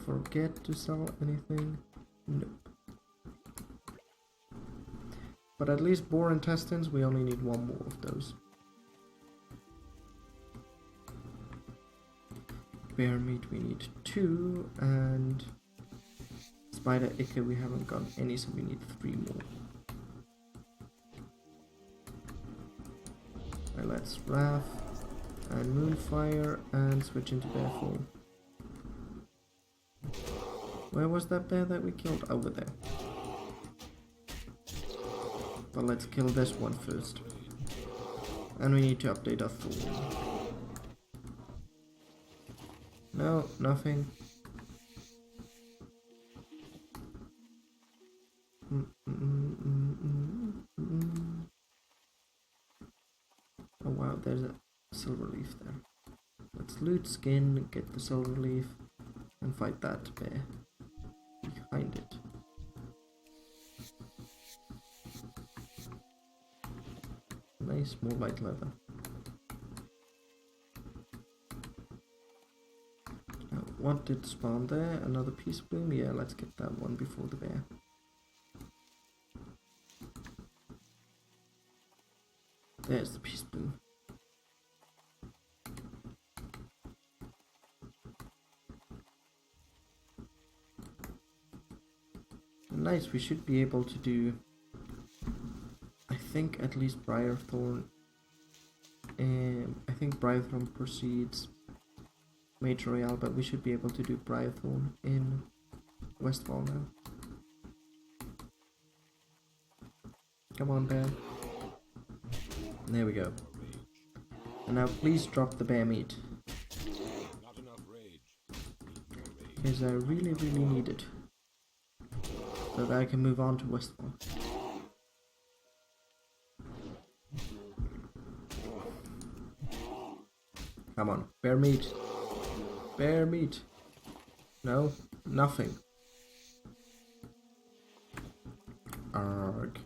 Forget to sell anything. Nope. But at least boar intestines, we only need one more of those. Bear meat, we need 2, and spider ichor, we haven't got any, so we need 3 more. Right, let's Wrath and Moonfire and switch into bear form. Where was that bear that we killed? Over there. But let's kill this one first. And we need to update our thorn. No, nothing. Oh wow, there's a silver leaf there. Let's loot skin, get the silver leaf, and fight that bear behind it. Nice, more light leather. What did spawn there? Another peace bloom? Yeah, let's get that one before the bear. There's the peace bloom. Nice, we should be able to do, I think, at least Briarthorn. I think Briarthorn precedes Major Royale, but we should be able to do Briarthorn in Westfall now. Come on, bear. There we go. And now please drop the bear meat. Because I really, really need it. So that I can move on to Westfall. Come on, bear meat. Bear meat. No, nothing. Arg.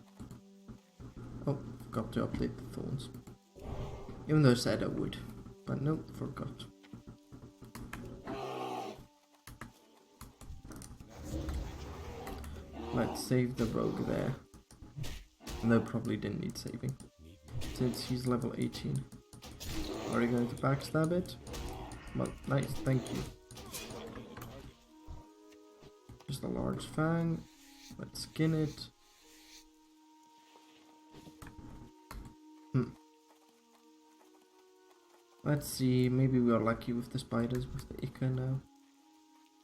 Oh, forgot to update the thorns. Even though I said I would. But nope, forgot. Let's save the rogue there. No, probably didn't need saving. Since he's level 18. Are you going to backstab it? Well, nice, thank you. Just a large fang. Let's skin it. Let's see, maybe we are lucky with the spiders with the ichor now.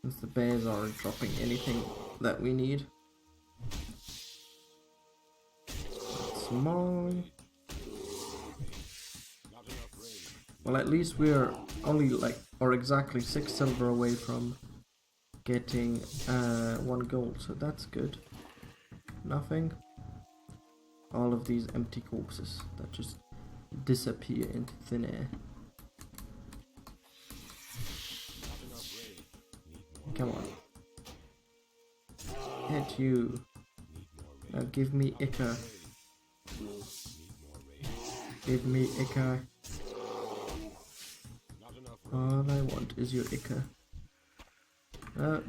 Since the bears aren't dropping anything that we need. Small. Well, at least we're only or exactly 6 silver away from getting 1 gold, so that's good. Nothing. All of these empty corpses that just disappear into thin air. Come on. Hit you. Now give me ichor. Give me ichor. All I want is your ichor.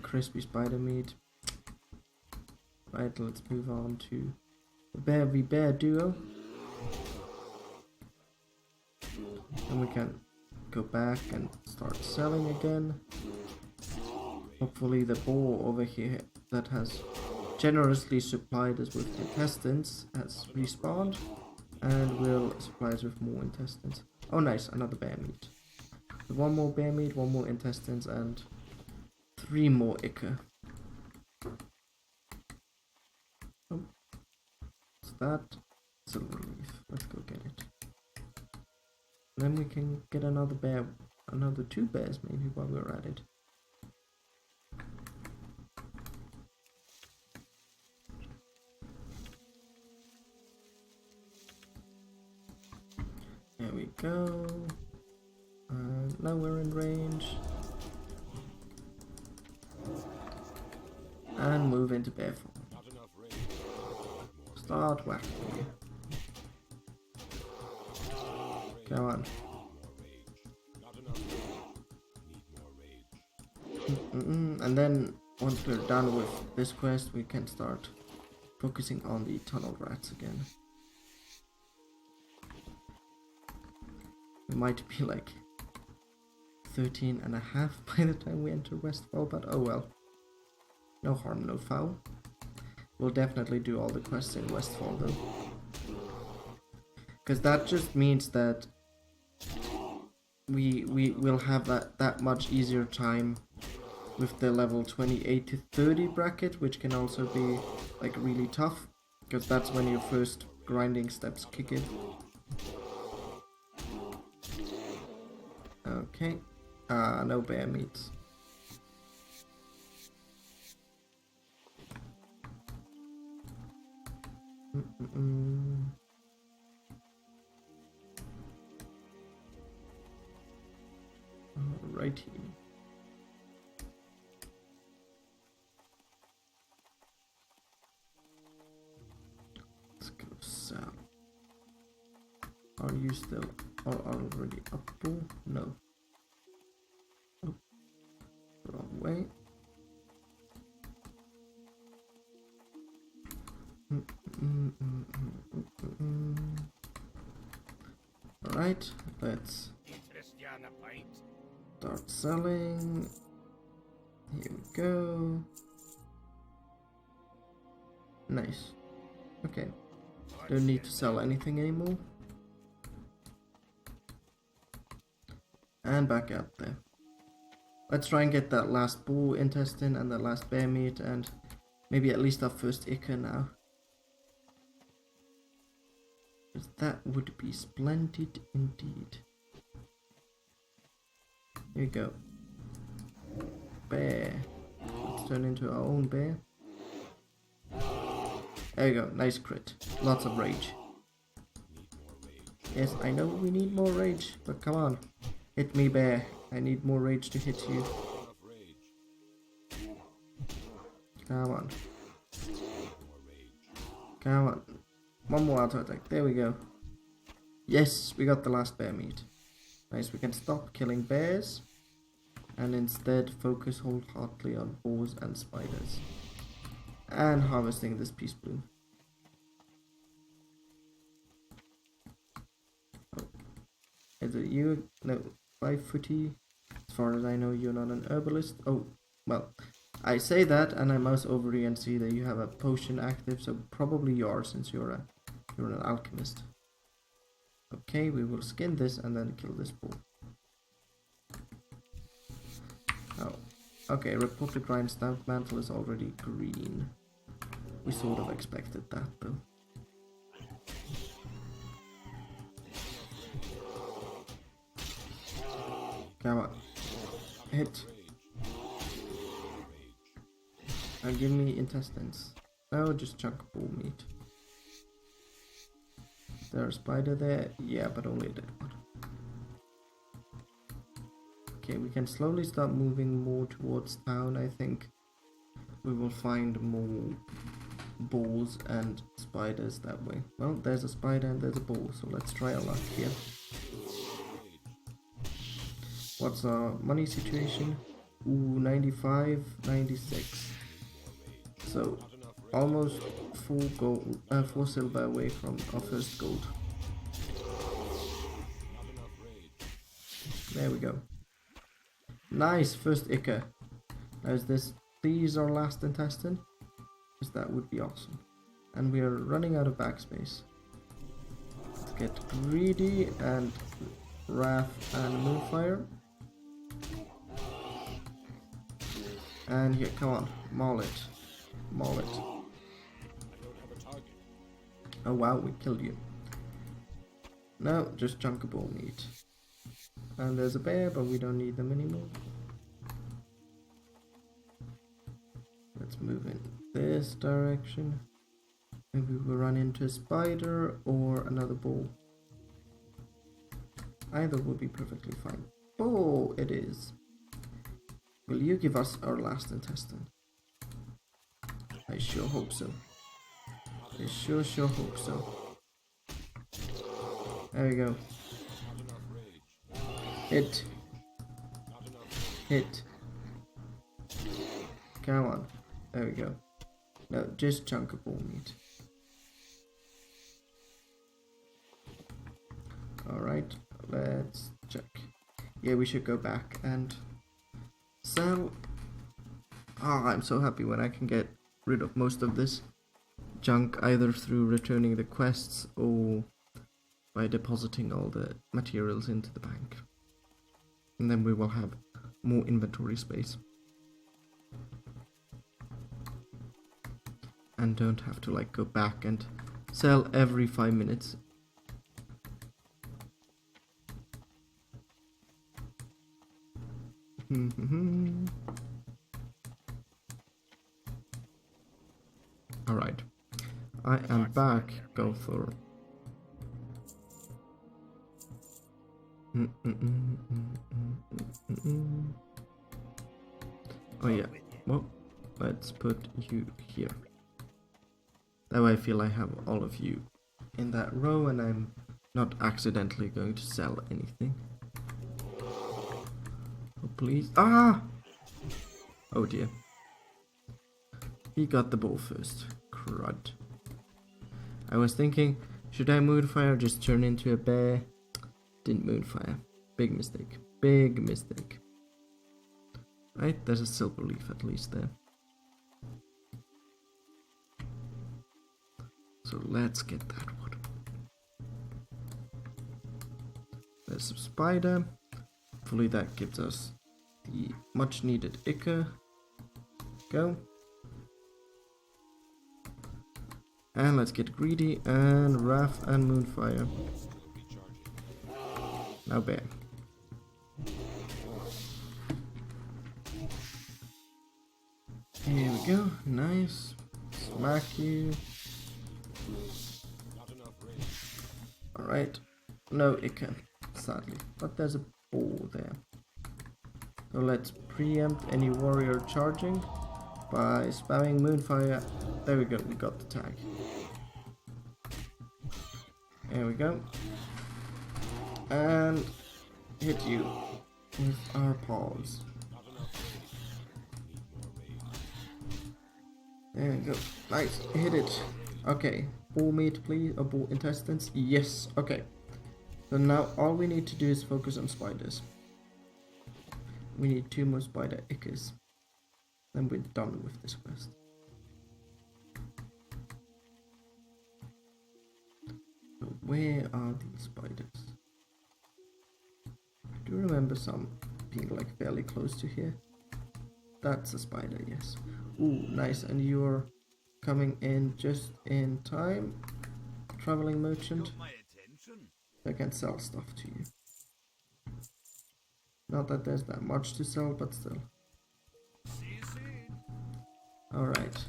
Crispy spider meat. Right, let's move on to the bear v bear duo. And we can go back and start selling again. Hopefully the boar over here that has generously supplied us with intestines has respawned and will supply us with more intestines. Oh nice, another bear meat. So 1 more bear meat, 1 more intestines, and 3 more ichor. Oh, what's that? Silver leaf. Let's go get it. Then we can get another bear, another 2 bears maybe while we're at it. There we go. Now we're in range. And move into bear form. Start whacking you. Come on. And then once we're done with this quest, we can start focusing on the tunnel rats again. We might be like 13 and a half by the time we enter Westfall, but oh well. No harm, no foul. We'll definitely do all the quests in Westfall though. Because that just means that we will have that much easier time with the level 28 to 30 bracket, which can also be like really tough, because that's when your first grinding steps kick in. Okay, no bear meat. Alrighty. Let's go south. Are you still already up? No. Oh, wrong way. Alright, let's start selling. Here we go. Nice. Okay. Don't need to sell anything anymore. And back up there. Let's try and get that last bull intestine and the last bear meat and maybe at least our first ichor now. Because that would be splendid indeed. Here we go. Bear. Let's turn into our own bear. There you go, nice crit. Lots of rage. Yes, I know we need more rage, but come on. Hit me, bear. I need more rage to hit you. Come on. Come on. One more auto attack. There we go. Yes, we got the last bear meat. Nice, we can stop killing bears and instead focus wholeheartedly on boars and spiders. And harvesting this peace bloom. Oh. Is it you? No, 5-footy. As far as I know, you're not an herbalist. Oh, well, I say that and I mouse over you and see that you have a potion active, so probably you are, since you're an alchemist. Okay, we will skin this and then kill this bull. Oh, okay, report the grind stamp mantle is already green. We sort of expected that though. Come on. Hit. And give me intestines. No, just chunk bull meat. Is there a spider there? Yeah, but only a dead one. Okay, we can slowly start moving more towards town. I think we will find more balls and spiders that way. Well, there's a spider and there's a ball, so let's try our luck here. What's our money situation? Ooh, 95, 96. So almost 4 silver away from our first gold. There we go. Nice, first ichor. Now is this please our last intestine? Because that would be awesome. And we are running out of backspace. Let's get greedy and wrath and moonfire. And here, come on, maul it. Maul it. Oh wow, we killed you. No, just chunkable meat. And there's a bear, but we don't need them anymore. Let's move in this direction. Maybe we'll run into a spider or another bull. Either would be perfectly fine. Oh, it is. Will you give us our last intestine? I sure hope so. I sure hope so. There we go. Hit. Hit. Come on. There we go. No, just chunk of bull meat. Alright, let's check. Yeah, we should go back and sell. Ah, I'm so happy when I can get rid of most of this junk either through returning the quests or by depositing all the materials into the bank. And then we will have more inventory space. And don't have to like go back and sell every 5 minutes. Alright. I am back, Gopher. Oh yeah. Well, let's put you here. That way I feel I have all of you in that row and I'm not accidentally going to sell anything. Oh please. Ah! Oh dear. He got the ball first. Crud. I was thinking, should I Moonfire or just turn into a bear? Didn't Moonfire. Big mistake. Big mistake. Right, there's a silver leaf at least there. So let's get that one. There's a spider. Hopefully that gives us the much needed ichor. Go. And let's get greedy and Wrath and Moonfire. Now bear. Here we go. Nice. Smack you. Alright. No ichor, sadly. But there's a ball there. So let's preempt any warrior charging by spamming Moonfire. There we go, we got the tag. There we go. And hit you with our paws. There we go. Nice, hit it. Okay, bull meat please, or bull intestines. Yes, okay. So now all we need to do is focus on spiders. We need 2 more spider ichors. Then we're done with this quest. So where are these spiders? I do remember some being like fairly close to here. That's a spider, yes. Ooh, nice, and you're coming in just in time. Traveling merchant. I can sell stuff to you. Not that there's that much to sell, but still. Alright.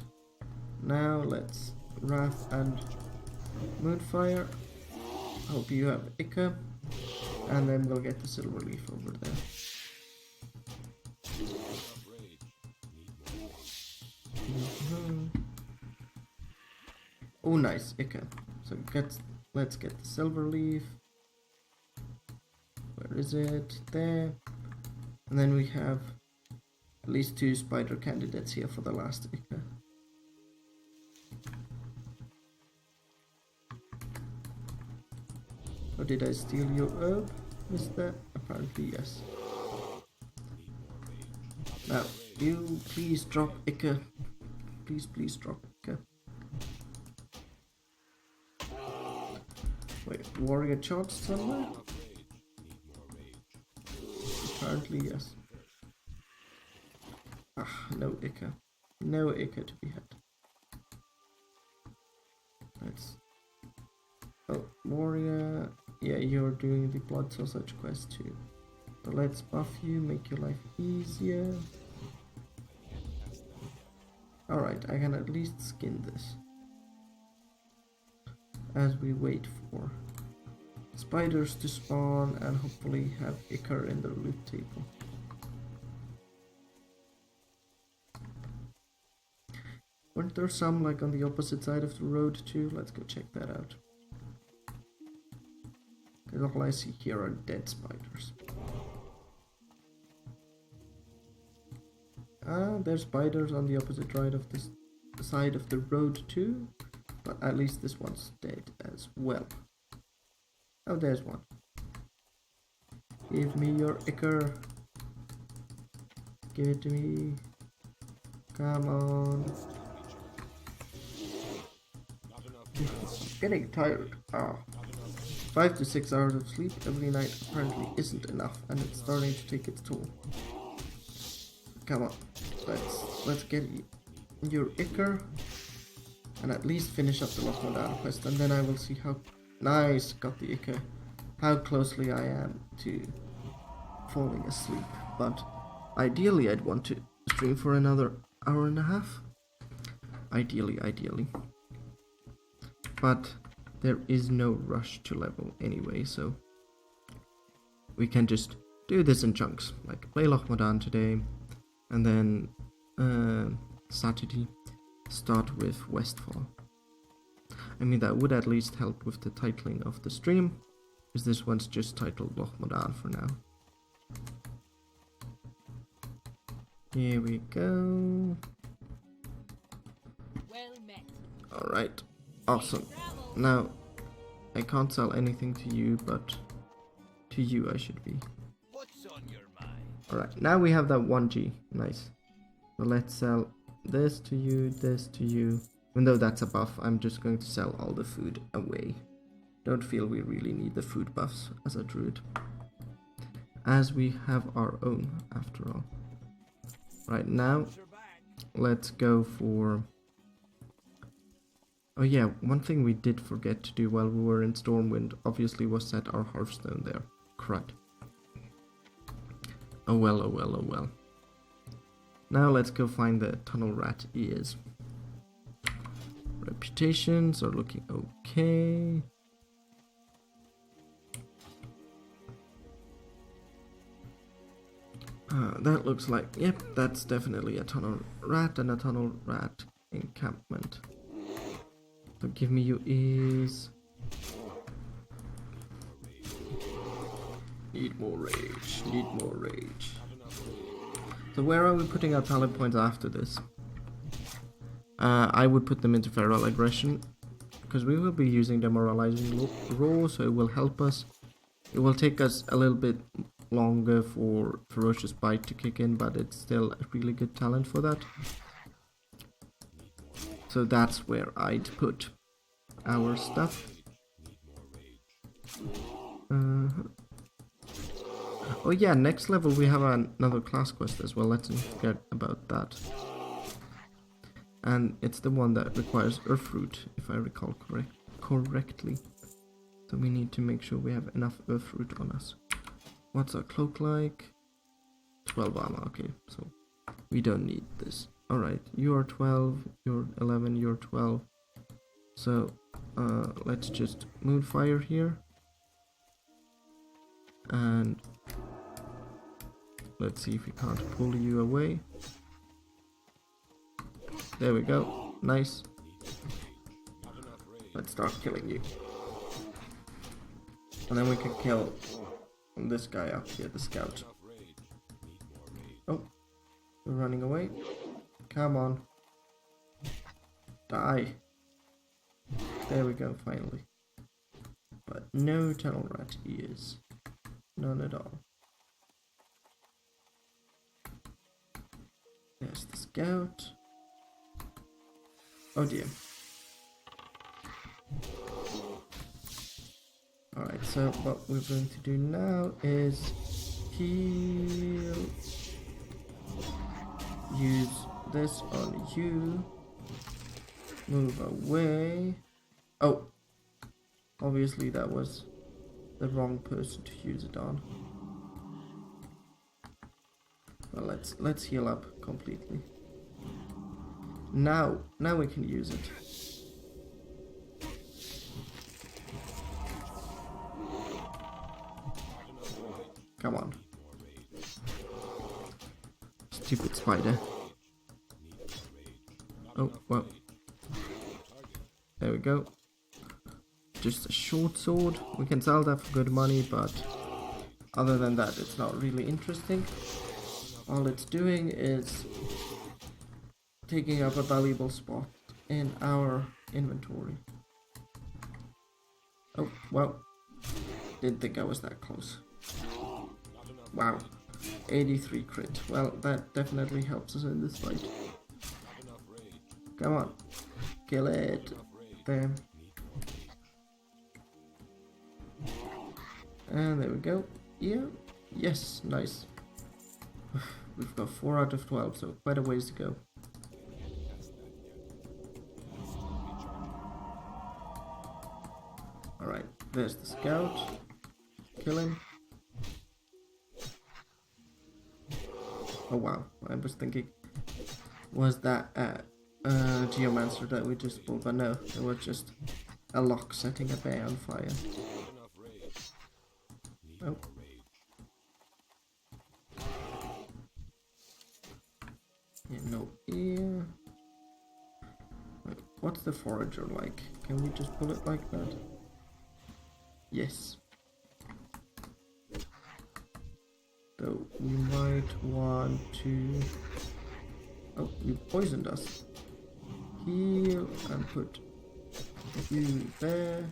Now let's Wrath and Moonfire. Hope you have ichor. And then we'll get the silver leaf over there. Oh nice, ichor. So let's get the silver leaf. Where is it? There. And then we have at least 2 spider candidates here for the last ichor. Or did I steal your herb, mister? Apparently yes. Now, you please drop ichor. Please drop ichor. Wait, warrior charged somewhere? Apparently yes. Ah, no ichor. No ichor to be had. Let's... Oh, warrior... Yeah, you're doing the blood sausage quest too. So let's buff you, make your life easier. Alright, I can at least skin this. As we wait for spiders to spawn and hopefully have ichor in the loot table. Weren't there some like on the opposite side of the road too? Let's go check that out. Because all I see here are dead spiders. There's spiders on the opposite right of this side of the road too, but at least this one's dead as well. Oh, there's one. Give me your ichor. Give it to me. Come on. Getting tired. 5 to 6 hours of sleep every night apparently isn't enough, and it's starting to take its toll. Come on, let's get your ichor and at least finish up the Loch Modan quest, and then I will see how nice, got the ichor, how closely I am to falling asleep. But ideally I'd want to stream for another hour and a half. Ideally. But there is no rush to level anyway, so we can just do this in chunks, like play Loch Modan today, and then Saturday start with Westfall. I mean, that would at least help with the titling of the stream, because this one's just titled Loch Modan for now. Here we go. Well met. Alright, awesome. Now, I can't sell anything to you, but to you I should be. What's on your mind? Alright, now we have that 1G. Nice. So let's sell this to you, this to you. Even though that's a buff, I'm just going to sell all the food away. Don't feel we really need the food buffs as a druid, as we have our own after all. Right now, let's go for... Oh yeah, one thing we did forget to do while we were in Stormwind obviously was set our hearthstone there. Crud. Oh well, oh well, oh well. Now let's go find the tunnel rat ears. Reputations are looking okay. That looks like, yep, that's definitely a tunnel rat and a tunnel rat encampment. So give me your ears. Need more rage, need more rage. So where are we putting our talent points after this? I would put them into feral aggression, because we will be using demoralizing roar, so it will help us. It will take us a little bit longer for ferocious bite to kick in, but it's still a really good talent for that. So that's where I'd put our stuff. Oh yeah, next level we have another class quest as well, let's not forget about that. And it's the one that requires earth fruit, if I recall correctly. So we need to make sure we have enough earth fruit on us. What's our cloak like? 12 armor, okay, so we don't need this. Alright, you are 12, you're 11, you're 12. So let's just moonfire here. And let's see if we can't pull you away. There we go, nice. Let's start killing you. And then we can kill this guy up here, the scout. Oh, we're running away. Come on. Die. There we go, finally. But no tunnel rat ears. None at all. There's the scout. Oh dear. Alright, so what we're going to do now is heal. Use this on you. Move away. Oh, obviously that was the wrong person to use it on. Well, let's heal up completely. Now we can use it. Come on. Stupid spider. Oh, well. There we go. Just a short sword. We can sell that for good money, but other than that, it's not really interesting. all it's doing is taking up a valuable spot in our inventory. Oh, well, didn't think I was that close. Wow, 83 crit. Well, that definitely helps us in this fight. Come on, kill it. There. And there we go. Yeah, yes, nice. We've got 4 out of 12, so quite a ways to go. Alright, there's the scout. Kill him. Oh wow, I was thinking, was that Geomancer that we just pulled? But no, it was just a lock setting a bear on fire. Oh. Yeah, no ear. Wait, what's the forager like? Can we just pull it like that? Yes. So we might want to... Oh, you poisoned us. Heal and put you there.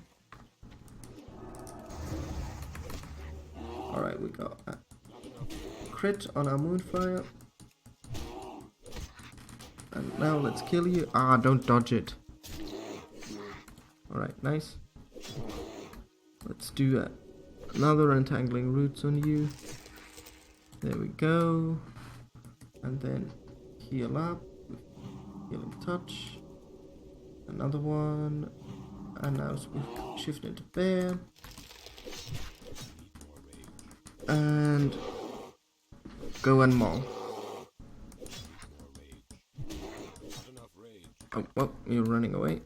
Alright, we got a crit on our Moonfire. And now let's kill you. Ah, don't dodge it. Alright, nice. Let's do another Entangling Roots on you. There we go. And then heal up. Healing Touch. Another one. And now we shift into Bear. And go and maul. Oh, well, you're running away.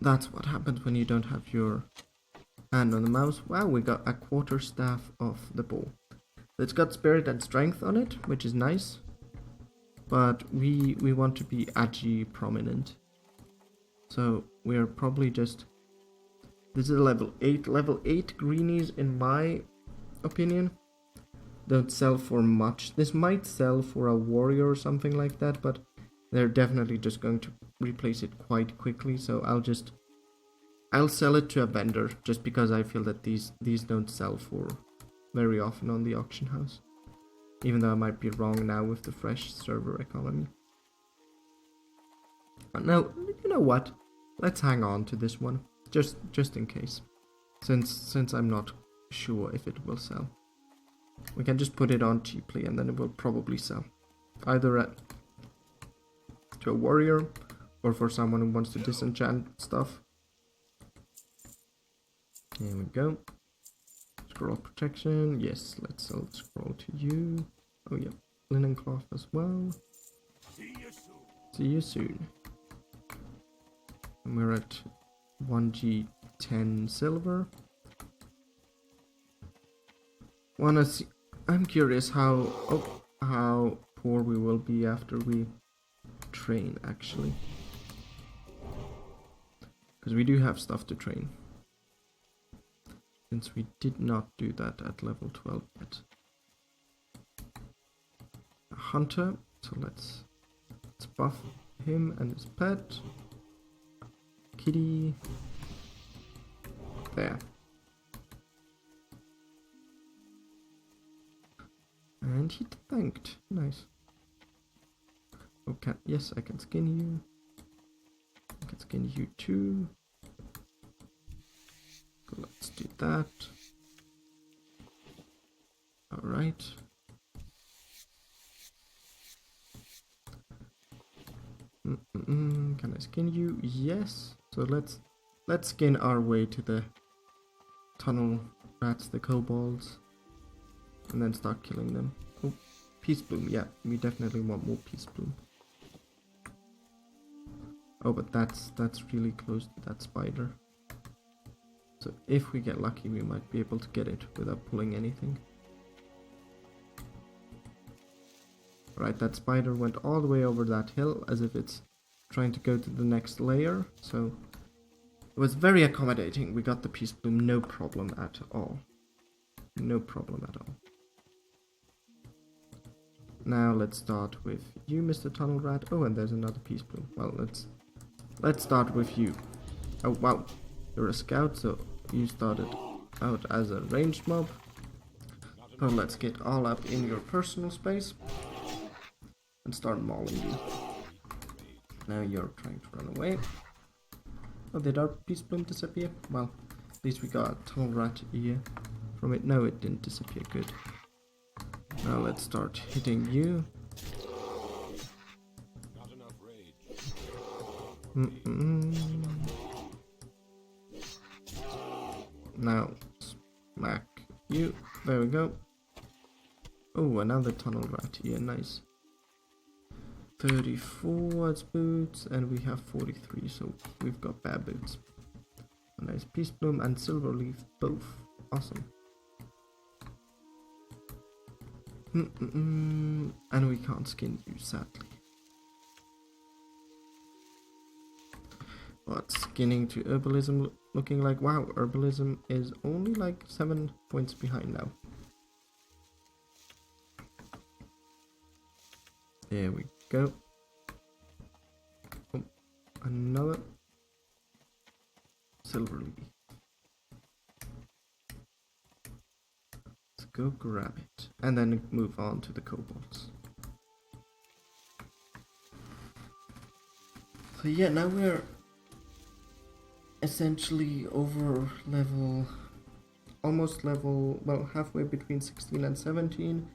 That's what happens when you don't have your hand on the mouse. Wow, we got a quarterstaff of the bow. It's got spirit and strength on it, which is nice. But we want to be agi prominent. So we're probably just... This is level 8. Level 8 greenies, in my opinion, don't sell for much. This might sell for a warrior or something like that, but they're definitely just going to replace it quite quickly. So I'll sell it to a vendor, just because I feel that these don't sell for very often on the auction house. Even though I might be wrong now with the fresh server economy. Now, you know what? Let's hang on to this one. Just in case. Since I'm not sure if it will sell. We can just put it on cheaply and then it will probably sell. Either to a warrior or for someone who wants to disenchant stuff. Here we go. Scroll protection. Yes, let's sell scroll to you. Oh yeah, linen cloth as well. See you soon. And we're at 1G10 silver. Wanna see? I'm curious how poor we will be after we train, actually, because we do have stuff to train. Since we did not do that at level 12 yet. A hunter, so let's buff him and his pet. Kitty. There. And he thanked. Nice. Okay, yes, I can skin you. I can skin you too. Let's do that. Alright. Can I skin you? Yes. So let's skin our way to the tunnel rats, the kobolds, and then start killing them. Oh, Peace Bloom. Yeah, we definitely want more Peace Bloom. Oh, but that's really close to that spider. So if we get lucky, we might be able to get it without pulling anything. Alright, that spider went all the way over that hill as if it's trying to go to the next layer. So it was very accommodating. We got the Peace Bloom, no problem at all. no problem at all. Now let's start with you, Mr. Tunnel Rat. Oh, and there's another Peace Bloom. Well, let's start with you. Oh wow, you're a scout, so you started out as a ranged mob. So let's get all up in your personal space and start mauling you. Now you're trying to run away. Oh, did our Peace Bloom disappear? Well, at least we got a Tunnel Rat ear from it. No, it didn't disappear. Good. Now let's start hitting you. Not enough rage. Now smack you. There we go. Oh, another Tunnel Rat here. Nice. 34 as boots, and we have 43, so we've got bad boots. A nice Peace Bloom and Silver Leaf, both. Awesome. And we can't skin you, sadly. What's skinning to herbalism looking like? Wow, herbalism is only like 7 points behind now. There we go. Oh, another Silver Leaf. Let's go grab it and then move on to the kobolds. So yeah, now we're essentially over level, almost level, well, halfway between 16 and 17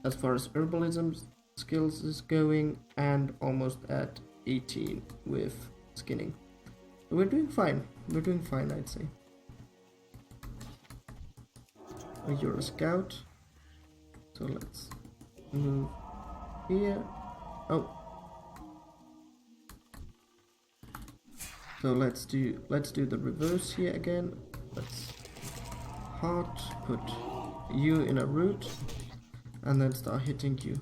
as far as herbalism skills is going, and almost at 18 with skinning. So we're doing fine. We're doing fine, I'd say. Oh, you're a scout. So let's move here. Oh. So let's do the reverse here again. Let's heart, put you in a root, and then start hitting you.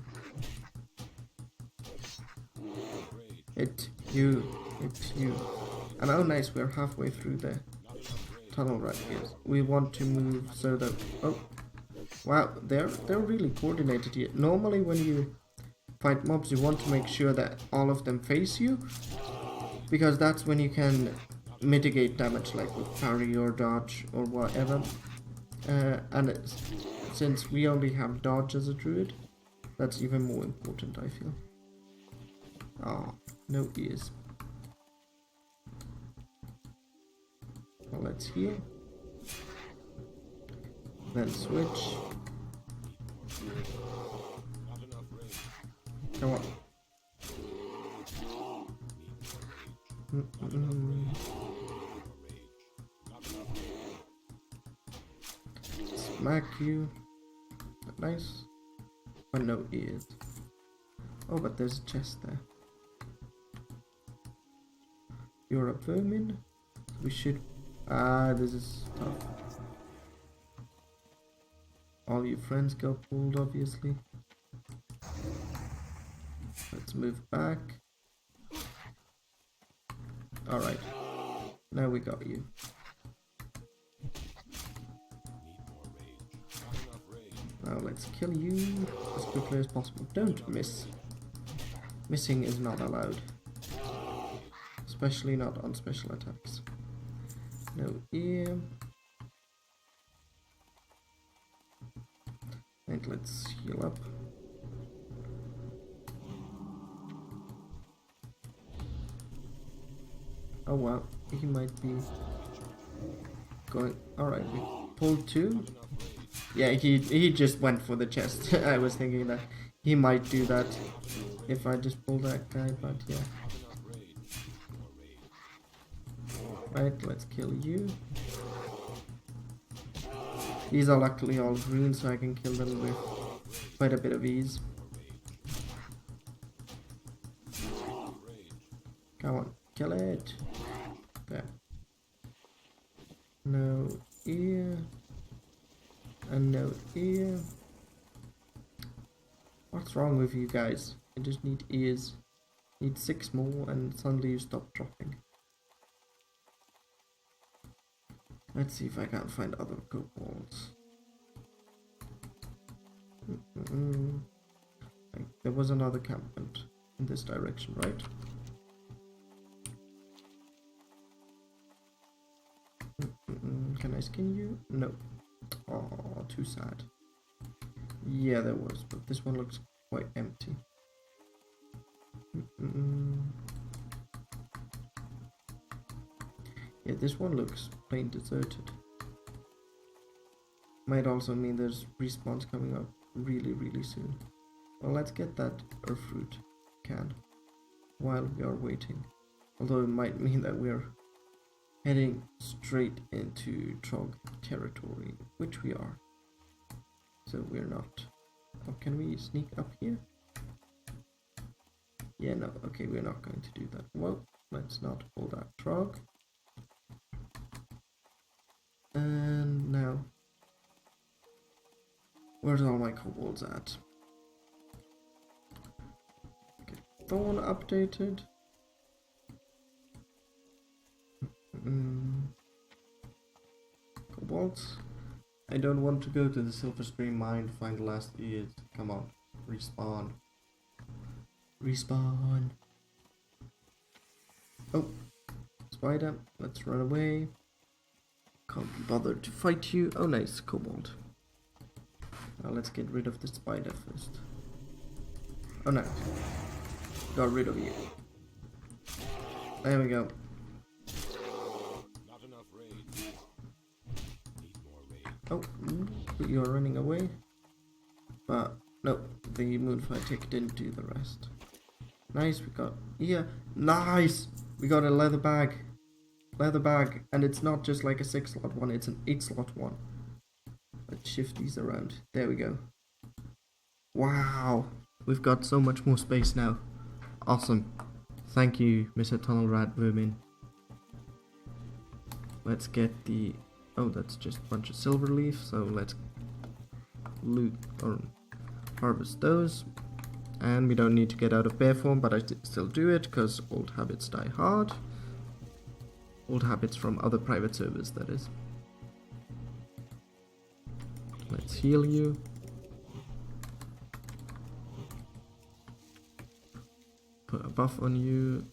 Hit you, hit you. And oh nice, we're halfway through the tunnel right here. We want to move so that, oh wow, they're really coordinated here. Normally when you fight mobs, you want to make sure that all of them face you, because that's when you can mitigate damage, like with parry or dodge or whatever. Since we only have dodge as a druid, that's even more important, I feel. Ah, no ears. Well, let's heal. Then switch. Come on. Smack you. Nice. But no ears. Oh, but there's a chest there. You're a vermin. We should. This is tough. All your friends got pulled, obviously. Let's move back. Alright. Now we got you. Now let's kill you as quickly as possible. Don't miss. Missing is not allowed. Especially not on special attacks. No ear. And let's heal up. Oh wow, he might be going. Alright, we pulled two. Yeah, he just went for the chest. I was thinking that he might do that if I just pull that guy, but yeah. Right, let's kill you. These are luckily all green, so I can kill them with quite a bit of ease. Come on, kill it. There. No ear. And no ear. What's wrong with you guys? I just need ears. Need 6 more and suddenly you stop dropping. Let's see if I can find other kobolds. Like, there was another campment in this direction, right? Can I skin you? No. Oh, too sad. Yeah, there was, but this one looks quite empty. Yeah, this one looks plain deserted. Might also mean there's respawns coming up really soon. Well, let's get that earth fruit can while we are waiting. Although it might mean that we're heading straight into Trog territory, which we are. So we're not. Oh, can we sneak up here? Yeah, no, okay, we're not going to do that. Well, let's not pull that Trog. And now, where's all my kobolds at? Okay, Thorn updated. Kobolds. I don't want to go to the Silver Stream mine to find the last ears. Come on, respawn. Respawn. Oh, spider, let's run away. Can't be bothered to fight you. Oh, nice, kobold. Now let's get rid of the spider first. Oh no, got rid of you. There we go. Not enough rage. Need more rage. Oh, you're running away. But no, the Moonfire tick didn't do the rest. Nice, we got, yeah, nice! We got a leather bag. Leather bag, and it's not just like a 6-slot one, it's an 8-slot one. Let's shift these around. There we go. Wow, we've got so much more space now. Awesome. Thank you, Mr. Tunnel Rat Vermin. Let's get the... Oh, that's just a bunch of silver leaf, so let's loot or harvest those. And we don't need to get out of bear form, but I still do it because old habits die hard. Old habits from other private servers, that is. Let's heal you. Put a buff on you.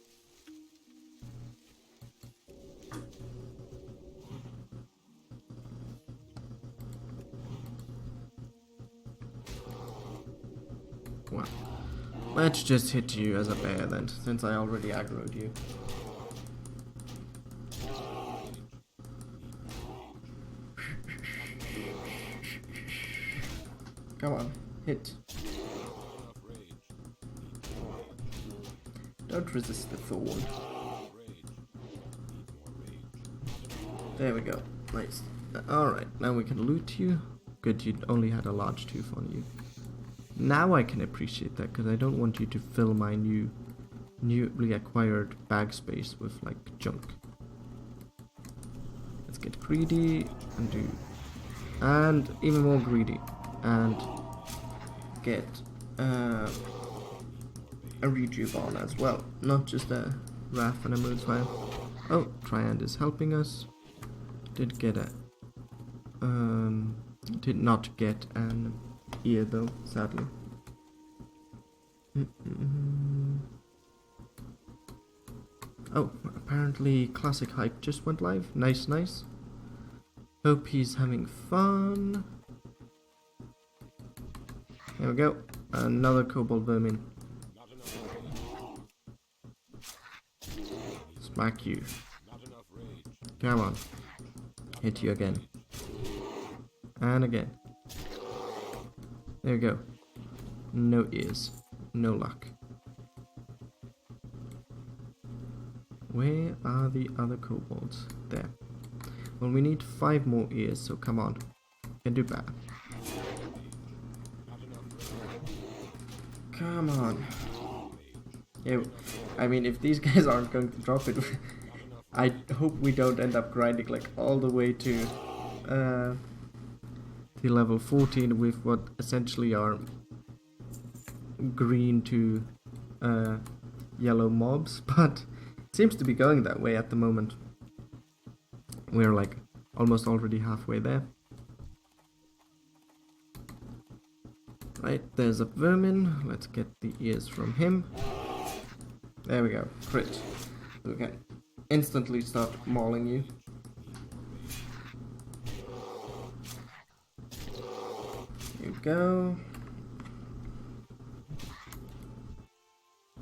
Well, let's just hit you as a bear then, since I already aggroed you. Come on, hit. Don't resist the thorn. There we go. Nice. Alright, now we can loot you. Good, you only had a large tooth on you. Now I can appreciate that, because I don't want you to fill my newly acquired bag space with, like, junk. Let's get greedy and do... And even more greedy. And get a rejuve on as well, not just a Wrath and a Moonfire. Oh, Triand is helping us. Did get a did not get an ear though, sadly. Oh, apparently Classic Hype just went live. Nice, nice. Hope he's having fun. There we go. Another kobold vermin. Smack you. Come on. Hit you again. And again. There we go. No ears. No luck. Where are the other kobolds? There. Well, we need 5 more ears, so come on. Can do better. Come on. Yeah, I mean, if these guys aren't going to drop it, I hope we don't end up grinding like all the way to level 14 with what essentially are green to yellow mobs, but it seems to be going that way at the moment. We're like almost already halfway there. Right, there's a vermin. Let's get the ears from him. There we go. Crit. We can instantly start mauling you. Here you go.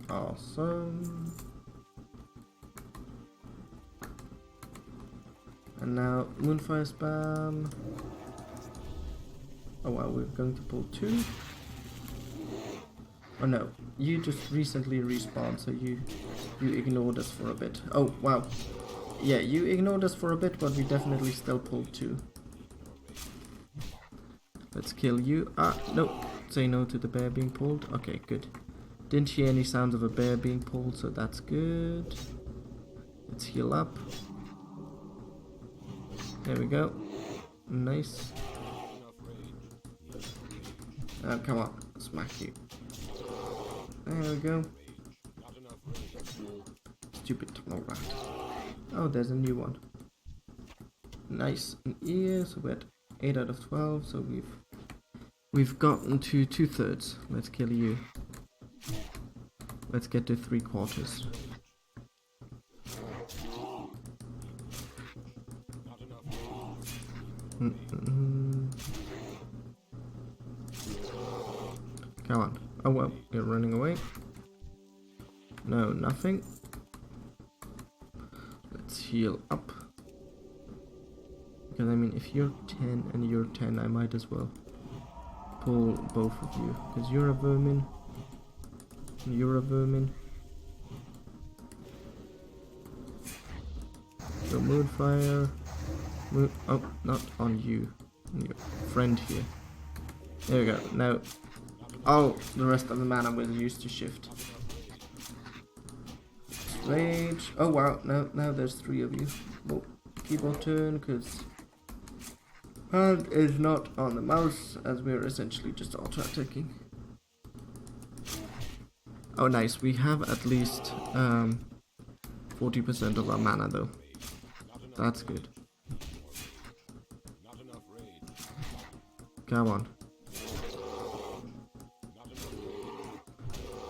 Awesome. And now Moonfire spam. Oh wow, we're going to pull 2. Oh no, you just recently respawned, so you ignored us for a bit. Oh wow. Yeah, you ignored us for a bit, but we definitely still pulled 2. Let's kill you. Ah, no. Say no to the bear being pulled. Okay, good. Didn't hear any sounds of a bear being pulled, so that's good. Let's heal up. There we go. Nice. Come on, smack you. There we go. Stupid tunnel rat. Oh, there's a new one. Nice. An ear, so we're at 8 out of 12, so we've gotten to 2/3. Let's kill you. Let's get to 3/4. Come on. Oh well, you're running away. No, nothing. Let's heal up. Because I mean, if you're 10 and you're 10, I might as well pull both of you. Because you're a vermin. You're a vermin. So Moonfire. Oh, not on you. Your friend here. There we go. Now. Oh, the rest of the mana will use to shift. Rage. Oh wow, now there's 3 of you. Well, keyboard turn, because hand is not on the mouse, as we're essentially just auto-attacking. Oh nice, we have at least 40% of our mana though. That's good. Come on.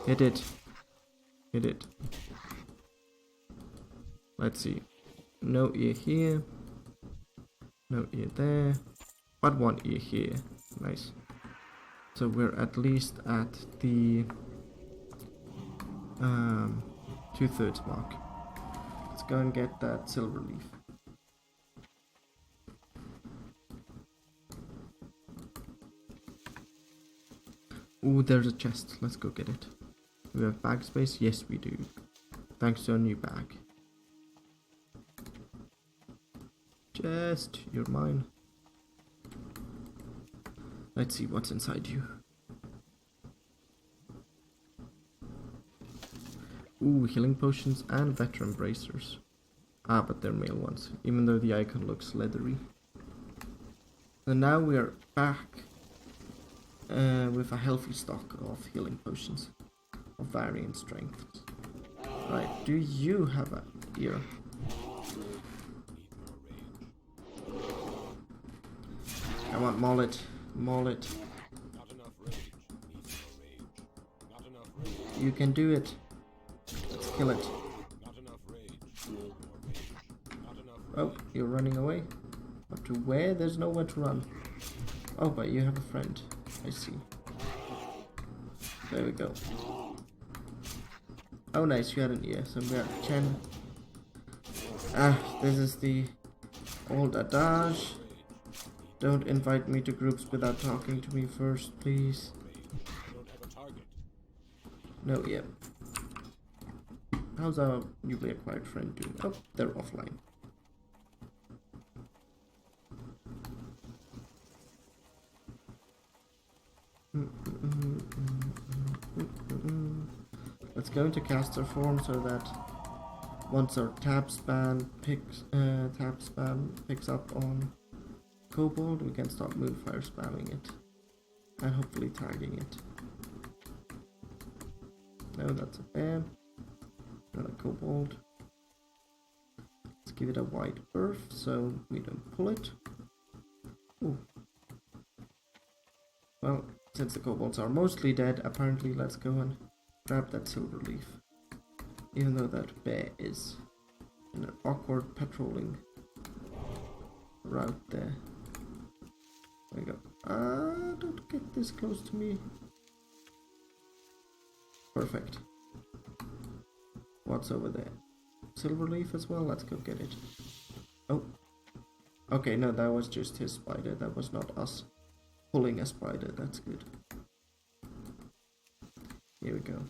Hit it. Hit it. Let's see. No ear here. No ear there. But 1 ear here. Nice. So we're at least at the 2/3 mark. Let's go and get that silver leaf. Ooh, there's a chest. Let's go get it. We have bag space? Yes, we do. Thanks to our new bag. Chest, you're mine. Let's see what's inside you. Ooh, healing potions and veteran bracers. Ah, but they're male ones, even though the icon looks leathery. So now we are back with a healthy stock of healing potions of varying strengths. Right, do you have a ear? Come on, maul it. Maul it. You can do it. Let's kill it. Oh, you're running away? But to where? There's nowhere to run. Oh, but you have a friend. I see. There we go. Oh nice, you had an ear, so we're at 10. Ah, this is the old adage. Don't invite me to groups without talking to me first, please. No, yeah. How's our newly acquired friend doing? Oh, they're offline. Let's go into caster form so that once our tap spam picks up on kobold, we can start moonfire spamming it and hopefully tagging it. No, that's a bear, not a kobold. Let's give it a wide berth so we don't pull it. Ooh. Well, since the kobolds are mostly dead, apparently let's go and grab that silver leaf. Even though that bear is in an awkward patrolling route there. There we go. Don't get this close to me. Perfect. What's over there? Silver leaf as well? Let's go get it. Oh. Okay, no, that was just his spider. That was not us pulling a spider. That's good. Here we go.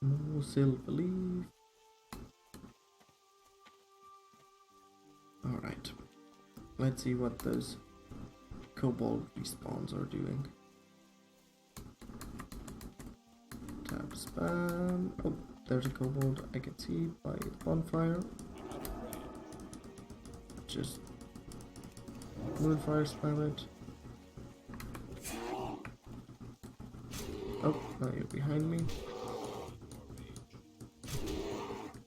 More silver leaf. Alright. Let's see what those kobold respawns are doing. Tab spam. Oh, there's a kobold I can see by the bonfire. Just moonfire spam it. Oh, now you're behind me.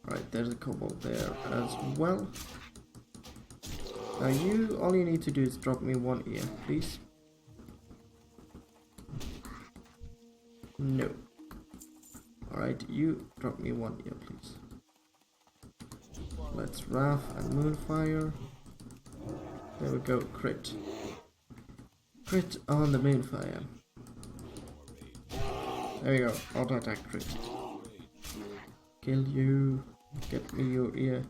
Alright, there's a kobold there as well. Now all you need to do is drop me one ear, please. No. Alright, you drop me one ear, please. Let's Wrath and Moonfire. There we go, crit. Crit on the Moonfire. There we go, auto attack crit. Kill you. Get me your ear.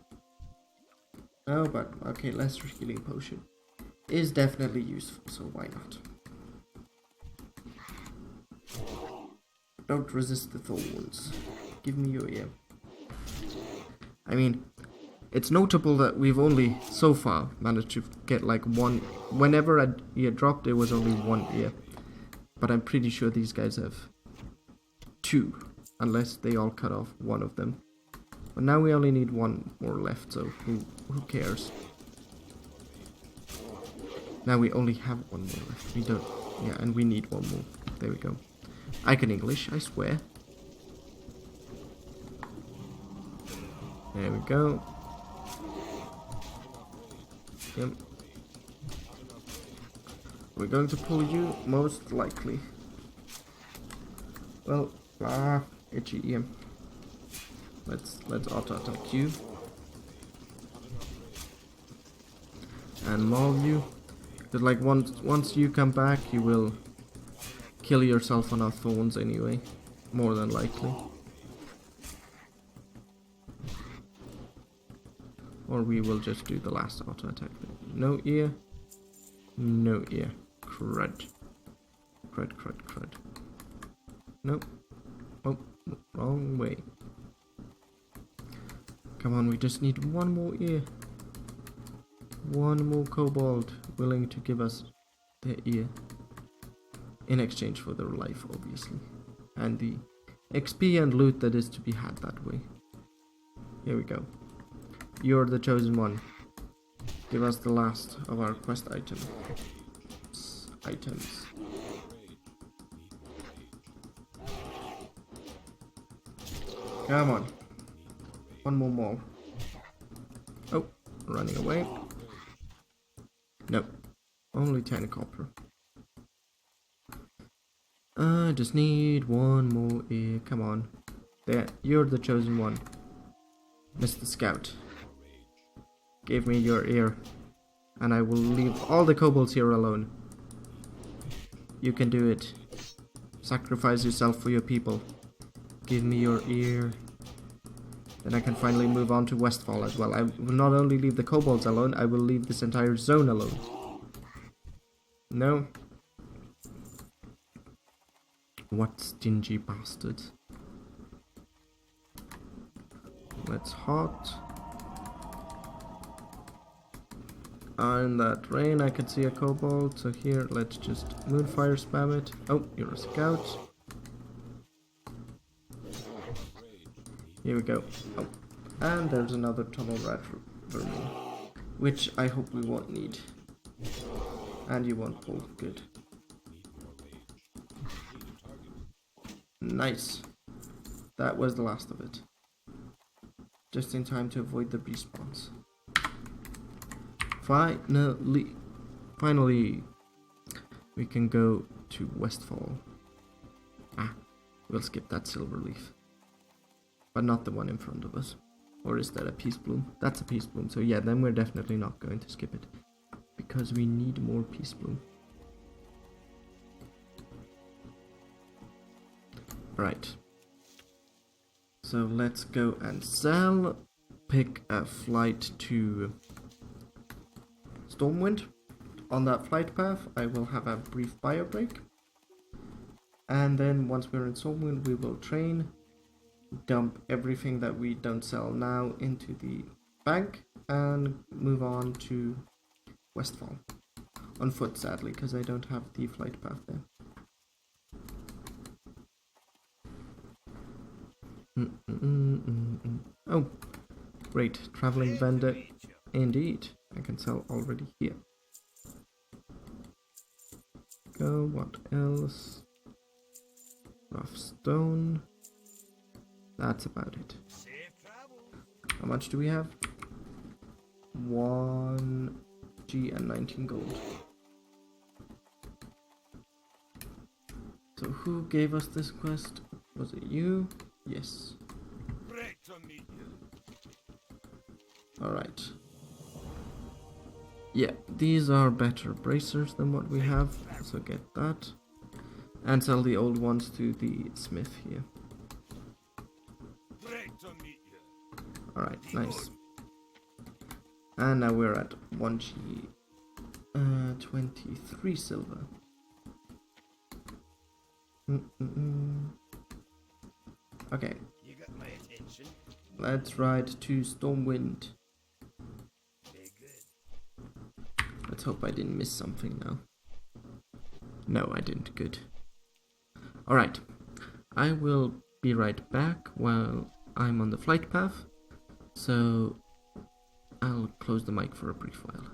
Oh, but okay, lesser healing potion is definitely useful, so why not? Don't resist the thorns. Give me your ear. I mean, it's notable that we've only so far managed to get like one. Whenever a ear dropped, it was only one ear. But I'm pretty sure these guys have two, unless they all cut off one of them. But now we only need one more left, so who cares? Now we only have one more left. We don't. Yeah, and we need one more. There we go. I can English, I swear. There we go. Yep. We're going to pull you, most likely. Well, itchy ear. Let's auto attack you. And maul you. Because like once you come back, you will kill yourself on our thorns anyway. More than likely. Or we will just do the last auto attack. No ear. No ear. Crud. Crud, crud, crud. Nope. Oh, wrong way. Come on, we just need one more ear. One more kobold willing to give us their ear. In exchange for their life, obviously. And the XP and loot that is to be had that way. Here we go. You're the chosen one. Give us the last of our quest items. Come on. One more maul. Oh, running away. No, only 10 copper. I just need one more ear. Come on. There, you're the chosen one. Mr. Scout. Give me your ear, and I will leave all the kobolds here alone. You can do it. Sacrifice yourself for your people. Give me your ear. Then I can finally move on to Westfall as well. I will not only leave the kobolds alone, I will leave this entire zone alone. No. What stingy bastards. Let's hot. In that rain I can see a kobold, so here let's just moonfire spam it. Oh, you're a scout. Here we go. Oh, and there's another tunnel rat vermin, which I hope we won't need. And you won't pull. Good. Nice. That was the last of it. Just in time to avoid the respawns. Finally, we can go to Westfall. We'll skip that silver leaf. But not the one in front of us. Or is that a peace bloom? That's a peace bloom. So yeah, then we're definitely not going to skip it. Because we need more peace bloom. Right. So let's go and sell. Pick a flight to Stormwind. On that flight path, I will have a brief bio break. And then once we're in Stormwind, we will train, dump everything that we don't sell now into the bank, and move on to Westfall. On foot, sadly, because I don't have the flight path there. Oh, great. Traveling vendor. Indeed. I can sell already here. Go, what else? Rough stone. That's about it. How much do we have? 1 G and 19 gold. So who gave us this quest? Was it you? Yes. Alright. Yeah, these are better bracers than what we have, so get that. And sell the old ones to the smith here. Alright, nice. And now we're at 1G, 23 silver. Okay. You got my attention. Let's ride to Stormwind. Let's hope I didn't miss something now. No, I didn't. Good. Alright. I will be right back while I'm on the flight path. So I'll close the mic for a brief while.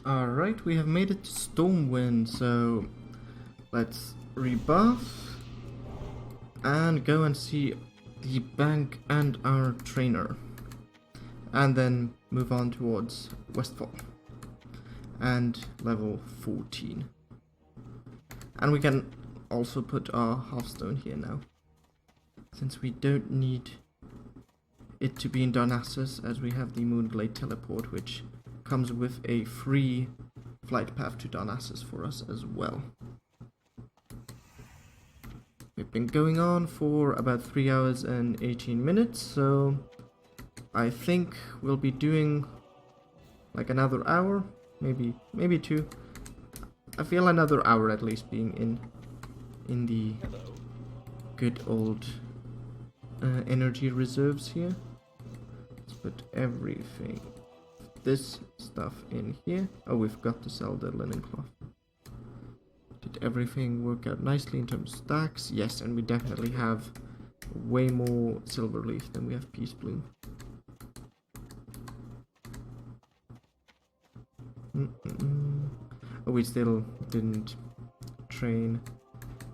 Alright, we have made it to Stormwind, so let's rebuff and go and see the bank and our trainer. And then move on towards Westfall and level 14. And we can also put our halfstone here now, since we don't need it to be in Darnassus, as we have the Moonglade teleport, which comes with a free flight path to Darnassus for us as well. We've been going on for about 3 hours and 18 minutes, so I think we'll be doing like another hour, maybe 2. I feel another hour at least being in the good old energy reserves here. Let's put everything, this stuff in here. Oh, we've got to sell the linen cloth. Did everything work out nicely in terms of stacks? Yes, and we definitely have way more silver leaf than we have peace bloom. Oh, we still didn't train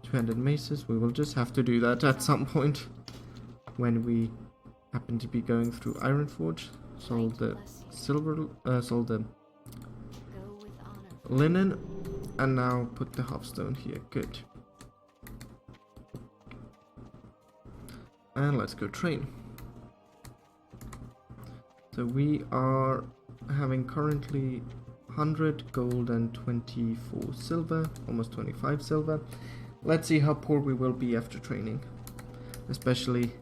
200 maces. We will just have to do that at some point when we happen to be going through Ironforge. Sold the silver, sold the linen, and now put the halfstone here. Good. And let's go train. So we are having currently 100 gold and 24 silver, almost 25 silver. Let's see how poor we will be after training, especially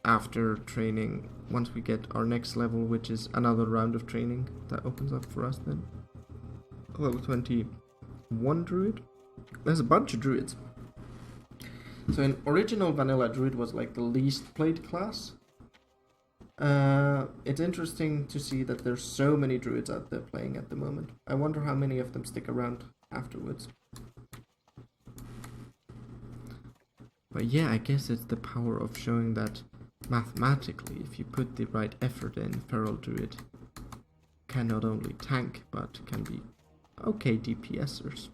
after training once we get our next level, which is another round of training that opens up for us then. Level 21 druid. There's a bunch of druids. So in original vanilla, druid was like the least played class. It's interesting to see that there's so many druids out there playing at the moment. I wonder how many of them stick around afterwards. But yeah, I guess it's the power of showing that mathematically, if you put the right effort in, Feral Druid can not only tank, but can be okay DPSers.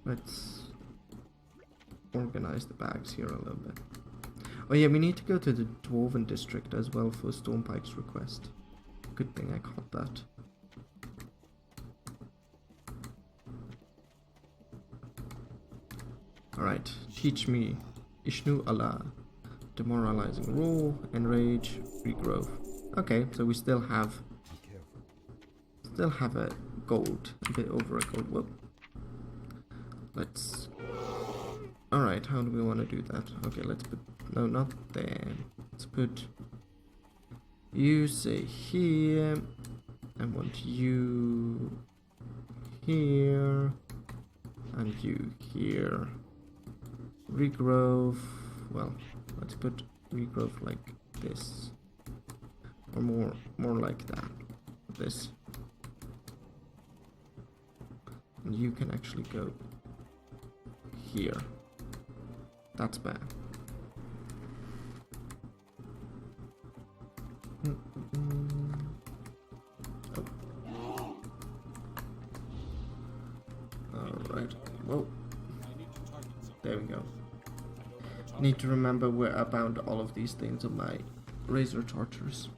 Let's organize the bags here a little bit. Oh yeah, we need to go to the Dwarven district as well for Stormpike's request. Good thing I caught that. Alright, teach me Ishnu Allah. Demoralizing roar, enrage, regrowth. Okay, so we still have a gold, a bit over a gold. Whoop. Let's. Alright, how do we want to do that? Okay, let's put. No, not there. Let's put. You say here. I want you here. And you here. Regrowth. Well, let's put regrowth like this. Or more like that. This. And you can actually go here. That's bad. Oh. Alright. Whoa. There we go. Need to remember where I bound all of these things on my razor chargers.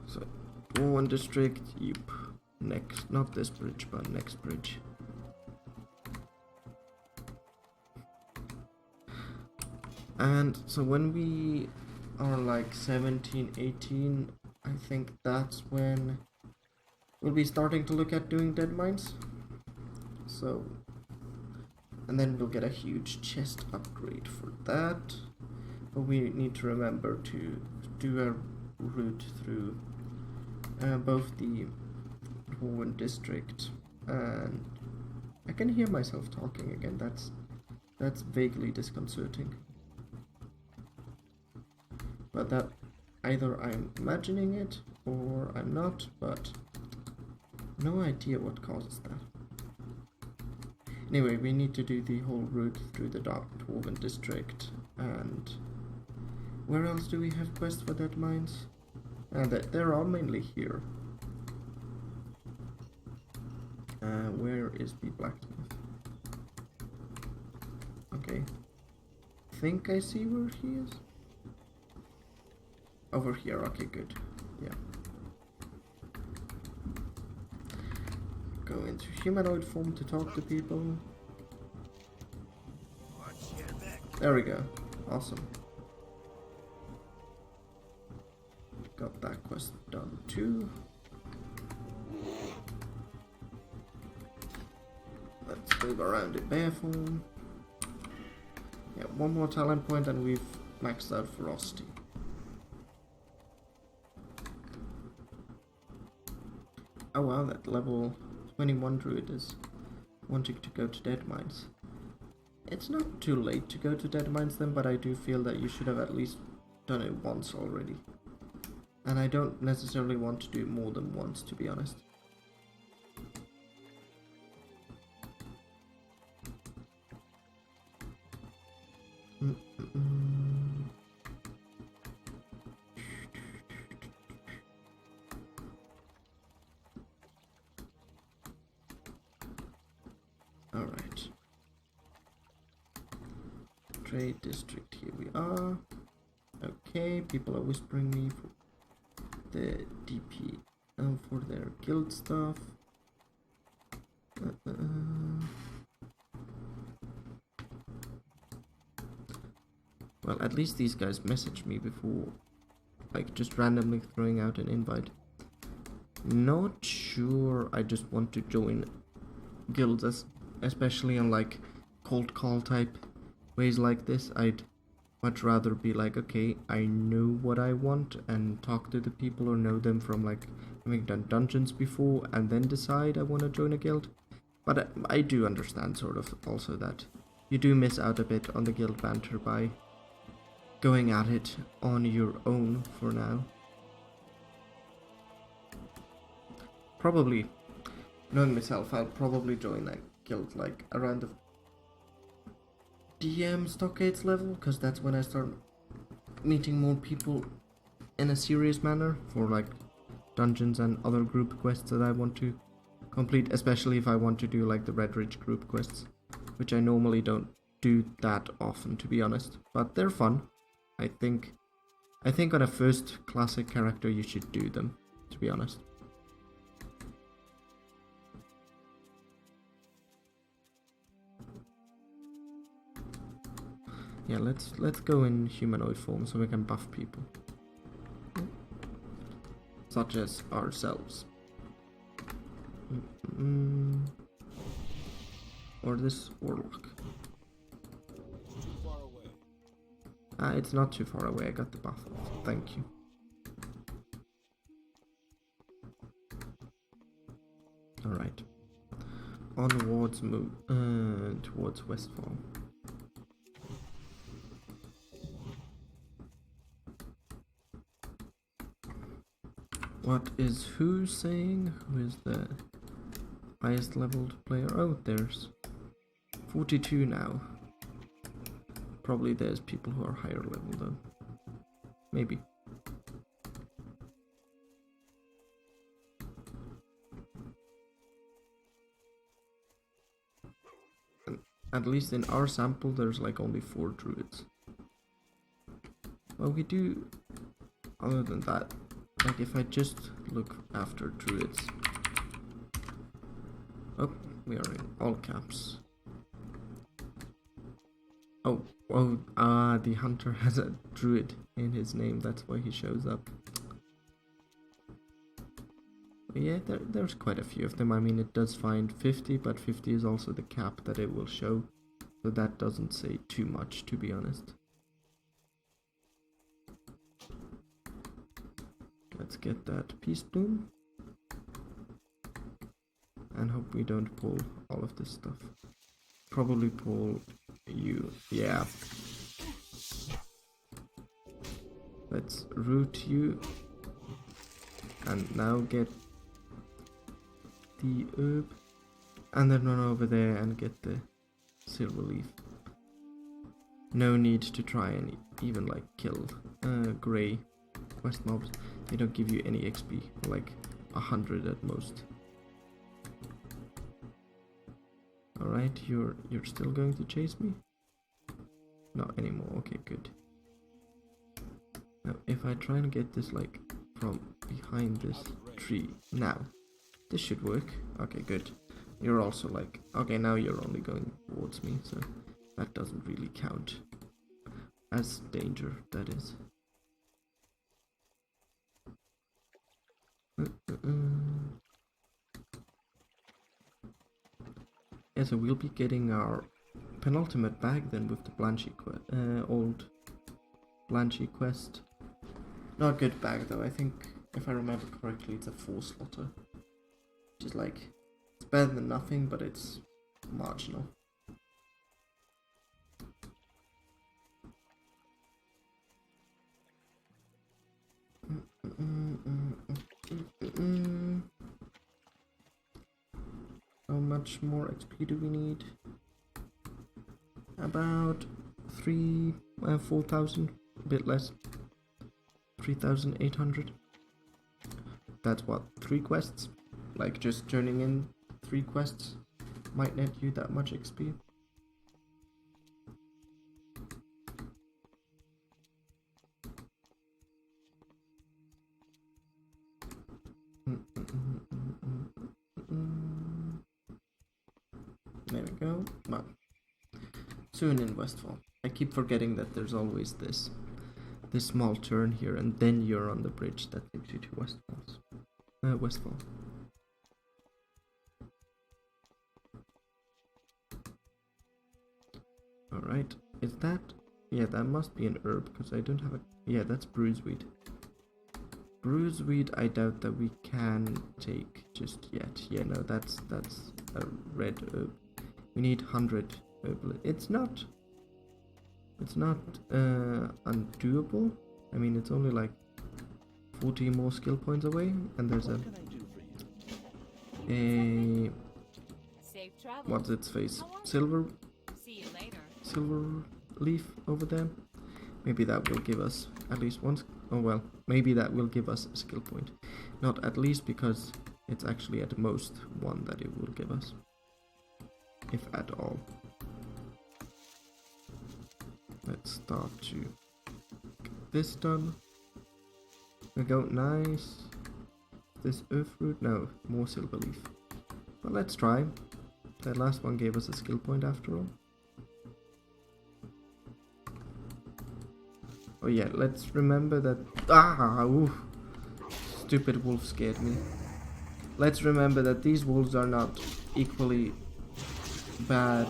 So, one district, yep. Next, not this bridge, but next bridge. And so when we are like 17, 18, I think that's when we'll be starting to look at doing dead mines. So, and then we'll get a huge chest upgrade for that. But we need to remember to do a route through both the Dwarven district and I can hear myself talking again. That's vaguely disconcerting. But that either I'm imagining it or I'm not, but no idea what causes that. Anyway, we need to do the whole route through the Dark Dwarven district, and where else do we have quests for dead mines? There are mainly here. Where is the blacksmith? Okay. Think I see where he is. Over here, okay, good. Yeah. Go into humanoid form to talk to people. There we go. Awesome. Got that quest done too. Let's move around in bear form. Yeah, one more talent point and we've maxed out ferocity. Oh wow, that level 21 druid is wanting to go to dead mines. It's not too late to go to dead mines then, but I do feel that you should have at least done it once already. And I don't necessarily want to do more than once, to be honest. Alright. Trade district, here we are. Okay, people are whispering me for the DP for their guild stuff. Well, at least these guys messaged me before, like just randomly throwing out an invite. Not sure I just want to join guilds, especially on like cold call type ways like this. I'd much rather be like, okay, I know what I want and talk to the people or know them from like having done dungeons before and then decide I want to join a guild. But I do understand sort of also that you do miss out a bit on the guild banter by going at it on your own for now. Probably, knowing myself, I'll probably join that guild like around the DM Stockades level, because that's when I start meeting more people in a serious manner for like dungeons and other group quests that I want to complete, especially if I want to do like the Red Ridge group quests, which I normally don't do that often, to be honest, but they're fun. I think on a first classic character you should do them, to be honest. Yeah, let's go in humanoid form so we can buff people. Such as ourselves. Or this warlock. It's not too far away, I got the buff off. Thank you. Alright. Onwards move towards Westfall. What is who saying? Who is the highest leveled player? Oh, there's 42 now. Probably there's people who are higher level though. Maybe. And at least in our sample there's like only 4 druids. Well, we do, other than that, like if I just look after druids. Oh, we are in all caps. The hunter has a druid in his name, that's why he shows up. But yeah, there's quite a few of them. I mean, it does find 50, but 50 is also the cap that it will show. So that doesn't say too much, to be honest. Let's get that peace bloom. And hope we don't pull all of this stuff. Probably pull you, yeah. Let's root you. And now get the herb. And then run over there and get the silver leaf. No need to try and even like kill grey quest mobs. They don't give you any XP, like 100 at most. Alright, you're still going to chase me? Not anymore, okay, good. Now if I try and get this like from behind this tree, now this should work. Okay, good. You're also like, okay, now you're only going towards me, so that doesn't really count as danger, that is. Yeah, so we'll be getting our penultimate bag then with the old Blanchy quest. Not a good bag though, I think, if I remember correctly, it's a 4-slotter. Which is like, it's better than nothing, but it's marginal. How much more XP do we need? About 4,000, a bit less. 3,800. That's what, 3 quests? Like just turning in 3 quests might net you that much XP. There we go. Well, soon in Westfall. I keep forgetting that there's always this small turn here, and then you're on the bridge that takes you to Westfall. Alright, is that... yeah, that must be an herb, because I don't have a... yeah, that's bruiseweed. Bruiseweed, I doubt that we can take just yet. Yeah, no, that's a red herb. We need 100 herb. It's not undoable. I mean, it's only like 40 more skill points away, and there's a Safe travel. what's its face? Silver See you later. silver leaf over there. Maybe that will give us at least one. Oh well, maybe that will give us a skill point. Not at least, because it's actually at most one that it will give us, if at all. Let's start to get this done. We go, nice. This earth root? No, more silver leaf. But let's try. That last one gave us a skill point after all. Oh yeah, let's remember that... ooh, stupid wolf scared me. Let's remember that these wolves are not equally bad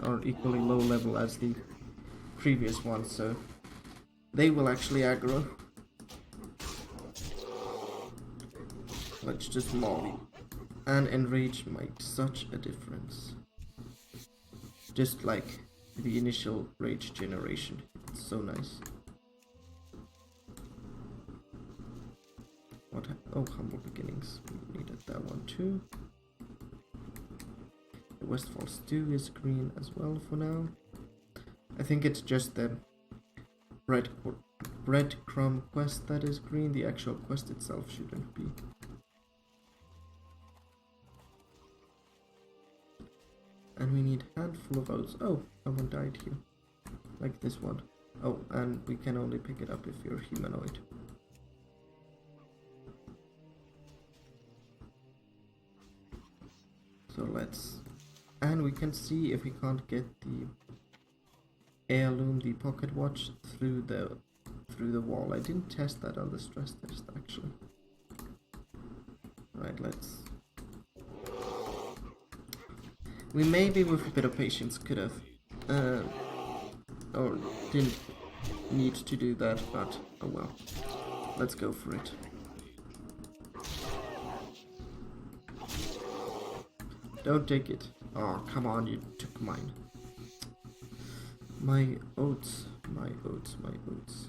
or equally low level as the previous ones, so they will actually aggro. Let's just molly. And enrage makes such a difference. Just like the initial rage generation. It's so nice. Oh, humble beginnings. We needed that one too. The Westfall stew is green as well for now. I think it's just the breadcrumb quest that is green. The actual quest itself shouldn't be. And we need a handful of oats. Oh, someone died here. Like this one. Oh, and we can only pick it up if you're humanoid. So let's... and we can see if we can't get the heirloom, the pocket watch, through the wall. I didn't test that on the stress test actually. Right, let's... we maybe with a bit of patience could have or didn't need to do that, but oh well. Let's go for it. Don't take it. Oh, come on, you took mine. My oats, my oats, my oats.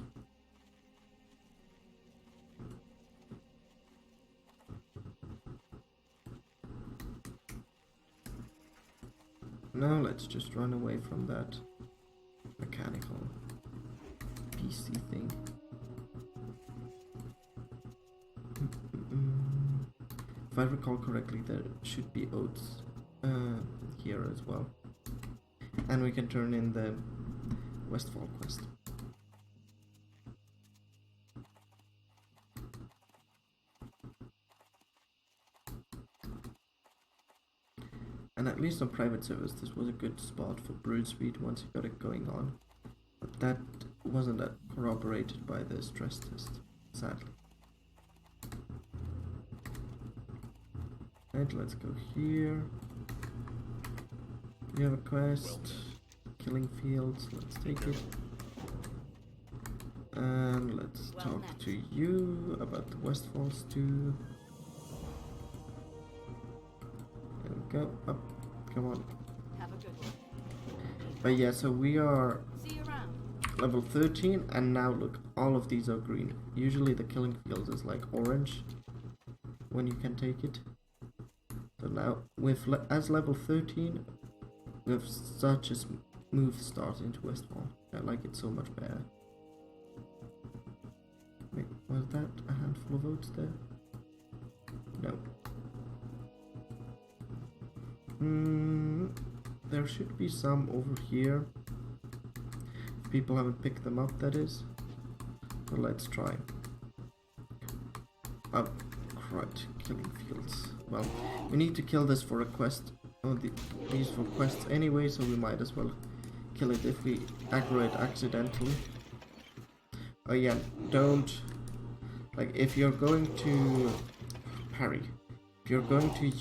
Now let's just run away from that mechanical PC thing. If I recall correctly, there should be oats here as well. And we can turn in the Westfall quest. And at least on private servers, this was a good spot for brood speed once you got it going on. But that wasn't corroborated by the stress test, sadly. Right, let's go here. We have a quest, killing fields, let's take it. And let's talk to you about the Westfalls too. There we go, up, come on. Have a good one. But yeah, so we are See you around. level 13, and now look, all of these are green. Usually the killing fields is like orange when you can take it. So now, as level 13, we have such a smooth start into Westfall. I like it so much better. Wait, was that a handful of votes there? No. There should be some over here. If people haven't picked them up, that is. But let's try. Oh, crud, killing fields. Well, we need to kill this for a quest. Oh, these for quests anyway, so we might as well kill it if we aggro it accidentally. Oh yeah, don't... Like, if you're going to... parry. If you're going to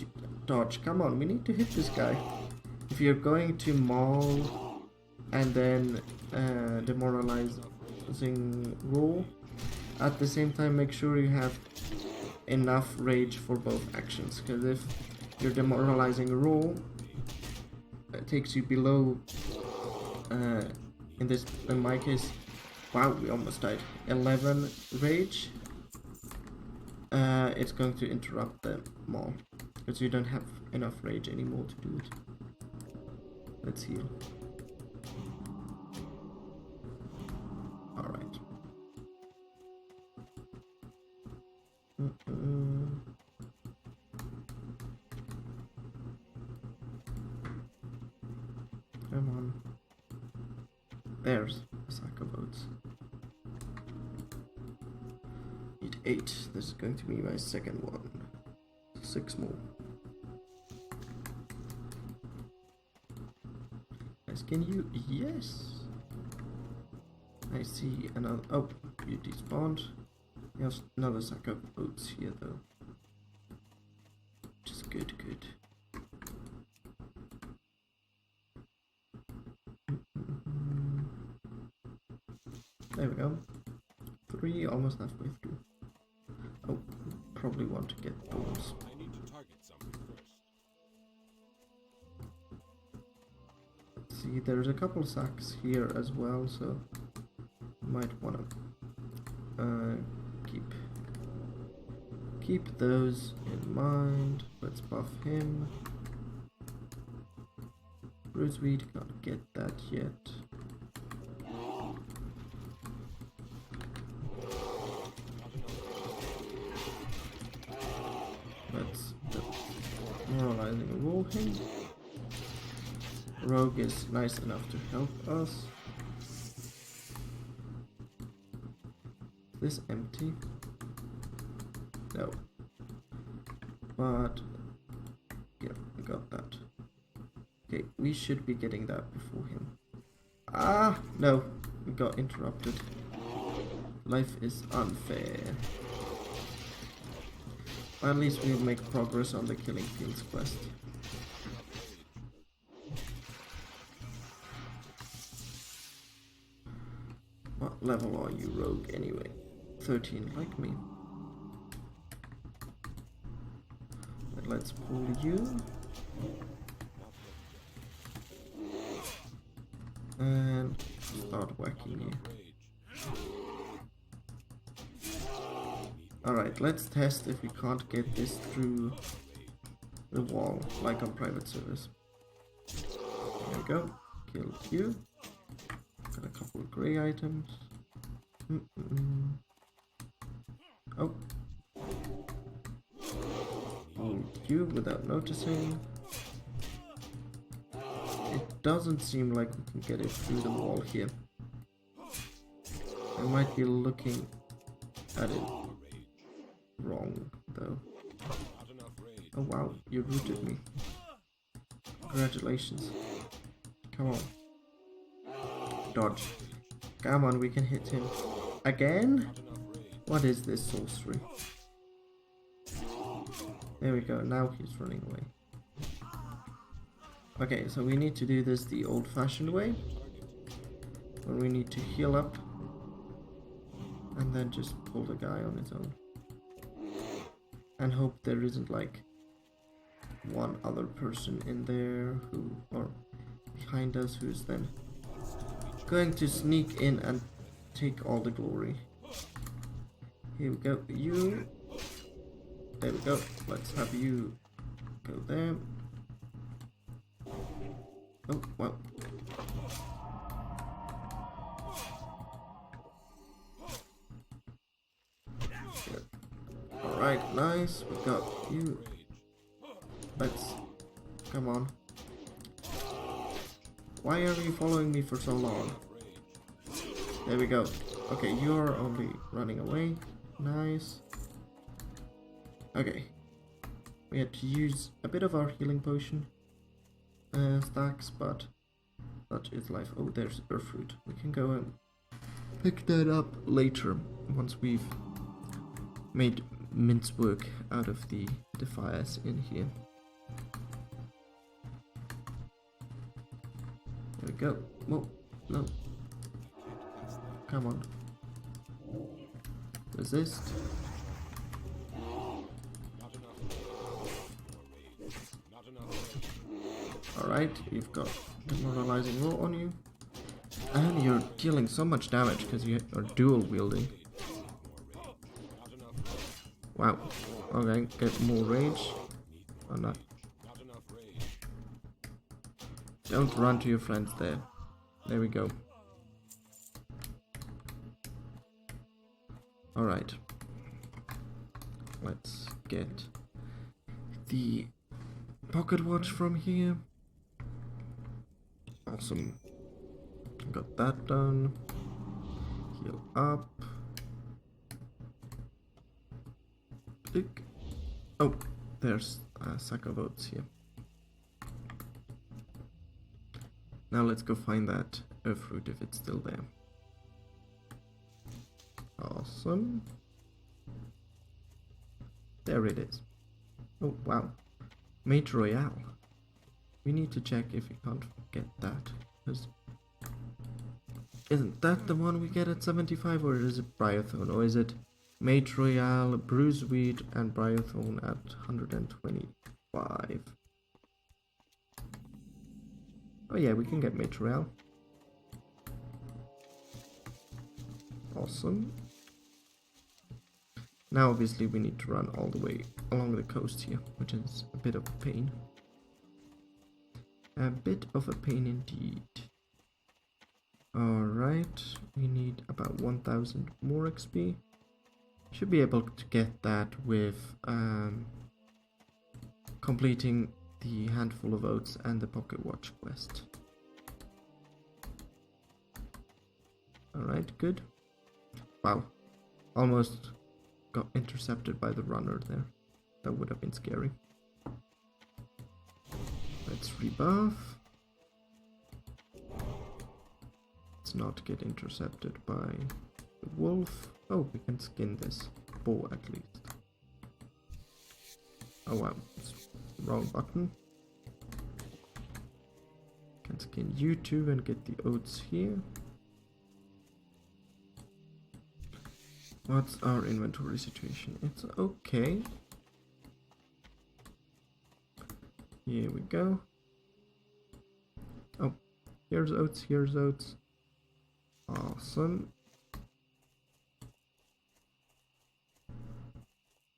dodge, come on, we need to hit this guy. If you're going to maul and then demoralizing roll, at the same time make sure you have enough rage for both actions, because if you're demoralizing a roll, it takes you below, in my case, wow, we almost died, 11 rage, it's going to interrupt the maul, because you don't have enough rage anymore to do it. Let's heal. Alright. Come on. There's a sack of oats. Need 8. This is going to be my second one. 6 more. Can you? Yes. I see another. Oh, you despawned. There's another sack of oats here, though. Which is good. There we go. 3, almost halfway through. Oh, probably want to get those. I need to target something first. See, there's a couple sacks here as well, so might want to keep those in mind. Let's buff him. Druid, can't get that yet. Let's moralizing roll him. Rogue is nice enough to help us. Is this empty? No. But yeah, we got that. Okay, we should be getting that before him. Ah, no, we got interrupted. Life is unfair. At least we'll make progress on the Killing Fields quest. What level are you, Rogue, anyway? 13, like me. And let's pull you. And start whacking you. Alright, let's test if we can't get this through the wall, like on private servers. There we go. Kill you. Got a couple of grey items. Oh. Hold you without noticing. It doesn't seem like we can get it through the wall here. I might be looking at it wrong, though. Oh wow, you rooted me. Congratulations. Come on. Dodge. Come on, we can hit him. Again? What is this sorcery? There we go, now he's running away. Okay, so we need to do this the old-fashioned way. Where we need to heal up. And then just pull the guy on his own. And hope there isn't like one other person in there who, or behind us, who's then going to sneak in and take all the glory. Here we go, you. There we go. Let's have you go there. Oh, wow. Alright, nice. We got you. Let's... Come on. Why are you following me for so long? There we go. Okay, you're only running away. Nice. Okay. We had to use a bit of our healing potion stacks, but that is life. Oh, there's earth fruit. We can go and pick that up later once we've made mince work out of the fires in here. There we go. Whoa, no. Come on. Resist. Alright, you've got demoralizing roll on you. And you're dealing so much damage because you are dual wielding. Wow. Okay, get more rage. Oh no. Don't run to your friends there. There we go. Alright. Let's get the pocket watch from here. Awesome. Got that done. Heal up. Click. Oh, there's a sack of oats here. Now let's go find that earth fruit if it's still there. Awesome. There it is. Oh wow. Mate Royale. We need to check if we can't get that. Because isn't that the one we get at 75, or is it Bryothorn? Or is it Mate Royale, Bruiseweed, and Bryothorn at 125? Oh yeah, we can get Mate Royale. Awesome. Now obviously we need to run all the way along the coast here, which is a bit of a pain. A bit of a pain indeed. Alright, we need about 1000 more XP. Should be able to get that with completing the handful of oats and the pocket watch quest. Alright, good. Wow, almost got intercepted by the runner there. That would have been scary. Let's rebuff. Let's not get intercepted by the wolf. Oh, we can skin this bow at least. Oh wow, it's wrong button. Can skin you two and get the oats here. What's our inventory situation? It's okay. Here we go. Oh, here's oats, here's oats. Awesome.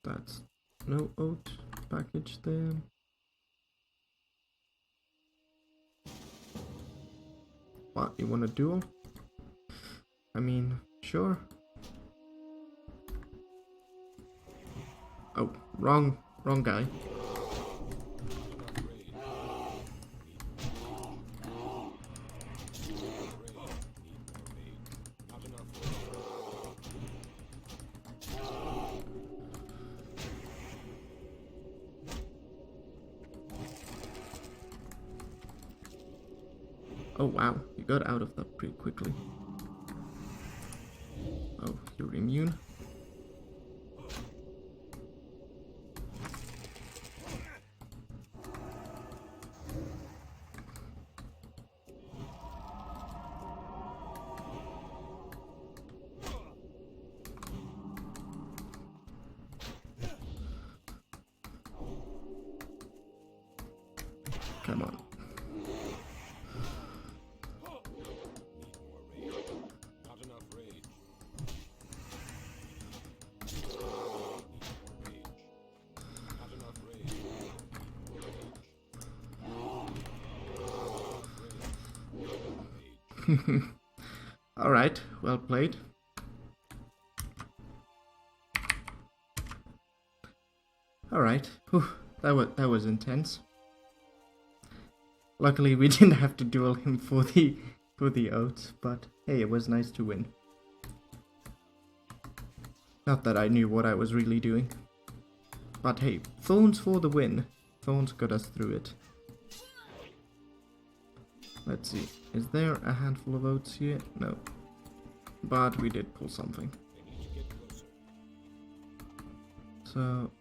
That's no oat package there. What, you want a duel? I mean, sure. Oh, wrong guy. Oh wow, you got out of that pretty quickly. Oh, you're immune. Come on. Not enough rage. Not enough rage. All right, well played. All right, that was intense. Luckily, we didn't have to duel him for the oaths, but hey, it was nice to win. Not that I knew what I was really doing, but hey, Thorns for the win. Thorns got us through it. Let's see, is there a handful of oaths here? No, but we did pull something. They need to get closer. So,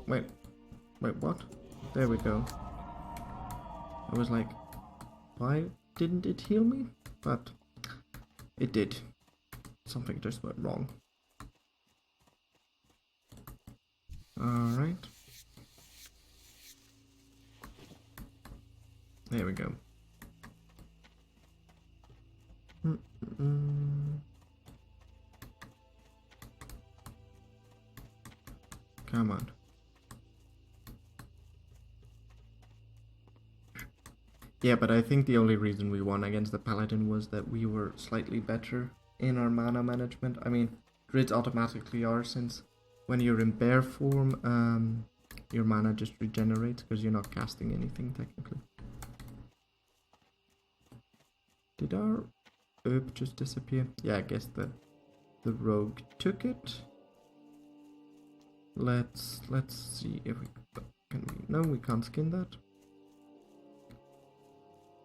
wait, what? There we go. I was like, why didn't it heal me? But it did. Something just went wrong. Alright. There we go. Come on. Yeah, but I think the only reason we won against the paladin was that we were slightly better in our mana management. I mean, druids automatically are, since when you're in bear form, your mana just regenerates because you're not casting anything technically. Did our herb just disappear? Yeah, I guess the rogue took it. Let's see if we can. No, we can't skin that.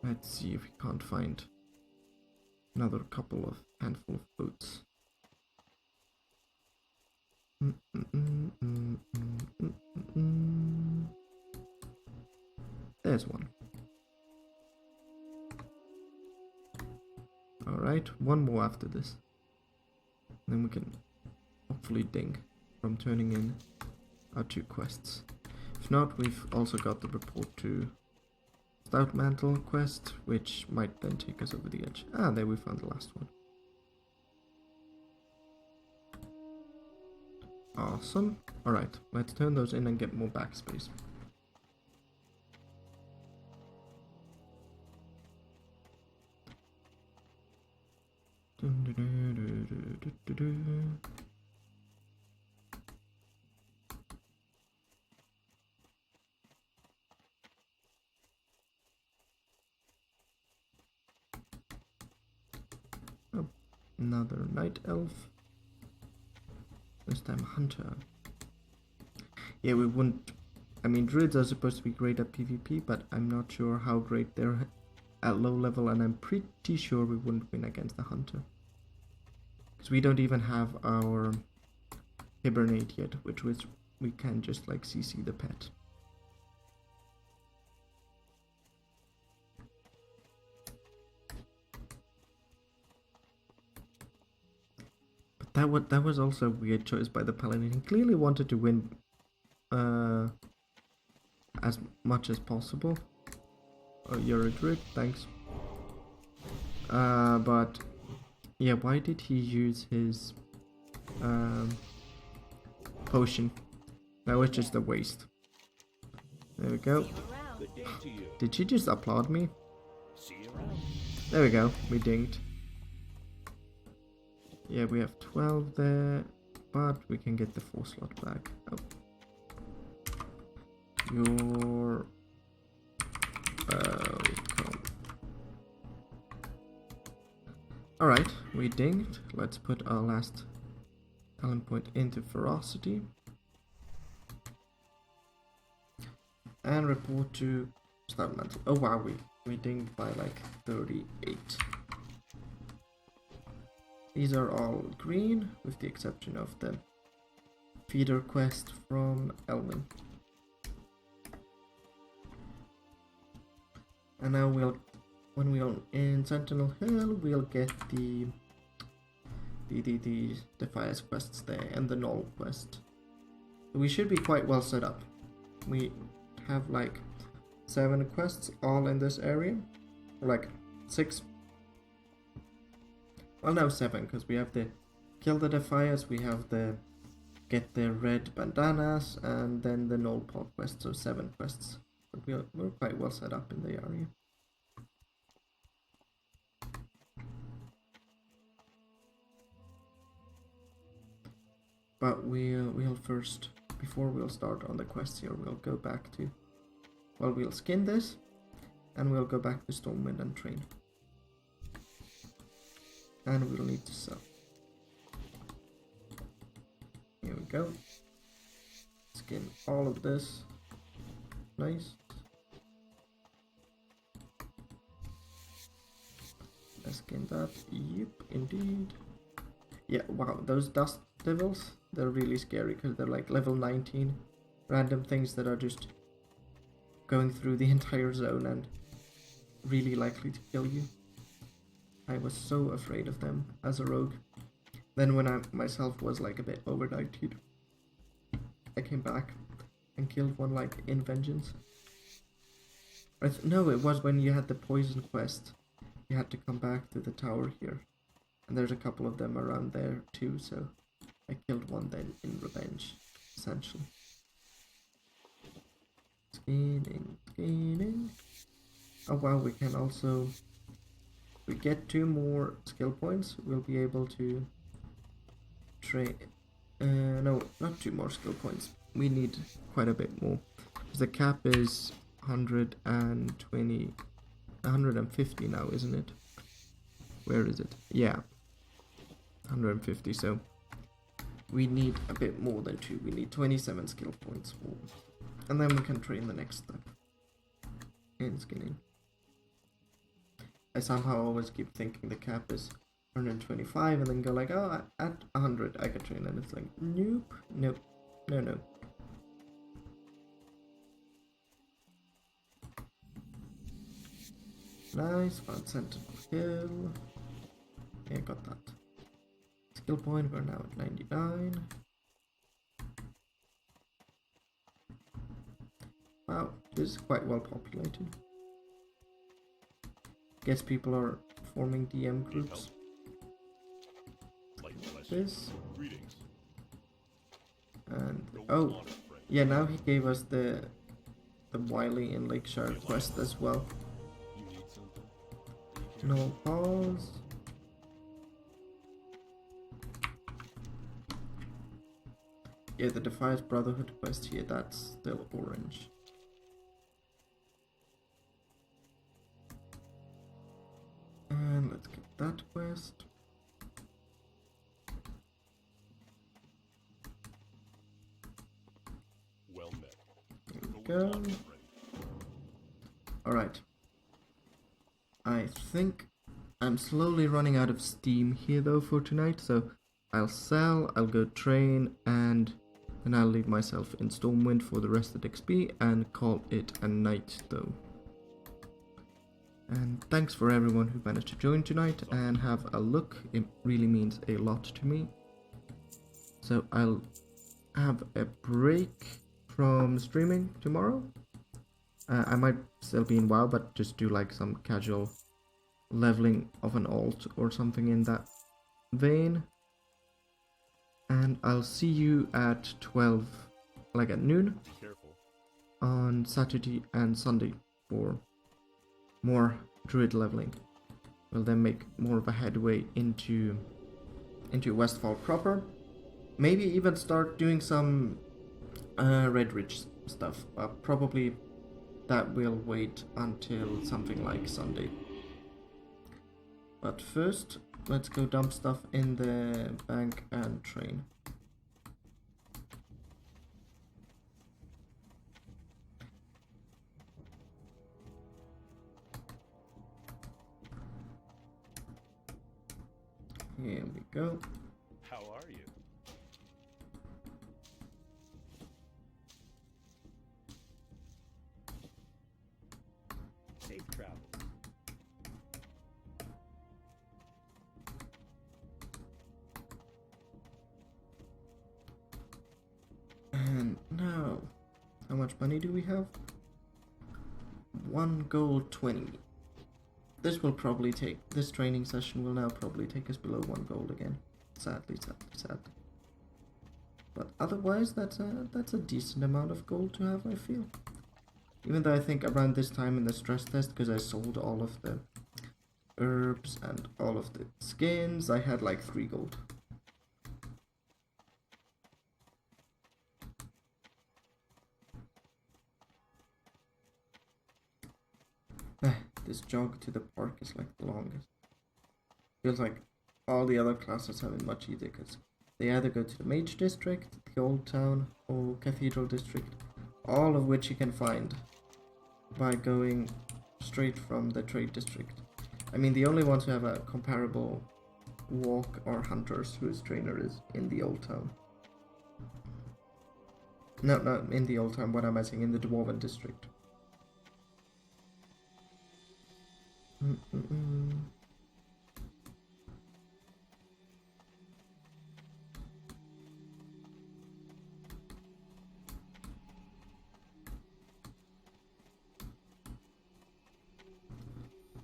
Let's see if we can't find another couple of handful of boots. There's one. Alright, one more after this. Then we can hopefully ding from turning in our 2 quests. If not, we've also got the report to Stout Mantle quest, which might then take us over the edge. Ah, there we found the last one. Awesome. Alright, let's turn those in and get more backspace. Oh, another night elf. This time hunter. Yeah, we wouldn't. I mean, druids are supposed to be great at PvP, but I'm not sure how great they're at low level, and I'm pretty sure we wouldn't win against the hunter. Because we don't even have our hibernate yet, which was we can just like CC the pet. But that was also a weird choice by the paladin. He clearly wanted to win as much as possible. Oh, you're a druid, thanks. But yeah, why did he use his potion? That was just a waste. There we go. Good day to you. Did she just applaud me? See you around. There we go, we dinged. Yeah, we have 12 there, but we can get the 4 slot back. Oh. Your... Alright, we dinged. Let's put our last talent point into ferocity. And report to start mantle. Oh wow, we dinged by like 38. These are all green, with the exception of the feeder quest from Elwyn. And now when we are in Sentinel Hill, we'll get the Defias quests there and the Null quest. We should be quite well set up. We have like 7 quests all in this area, or like 6. Well, no, 7, because we have the kill the Defias, we have the get the red bandanas, and then the Null Paw quest, so 7 quests. But we're quite well set up in the area. But we'll first, before we'll start on the quests here, we'll go back to, well, we'll skin this, and we'll go back to Stormwind and train. And we'll need to sell. Here we go. Skin all of this. Nice. Let's skin that. Yep, indeed. Yeah, wow, those dust devils, they're really scary because they're like level 19 random things that are just going through the entire zone and really likely to kill you. I was so afraid of them as a rogue. Then when I myself was like a bit over 19, I came back and killed one like in vengeance. No, it was when you had the poison quest. You had to come back to the tower here. And there's a couple of them around there too, so I killed one then in revenge, essentially. Scanning. Oh wow, we can also, if we get 2 more skill points, we'll be able to train, no, not 2 more skill points. We need quite a bit more. The cap is 120, 150 now, isn't it? Where is it? Yeah. 150, so we need a bit more than 2. We need 27 skill points more. And then we can train the next step in skinning. I somehow always keep thinking the cap is 125 and then go like, oh, at 100 I can train, and it's like, nope, no. Nice, found Sentinel Hill. Yeah, got that. Skill point, we're now at 99. Wow, this is quite well populated. Guess people are forming DM groups. This. And oh, yeah, now he gave us the Wiley in Lakeshire quest as well. No pause. Yeah, the Defias Brotherhood quest here, that's still orange. And let's get that quest. Well met. Here we go. Alright. I think I'm slowly running out of steam here though for tonight, so I'll sell, I'll go train, and then I'll leave myself in Stormwind for the rested XP and call it a night though. And thanks for everyone who managed to join tonight and have a look. It really means a lot to me. So I'll have a break from streaming tomorrow. I might still be in WoW, but just do like some casual leveling of an alt or something in that vein. And I'll see you at 12, like at noon, on Saturday and Sunday for more Druid leveling. We'll then make more of a headway into Westfall proper. Maybe even start doing some Red Ridge stuff. Probably that will wait until something like Sunday. But first, let's go dump stuff in the bank and train. Here we go. How are you? Safe travel. And now, how much money do we have? 1 gold 20. This training session will now probably take us below 1 gold again. Sadly. But otherwise, that's a decent amount of gold to have, I feel. Even though I think around this time in the stress test, because I sold all of the herbs and all of the skins, I had like 3 gold. This jog to the park is like the longest. Feels like all the other classes have it much easier because they either go to the Mage District, the Old Town, or Cathedral District, all of which you can find by going straight from the Trade District. I mean, the only ones who have a comparable walk are Hunters, whose trainer is in the Old Town. No, not in the Old Town, what am I saying? In the Dwarven District.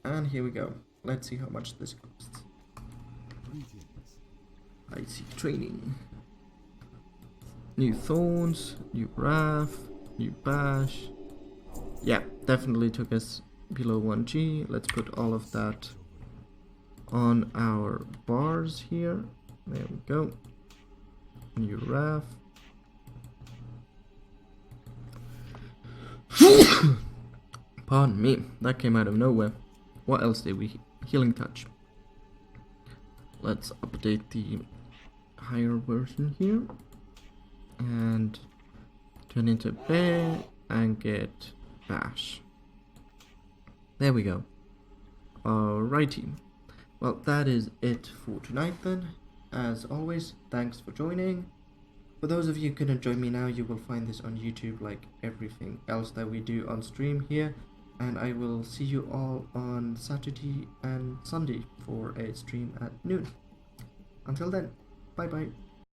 And here we go. Let's see how much this costs. I seek training. New Thorns, new Wrath, new Bash. Yeah, definitely took us below 1G. Let's put all of that on our bars here. There we go. New Wrath. Pardon me, that came out of nowhere. What else did we? Healing Touch. Let's update the higher version here and turn into Bear and get Bash. There we go. Alrighty. Well, that is it for tonight then. As always, thanks for joining. For those of you who couldn't join me now, you will find this on YouTube like everything else that we do on stream here. And I will see you all on Saturday and Sunday for a stream at noon. Until then, bye bye.